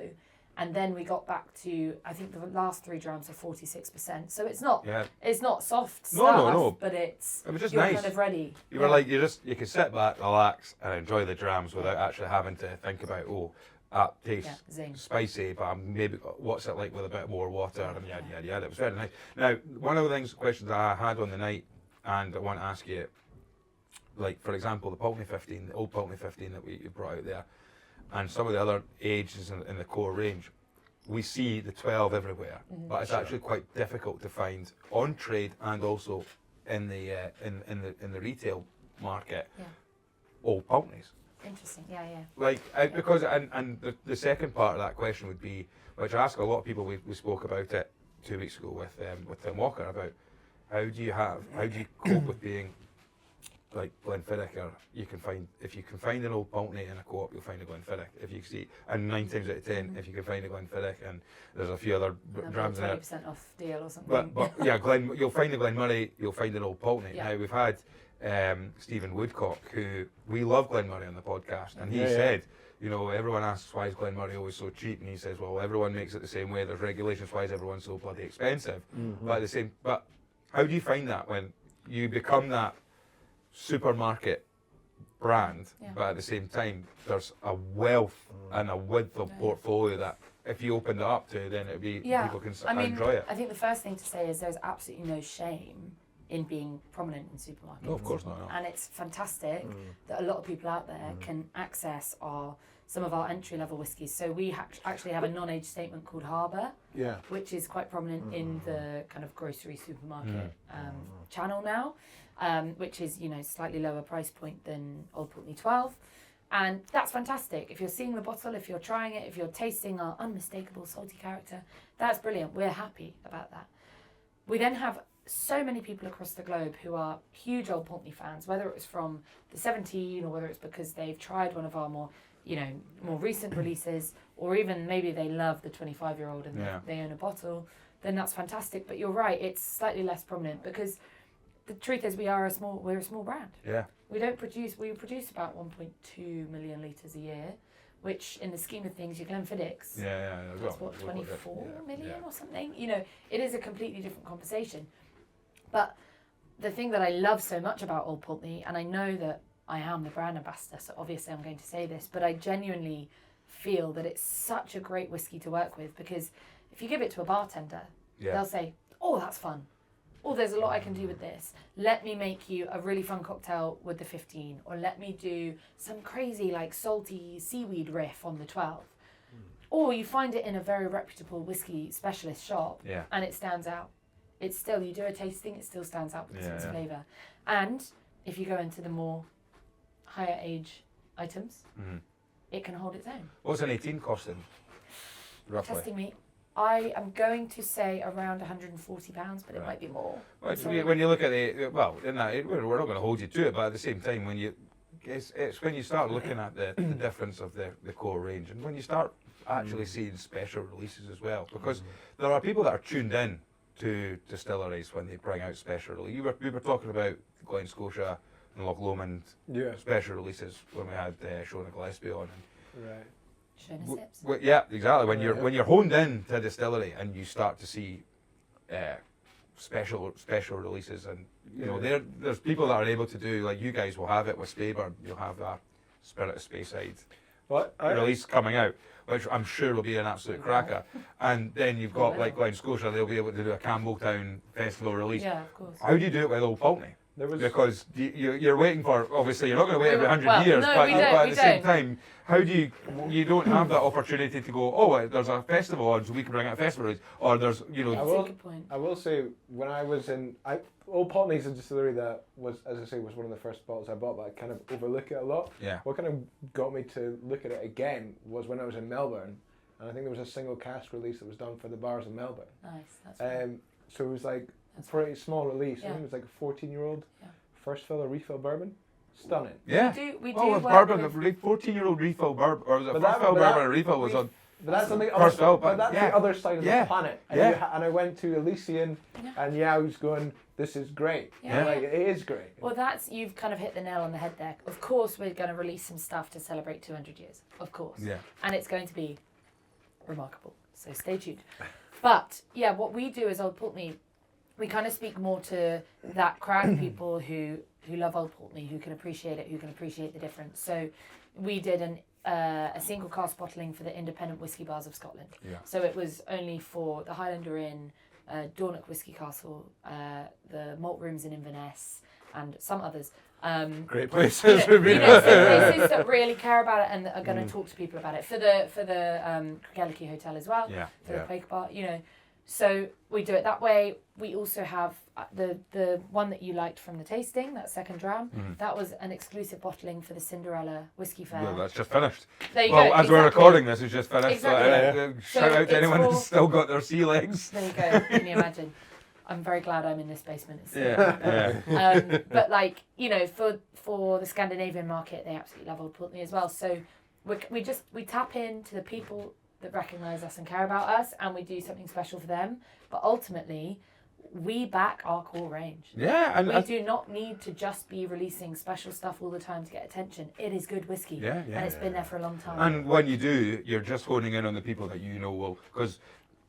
S2: And then we got back to, I think the last 3 drams are 46%. So it's not soft
S1: No,
S2: stuff,
S1: no.
S2: but
S1: It was just
S2: you're
S1: nice.
S2: kind of ready.
S1: You were like, you could sit back, relax, and enjoy the drams without actually having to think about, that tastes
S2: zing.
S1: spicy, but maybe what's it like with a bit more water and yada yada yada. It was very nice. Now, one of the questions I had on the night, and I want to ask you, like for example, the Pulteney 15, the Old Pulteney 15 that you brought out there, and some of the other ages in the core range, we see the 12 everywhere, but it's actually quite difficult to find on trade and also in the in the retail market.
S2: Yeah.
S1: Old Pulteneys.
S2: Interesting. Yeah.
S1: Like because the second part of that question would be, which I ask a lot of people. We spoke about it 2 weeks ago with Tim Walker about how do you cope with being like Glenfiddich, or if you can find an Old Pulteney in a co-op, you'll find a Glenfiddich. If you see, and 9 times out of 10, if you can find a Glenfiddich, and there's a few other drams in there.
S2: 20% off deal or something.
S1: But yeah, you'll find a Glenmurray, you'll find an Old Pulteney.
S2: Yeah.
S1: Now we've had Stephen Woodcock, who we love Glenmurray on the podcast, and he
S3: Yeah, yeah.
S1: said, everyone asks why is Glenmurray always so cheap, and he says, well, everyone makes it the same way. There's regulations. Why is everyone so bloody expensive? But how do you find that when you become that supermarket brand, but at the same time there's a wealth and a width of portfolio that if you opened it up to, then it'd be people can enjoy it.
S2: I think the first thing to say is there's absolutely no shame in being prominent in supermarkets.
S1: No, of course not. No.
S2: And it's fantastic that a lot of people out there can access some of our entry-level whiskies. So we actually have a non-age statement called Harbour, which is quite prominent in the kind of grocery supermarket channel now, which is slightly lower price point than Old Pulteney 12. And that's fantastic. If you're seeing the bottle, if you're trying it, if you're tasting our unmistakable salty character, that's brilliant. We're happy about that. We then have so many people across the globe who are huge Old Pulteney fans, whether it was from the 17 or whether it's because they've tried one of our more recent releases, or even maybe they love the 25-year-old and they own a bottle, then that's fantastic. But you're right, it's slightly less prominent because the truth is we're a small brand.
S1: Yeah.
S2: We produce about 1.2 million litres a year, which in the scheme of things, your Glenfiddich's, that's what, 24 million or something? It is a completely different conversation. But the thing that I love so much about Old Pulteney, and I know that I am the brand ambassador, so obviously I'm going to say this, but I genuinely feel that it's such a great whiskey to work with, because if you give it to a bartender, they'll say, oh, that's fun. Oh, there's a lot I can do with this. Let me make you a really fun cocktail with the 15, or let me do some crazy salty seaweed riff on the 12. Or you find it in a very reputable whiskey specialist shop and it stands out. It's still, you do a tasting, it still stands out with its flavour. And if you go into the more higher age items, it can hold its own.
S1: What's an 18 costing, roughly?
S2: Testing me. I am going to say around £140, but it might be more.
S1: Well, when you look at we're not going to hold you to it, but at the same time, it's when you start looking at the difference of the core range, and when you start actually seeing special releases as well, because there are people that are tuned in to distilleries when they bring out special releases. We were talking about Glen Scotia and Loch Lomond special releases when we had Shona Gillespie on.
S4: Right.
S2: Shona Sips.
S1: Yeah, exactly. When you're honed in to a distillery and you start to see special releases, and there's people that are able to do, like you guys will have it with Speyburn. You'll have that Spirit of Speyside release coming out, which I'm sure will be an absolute cracker. And then you've got like Glen Scotia, they'll be able to do a Campbelltown Festival release.
S2: Yeah, of course.
S1: How do you do it with Old Pulteney?
S4: There was
S1: because you're waiting for, obviously you're not going to wait every 100
S2: Well,
S1: years,
S2: no,
S1: but,
S2: we don't,
S1: but at
S2: we
S1: the same
S2: don't.
S1: time, how do you don't have that opportunity to go, oh, there's a festival on, so we can bring out a festival, or there's, you
S2: That's
S1: know,
S2: a good point.
S4: I will say, when I was in... Old Pulteney is a distillery that was, as I say, was one of the first bottles I bought, but I kind of overlook it a lot.
S1: yeah.
S4: What kind of got me to look at it again was when I was in Melbourne, and I think there was a single cask release that was done for the bars in Melbourne.
S2: Nice. That's fun.
S4: So it was like
S2: That's
S4: a pretty small release. I
S2: Yeah.
S4: think it was like a 14-year-old
S2: Yeah.
S4: first fill or refill bourbon. Stunning.
S1: Yeah.
S2: We do
S1: Oh,
S2: work
S1: bourbon,
S2: with-
S1: the 14-year-old refill bourbon, or was it
S4: But
S1: first
S4: that-
S1: fill
S4: but
S1: bourbon
S4: that-
S1: and refill was on?
S4: But that's on the
S1: First fill,
S4: but that's
S1: yeah.
S4: the other side of
S1: Yeah.
S4: the planet. And,
S1: Yeah.
S4: and I went to Elysian,
S2: Yeah.
S4: and I was going, this is great.
S2: Yeah.
S4: Like, it is great.
S2: Well, you've kind of hit the nail on the head there. Of course, we're going to release some stuff to celebrate 200 years. Of course.
S1: Yeah.
S2: And it's going to be remarkable. So stay tuned. But yeah, what we do as Old Pulteney, we kind of speak more to that crowd of people who love Old Pulteney, who can appreciate it, who can appreciate the difference. So we did a single cask bottling for the independent whisky bars of Scotland.
S1: Yeah.
S2: So it was only for the Highlander Inn, Dornoch Whisky Castle, the Malt Rooms in Inverness, and some others.
S3: Great places.
S2: So places that really care about it and that are going to talk to people about it. For the Craigellachie Hotel as well.
S1: Yeah.
S2: For the Quaker Bar, So we do it that way. We also have the one that you liked from the tasting, that second dram. That was an exclusive bottling for the Cinderella Whiskey Fair.
S1: Well, that's just finished.
S2: There you
S1: Well,
S2: go.
S1: as we're recording this, it's just finished.
S2: Exactly.
S1: So, shout
S2: So
S1: out to anyone
S2: it's
S1: who's still got their sea legs.
S2: There you go. Can you imagine? I'm very glad I'm in this basement. It's
S1: Yeah, yeah.
S2: but for the Scandinavian market, they absolutely love Old Pulteney as well. So we tap into the people that recognise us and care about us, and we do something special for them. But ultimately, we back our core range.
S1: Yeah,
S2: We do not need to just be releasing special stuff all the time to get attention. It is good whiskey,
S1: Yeah, yeah,
S2: and it's been there for a long time.
S1: And when you do, you're just honing in on the people that you know will, because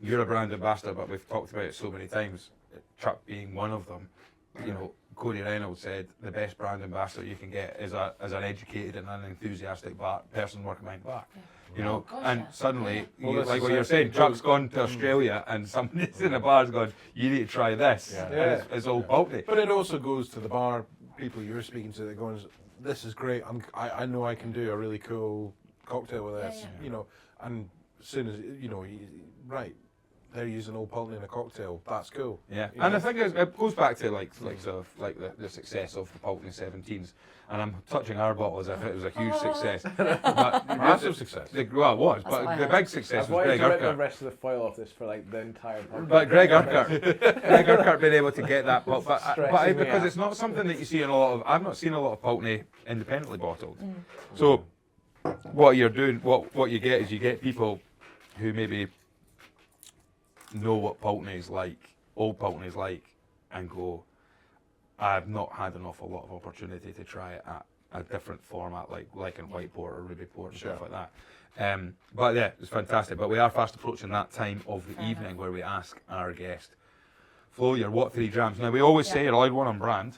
S1: you're a brand ambassador, but we've talked about it so many times, Chuck being one of them. Cody Reynolds said the best brand ambassador you can get is an educated and an enthusiastic person working behind the bar.
S2: Yeah. Oh, gosh,
S1: and
S2: yeah.
S1: suddenly,
S3: Well,
S1: like what you're saying, Chuck's gone to Australia and somebody's in the bar's gone, you need to try this.
S3: Yeah.
S1: And it's Old Pulteney.
S3: But it also goes to the bar people you're speaking to that goes, this is great. I know I can do a really cool cocktail with this.
S2: Yeah.
S3: And as soon as right, they're using Old Pulteney in a cocktail. That's cool.
S1: Yeah, and the thing is, it goes back to the success of the Pulteney 17s, and I'm touching our bottle as if it was a huge success. But
S3: Massive success.
S1: it was,
S2: That's
S1: but
S2: why
S1: the
S2: I-
S1: big success
S4: I've
S1: was
S4: wanted
S1: Greg
S4: to rip the
S1: Urquhart.
S4: rest of the foil off this for like the entire podcast.
S1: But Greg Urquhart being able to get that, but
S4: Stressing me
S1: because
S4: out.
S1: it's not something that you see in a lot of. I've not seen a lot of Pulteney independently bottled. So what you're doing, what you get is you get people who maybe know what Pulteney's like, Old Pulteney's like, and go, I've not had an awful lot of opportunity to try it at a different format like in white port or ruby port and stuff like that. But yeah, it's fantastic. But we are fast approaching that time of the
S2: Fair
S1: evening
S2: enough.
S1: where we ask our guest, Flo, your what 3 drams? Now we always say allowed one on brand,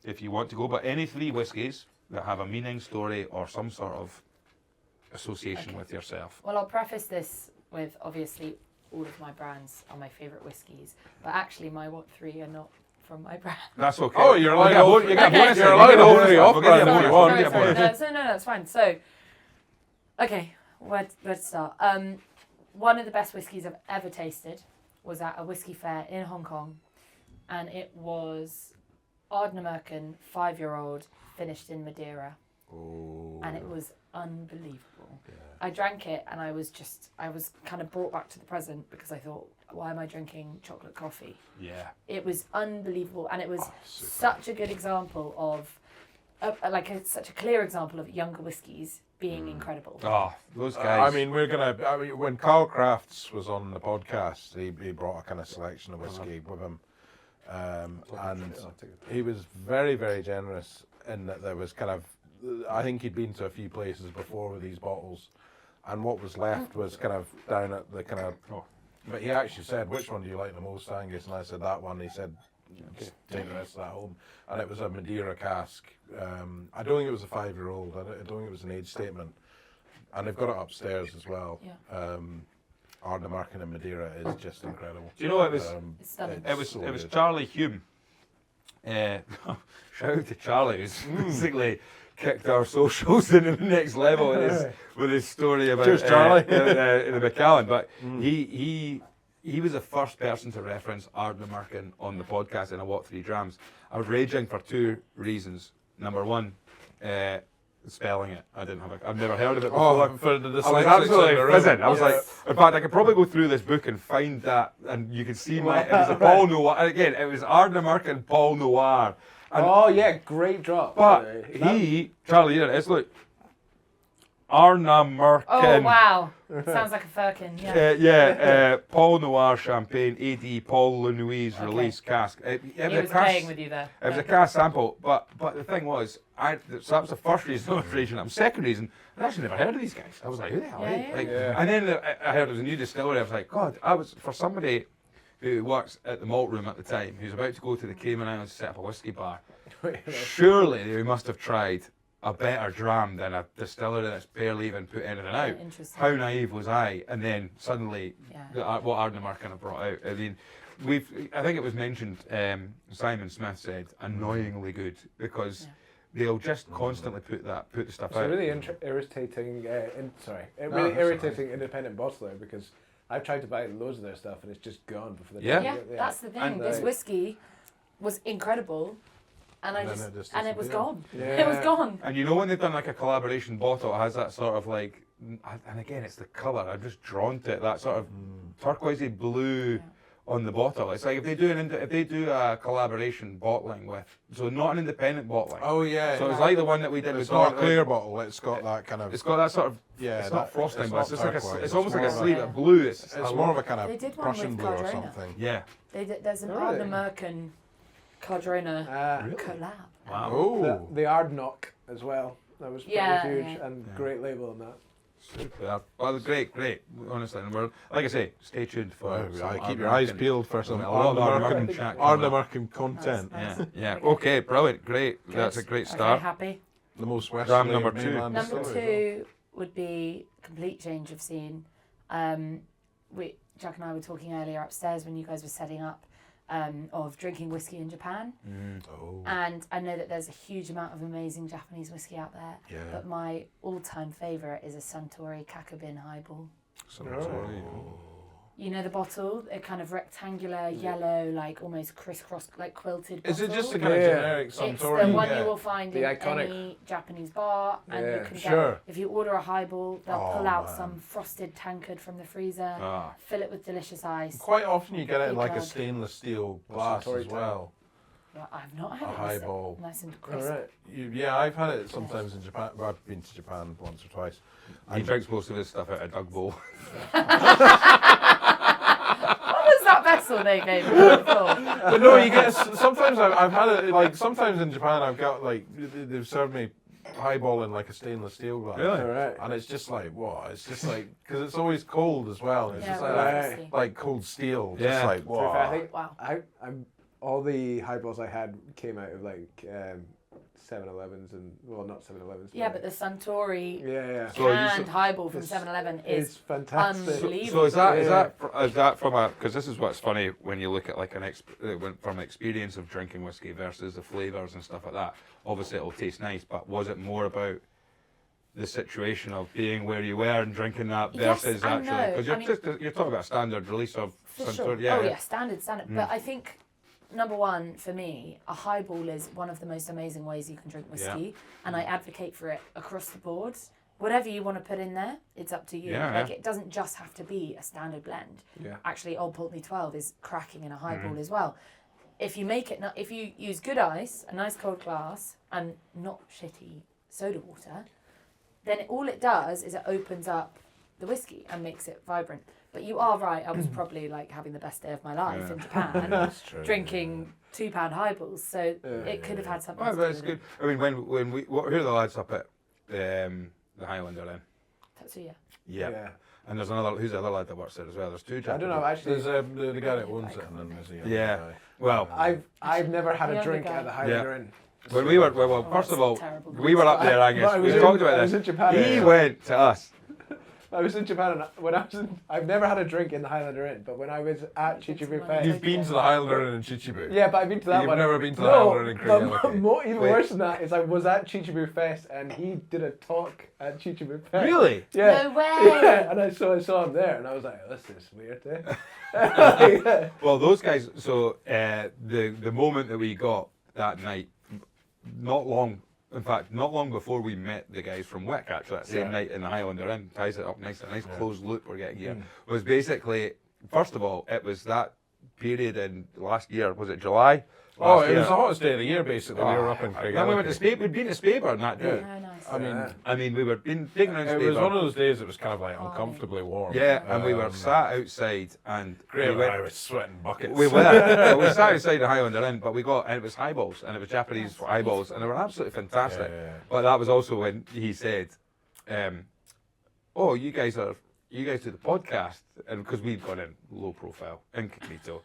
S1: if you want to go, but any 3 whiskies that have a meaning, story, or some sort of association with yourself.
S2: Well, I'll preface this with obviously all of my brands are my favourite whiskies, but actually my what 3 are not from my brand.
S1: That's okay.
S3: Oh, you're allowed
S1: you get a
S2: Okay.
S1: bonus.
S3: You're allowed
S1: you get a
S3: to
S1: bonus.
S3: hold it off
S1: We'll give you a
S3: brand if
S1: bonus.
S3: you
S1: We'll
S3: want.
S1: give you a bonus.
S2: No, it's fine. So, okay, where to start? One of the best whiskies I've ever tasted was at a whiskey fair in Hong Kong, and it was Ardnamurchan 5-year-old finished in Madeira, and it was unbelievable. I drank it and I was kind of brought back to the present because I thought, why am I drinking chocolate coffee?
S1: Yeah.
S2: It was unbelievable, and it was such a good example of, such a clear example of younger whiskies being incredible.
S1: Oh, those guys.
S3: When Carl Crafts was on the podcast, he brought a kind of selection of whiskey with him. And he was very, very generous in that there was kind of, I think he'd been to a few places before with these bottles, and what was left was kind of down at the kind of, but he actually said, which one do you like the most, Angus? And I said that one. He said, take the rest of that home. And it was a Madeira cask. I don't think it was a 5-year-old. I don't think it was an age statement. And they've got it upstairs as well.
S2: Yeah.
S3: Ardnamurchan in Madeira is just incredible.
S1: Do you know it was?
S2: It's stunning.
S1: It was
S3: so
S1: it was
S3: good.
S1: Charlie Hume. shout out to Charlie, who's basically kicked our socials into the next level with his story about
S3: Cheers, Charlie.
S1: the Macallan. But he was the first person to reference Ardnamurchan on the podcast in a What 3 Drams. I was raging for 2 reasons. Number one, spelling it. I've never heard of it before.
S3: For the
S1: I was
S3: dyslexics
S1: absolutely
S3: in the room.
S1: fizzing. I was like, in fact, I could probably go through this book and find that, and you can see it was a Paul Noir. Again, it was Ardnamurchan Paul Noir. And,
S4: Oh yeah, great drop.
S1: but Charlie, here it is, look. Ardnamurchan.
S2: Oh wow, sounds like a firkin. Yeah.
S1: Paul Noir Champagne, AD Paul Lenouis release cask. It
S2: He
S1: was
S2: was playing with you there.
S1: It was a cask sample, but the thing was, so that was the first reason I was raging. Second reason, I'd actually never heard of these guys. I was like, who the hell are they? Like, and then I heard it was a new distillery. I was like, God, for somebody who works at the Malt Room at the time, who's about to go to the Cayman Islands to set up a whiskey bar, surely they must have tried a better dram than a distillery that's barely even put anything out.
S2: Interesting.
S1: How naive was I? And then suddenly, what Ardnamurchan have brought out. I mean, I think it was mentioned, Simon Smith said, annoyingly good, because they'll just constantly put the stuff
S4: It's
S1: out.
S4: a really irritating, irritating independent bottler, because I've tried to buy loads of their stuff and it's just gone before the
S2: Yeah, that's the thing.
S1: And
S2: this whiskey was incredible, and
S3: And then
S2: it was
S3: disappeared.
S2: gone.
S4: Yeah.
S2: It was gone.
S1: And you know when they've done like a collaboration bottle, it has that sort of like, and again, it's the colour. I'm just drawn to it. That sort of turquoisey blue on the bottle. It's like if they do a collaboration bottling with, so not an independent bottling.
S3: Oh yeah.
S1: So it's like the one that we did
S3: It's
S1: with
S3: not a
S1: Gordon.
S3: clear bottle. It's got that kind of.
S1: It's got that sort of.
S3: Yeah,
S1: It's not frosting, but it's just like
S3: turquoise.
S1: it's almost like a
S3: more
S1: sleeve
S3: of
S1: of blue. It's
S3: more of a kind
S2: They
S3: of
S2: did one
S3: Prussian
S2: with
S3: blue or
S2: Cardrona.
S3: something.
S1: Yeah.
S2: There's an
S4: Really?
S2: Ardnamurchan Cardrona
S1: Really?
S2: collab.
S1: Wow.
S3: Oh.
S4: The Ardnock as well. That was pretty
S2: Yeah,
S4: huge
S2: yeah.
S4: and great label on that.
S1: Super. Well, great. Honestly, and we're, like I say, stay tuned for.
S3: Well,
S1: some
S3: keep your eyes
S1: Ardnamurchan.
S3: peeled for some
S1: A lot of Ardnamurchan
S3: Ardnamurchan
S1: chat coming up.
S3: Ardnamurchan content.
S2: Nice.
S1: Yeah. Okay. Brilliant. Great.
S2: Good.
S1: That's a great
S2: Okay,
S1: start.
S2: happy.
S3: The most
S1: Dram
S3: westerly
S1: number 2.
S3: mainland
S2: Number
S3: distillery
S2: 2 would be complete change of scene. Jack and I were talking earlier upstairs when you guys were setting up of drinking whiskey in Japan.
S3: as well. Oh.
S2: And I know that there's a huge amount of amazing Japanese whiskey out there.
S3: Yeah.
S2: But my all-time favourite is a Suntory Kakabin highball.
S3: Suntory.
S2: You know the bottle? A kind of rectangular, yellow, like almost crisscross, like quilted
S3: Is
S2: bottle.
S3: it just a kind of
S4: Yeah.
S3: generic
S2: It's
S3: Suntory?
S2: the one
S3: Yeah.
S2: you will find
S4: The
S2: in
S4: iconic.
S2: any Japanese bar, and you
S4: Yeah,
S2: can
S3: sure.
S2: get, if you order a highball, they'll
S3: Oh,
S2: pull out
S3: man.
S2: some frosted tankard from the freezer,
S1: Ah.
S2: fill it with delicious ice.
S3: Quite often you get it in like a
S2: Plug.
S3: stainless steel glass
S4: Suntory
S3: as well.
S2: Well, I've not
S3: A
S2: had it.
S3: highball.
S2: Nice and
S4: All
S2: crisp.
S4: right.
S3: Yeah, I've had it sometimes in Japan. Well, I've been to Japan once or twice.
S1: He drinks most of his stuff out of Doug Bowl.
S2: What was that vessel they gave me before?
S3: But no, you get sometimes I've had it like sometimes in Japan I've got like they've served me highball in like a stainless steel glass.
S1: Really?
S4: All right.
S3: And it's just like what? It's just like because it's always cold as well. It's
S2: Yeah,
S3: just
S2: well,
S3: like,
S2: obviously.
S3: like cold steel.
S1: Yeah.
S3: Just like
S4: To be fair, I
S3: wow.
S4: think
S2: Wow.
S4: I'm all the highballs I had came out of like 7-Elevens and not 7-Elevens.
S2: Yeah, but the Suntory
S4: yeah.
S1: So you
S2: canned highball from
S4: it's-
S2: 7-Eleven
S4: It's
S2: is
S4: fantastic.
S2: unbelievable.
S1: So is that
S4: Yeah.
S1: is that from a, because this is what's funny when you look at like from an experience of drinking whiskey versus the flavours and stuff like that. Obviously it'll taste nice, but was it more about the situation of being where you were and drinking that
S2: Yes
S1: versus
S2: and
S1: actually,
S2: no.
S1: because
S2: I mean-
S1: you're talking about a standard release of
S2: For
S1: Suntory,
S2: sure.
S1: yeah.
S2: Oh yeah, standard. But I think number one for me, a highball is one of the most amazing ways you can drink whiskey, and I advocate for it across the board. Whatever you want to put in there, it's up to you.
S1: Yeah,
S2: Like
S1: yeah.
S2: it doesn't just have to be a standard blend.
S4: Yeah.
S2: Actually, Old Pulteney 12 is cracking in a highball as well. If you make it, if you use good ice, a nice cold glass, and not shitty soda water, then all it does is it opens up the whiskey and makes it vibrant. But you are right, I was probably like having the best day of my life in Japan,
S3: That's true.
S2: drinking £2 highballs, so it could have had something
S1: Well,
S2: to do
S1: that's
S2: with
S1: good.
S2: it.
S1: I mean, when we, who are the lads up at the Highlander then?
S2: Tatsuya.
S1: Yeah. And there's another, who's the other lad that works there as well? There's two
S4: I
S1: Japanese.
S4: don't know. Actually,
S3: There's the guy that owns it, and then there's the other
S1: Yeah.
S3: guy.
S1: Well,
S4: I've never had
S2: The
S4: a
S2: other
S4: drink
S2: guy.
S4: at the Highlander Inn.
S1: when we were, well,
S2: Oh,
S1: first
S2: that's
S1: of all,
S2: terrible.
S1: we were up there, Angus.
S4: But I
S1: We
S4: was
S1: talked
S4: in-
S1: about
S4: I was
S1: this.
S4: in Japan.
S1: He
S4: Yeah.
S1: went to us.
S4: I was in Japan, and when I was I've never had a drink in the Highlander Inn, but when I was at Chichibu Fest,
S3: You've been to the Highlander Inn in Chichibu.
S4: yeah, but I've been to that
S3: You've
S4: one.
S3: never been to the
S4: No,
S3: Highlander Inn in
S4: but
S3: Craigellachie.
S4: even
S1: Wait.
S4: worse than that is I was at Chichibu Fest, and he did a talk at Chichibu Fest.
S1: Really?
S4: Yeah.
S2: No way.
S4: Yeah, and I saw him there, and I was like, "This is weird." Eh?
S1: Well, those guys. So the moment that we got that night, not long before we met the guys from Wick, actually, that same night in the Highlander Inn, ties it up nice, a nice closed loop we're getting here, was basically, first of all, it was that period in last year, was it July?
S3: Oh,
S1: Last
S3: it
S1: year.
S3: was the hottest day of the year, basically. We were up in Craigellachie.
S1: Then we went to Spain, we'd been to Spain that day.
S2: Oh, nice.
S3: I mean,
S1: We were taking around
S3: it was
S1: Spain.
S3: one of those days that was kind of like uncomfortably warm.
S1: Yeah, and we were sat outside and
S3: Great,
S1: we went,
S3: I was sweating buckets.
S1: we were. We sat outside the Highlander Inn, but and it was highballs, and it was Japanese highballs, and they were absolutely fantastic.
S3: Yeah.
S1: But that was also when he said, "Oh, you guys do the podcast," and because we'd gone in low profile, incognito.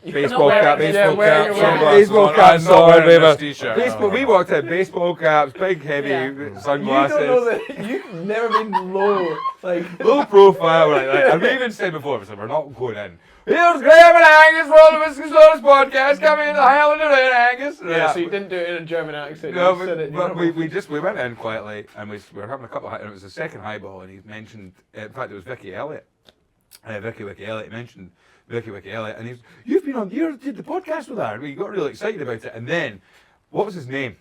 S1: Baseball
S2: Not
S1: cap,
S2: wearing-
S1: baseball
S4: wearing
S1: cap,
S4: your
S1: sunglasses, baseball
S3: on.
S1: cap,
S3: I'm not wearing this t-shirt.
S1: baseball. We walked in, baseball caps, big heavy
S4: You
S1: sunglasses.
S4: don't know that you've never been low, like.
S1: Low profile, right? And we even said before, we said, we're not going in. Here's Graham and Angus from the Whisky podcast coming in the Highlander Inn, Angus.
S4: Yeah, so you didn't do it in a German accent.
S1: No,
S4: you said it in
S1: but
S4: your
S1: we went in quietly and we were having a couple of, and it was the second highball, and he mentioned, in fact, it was Vicky Elliott. Vicky Elliott mentioned Vicky Elliott, and you did the podcast with her. We got really excited about it, and then, what was his name?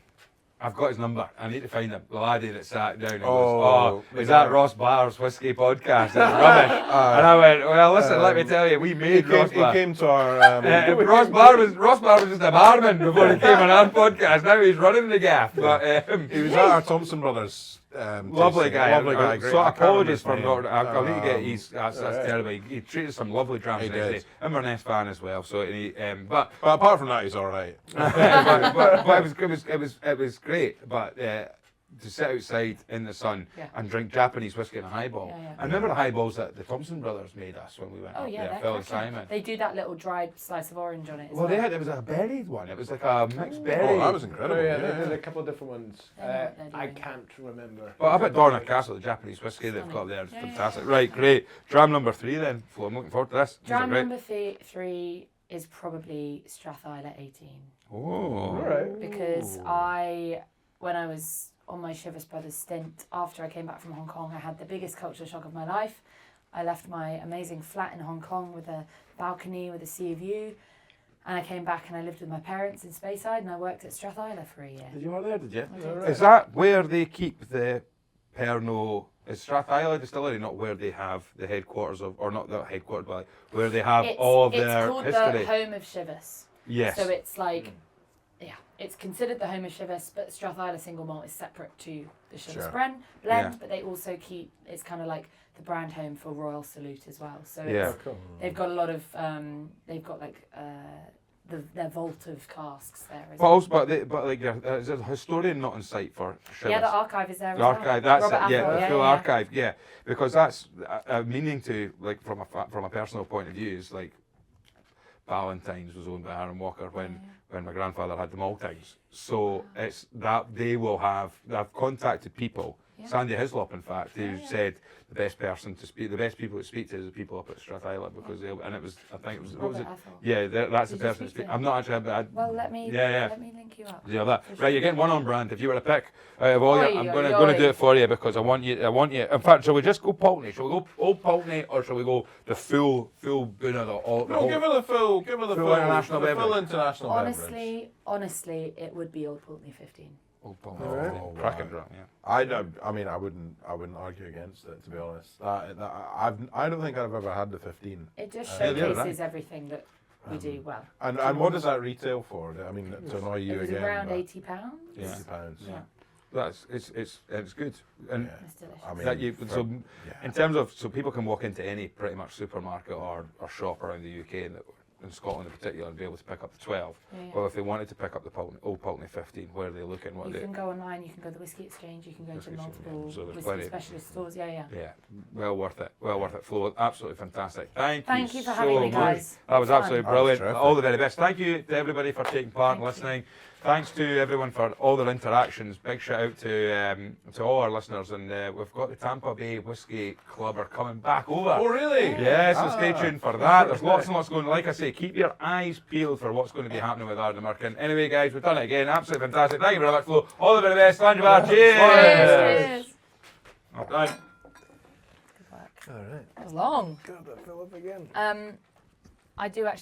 S1: I've got his number. I need to find him. The laddie that sat down and goes, is that Ross Barr's Whisky podcast? It's rubbish. And I went, well, listen, let me tell you, we made Ross Barr.
S3: He came to our...
S1: Ross Barr was just a barman before he came on our podcast. Now he's running the gaff. But
S3: he was at our Thompson Brothers.
S1: Lovely
S3: tasting.
S1: guy.
S3: Lovely guy. Great.
S1: So
S3: I can't
S1: apologies for
S3: remember his
S1: not.
S3: name.
S1: I'll need to get his. That's terrible. He treated some lovely drams
S3: He
S1: the next
S3: did.
S1: day. Inverness fan as well. So but
S3: But apart from that, he's all right.
S1: but it was great. But to sit outside in the sun and drink Japanese whiskey and a highball.
S2: Yeah.
S1: I remember the highballs that the Thompson brothers made us when we went
S2: Oh
S1: up
S2: yeah,
S1: there.
S2: they're
S1: Phil and
S2: cracking.
S1: Simon.
S2: They do that little dried slice of orange on it as
S1: Well,
S2: well.
S1: it was a berried one. It was like a mixed berry.
S3: Oh, that was
S4: Oh,
S3: incredible.
S4: yeah, they did a couple of different ones.
S2: They know what they're
S4: I
S2: doing.
S4: can't remember.
S1: But up at Dornoch Castle, the Japanese whiskey they've got there is fantastic. Right, great. Dram number 3 then. Flo, I'm looking forward to this. These are
S2: Dram
S1: great.
S2: number 3 is probably Strathisla 18.
S1: Oh.
S4: All right.
S2: Because when I was on my Chivas Brothers stint, after I came back from Hong Kong, I had the biggest culture shock of my life. I left my amazing flat in Hong Kong with a balcony with a sea view, and I came back and I lived with my parents in Speyside, and I worked at Strathisla for a year.
S1: Did you work there, did you?
S2: I did.
S1: Is that where they keep the Pernod? Is Strathisla Distillery not where they have the headquarters of, or not the headquarters, but where they have all of their
S2: It's called
S1: history?
S2: the home of Chivas.
S1: Yes.
S2: So it's like, it's considered the home of Chivas, but Strathisla single malt is separate to the Chivas
S3: Sure.
S2: blend,
S1: Yeah.
S2: but they also keep, it's kind of like the brand home for Royal Salute as well. So
S1: Yeah.
S2: it's, they've got a lot of, they've got like their vault of casks there as
S1: But
S2: well.
S1: also, but like, there's a historian not on site for Chivas.
S2: Yeah, the archive is there
S1: The
S2: as well.
S1: archive, that's
S2: Robert
S1: it. Yeah,
S2: Apple,
S1: the full archive. Yeah, because that's meaning to, like, from a personal point of view, is like Valentine's was owned by Aaron Walker when my grandfather had the Maltings. So it's that they've contacted people.
S2: Yeah.
S1: Sandy Hislop, in fact, who said the best people to speak to is the people up at Strathisla, because I think it was, what was it?
S2: Robert Apple.
S1: Yeah, that's the
S2: Did you
S1: person.
S2: speak to
S1: I'm not actually, but
S2: Well, let me link you up.
S1: yeah, that.
S2: For
S1: Right,
S2: sure.
S1: you're getting one on brand. If you were to pick out of all
S2: Oi,
S1: I'm
S2: oi,
S1: going
S2: oi.
S1: to do it for you, because I want you. In fact, shall we just go Pulteney? Shall we go Old Pulteney, or shall we go the full boon of the all?
S3: No, give her the full
S1: international beverage.
S3: full international beverage.
S2: Honestly, it would be Old Pulteney 15.
S1: Old Pulteney.
S3: Oh,
S1: Cracking
S3: wow.
S1: drum, yeah.
S3: I mean, I wouldn't argue against it, to be honest. I don't think I've ever had the 15.
S2: It just
S1: Yeah,
S2: showcases
S1: right.
S2: everything that we do well.
S3: And what does that retail for? I mean, to annoy you
S2: It was
S3: again.
S2: around
S3: but
S2: £80.
S1: Yeah.
S3: £80.
S2: Yeah.
S1: That's it's good. And
S3: Yeah.
S2: It's delicious.
S3: I mean,
S1: that
S3: for- yeah.
S1: in terms of, so people can walk into any pretty much supermarket or shop around the UK and in Scotland in particular and be able to pick up the 12.
S2: Yeah.
S1: Well, if they wanted to pick up the Old Pulteney 15, where are they looking? What
S2: You
S1: are they?
S2: can go online, you can go to the Whisky Exchange, you can go
S1: Whisky
S2: to
S1: Exchange,
S2: multiple
S1: so there's
S2: whisky
S1: plenty.
S2: specialist stores. Yeah.
S1: Yeah, well worth it. Well worth it. Flo, absolutely fantastic. Thank
S2: Thank you for
S1: so
S2: having me,
S1: much.
S2: guys.
S1: That was
S2: Fun.
S1: absolutely
S3: That was
S1: brilliant.
S3: terrific.
S1: All the very best. Thank you to everybody for taking part and
S2: Thank you.
S1: listening. Thanks to everyone for all their interactions. Big shout out to all our listeners, and we've got the Tampa Bay Whisky Club are coming back over.
S3: Oh, really?
S1: Yeah, so stay tuned for that. There's lots and lots going. Like I say, keep your eyes peeled for what's going to be happening with Ardnamurchan. Anyway, guys, we've done it again. Absolutely fantastic. Thank you very much, Flo. All the very best. Cheers.
S2: Cheers.
S1: Well done.
S2: Good work.
S4: All right.
S2: That was long.
S4: God, that fill up again.
S2: I do actually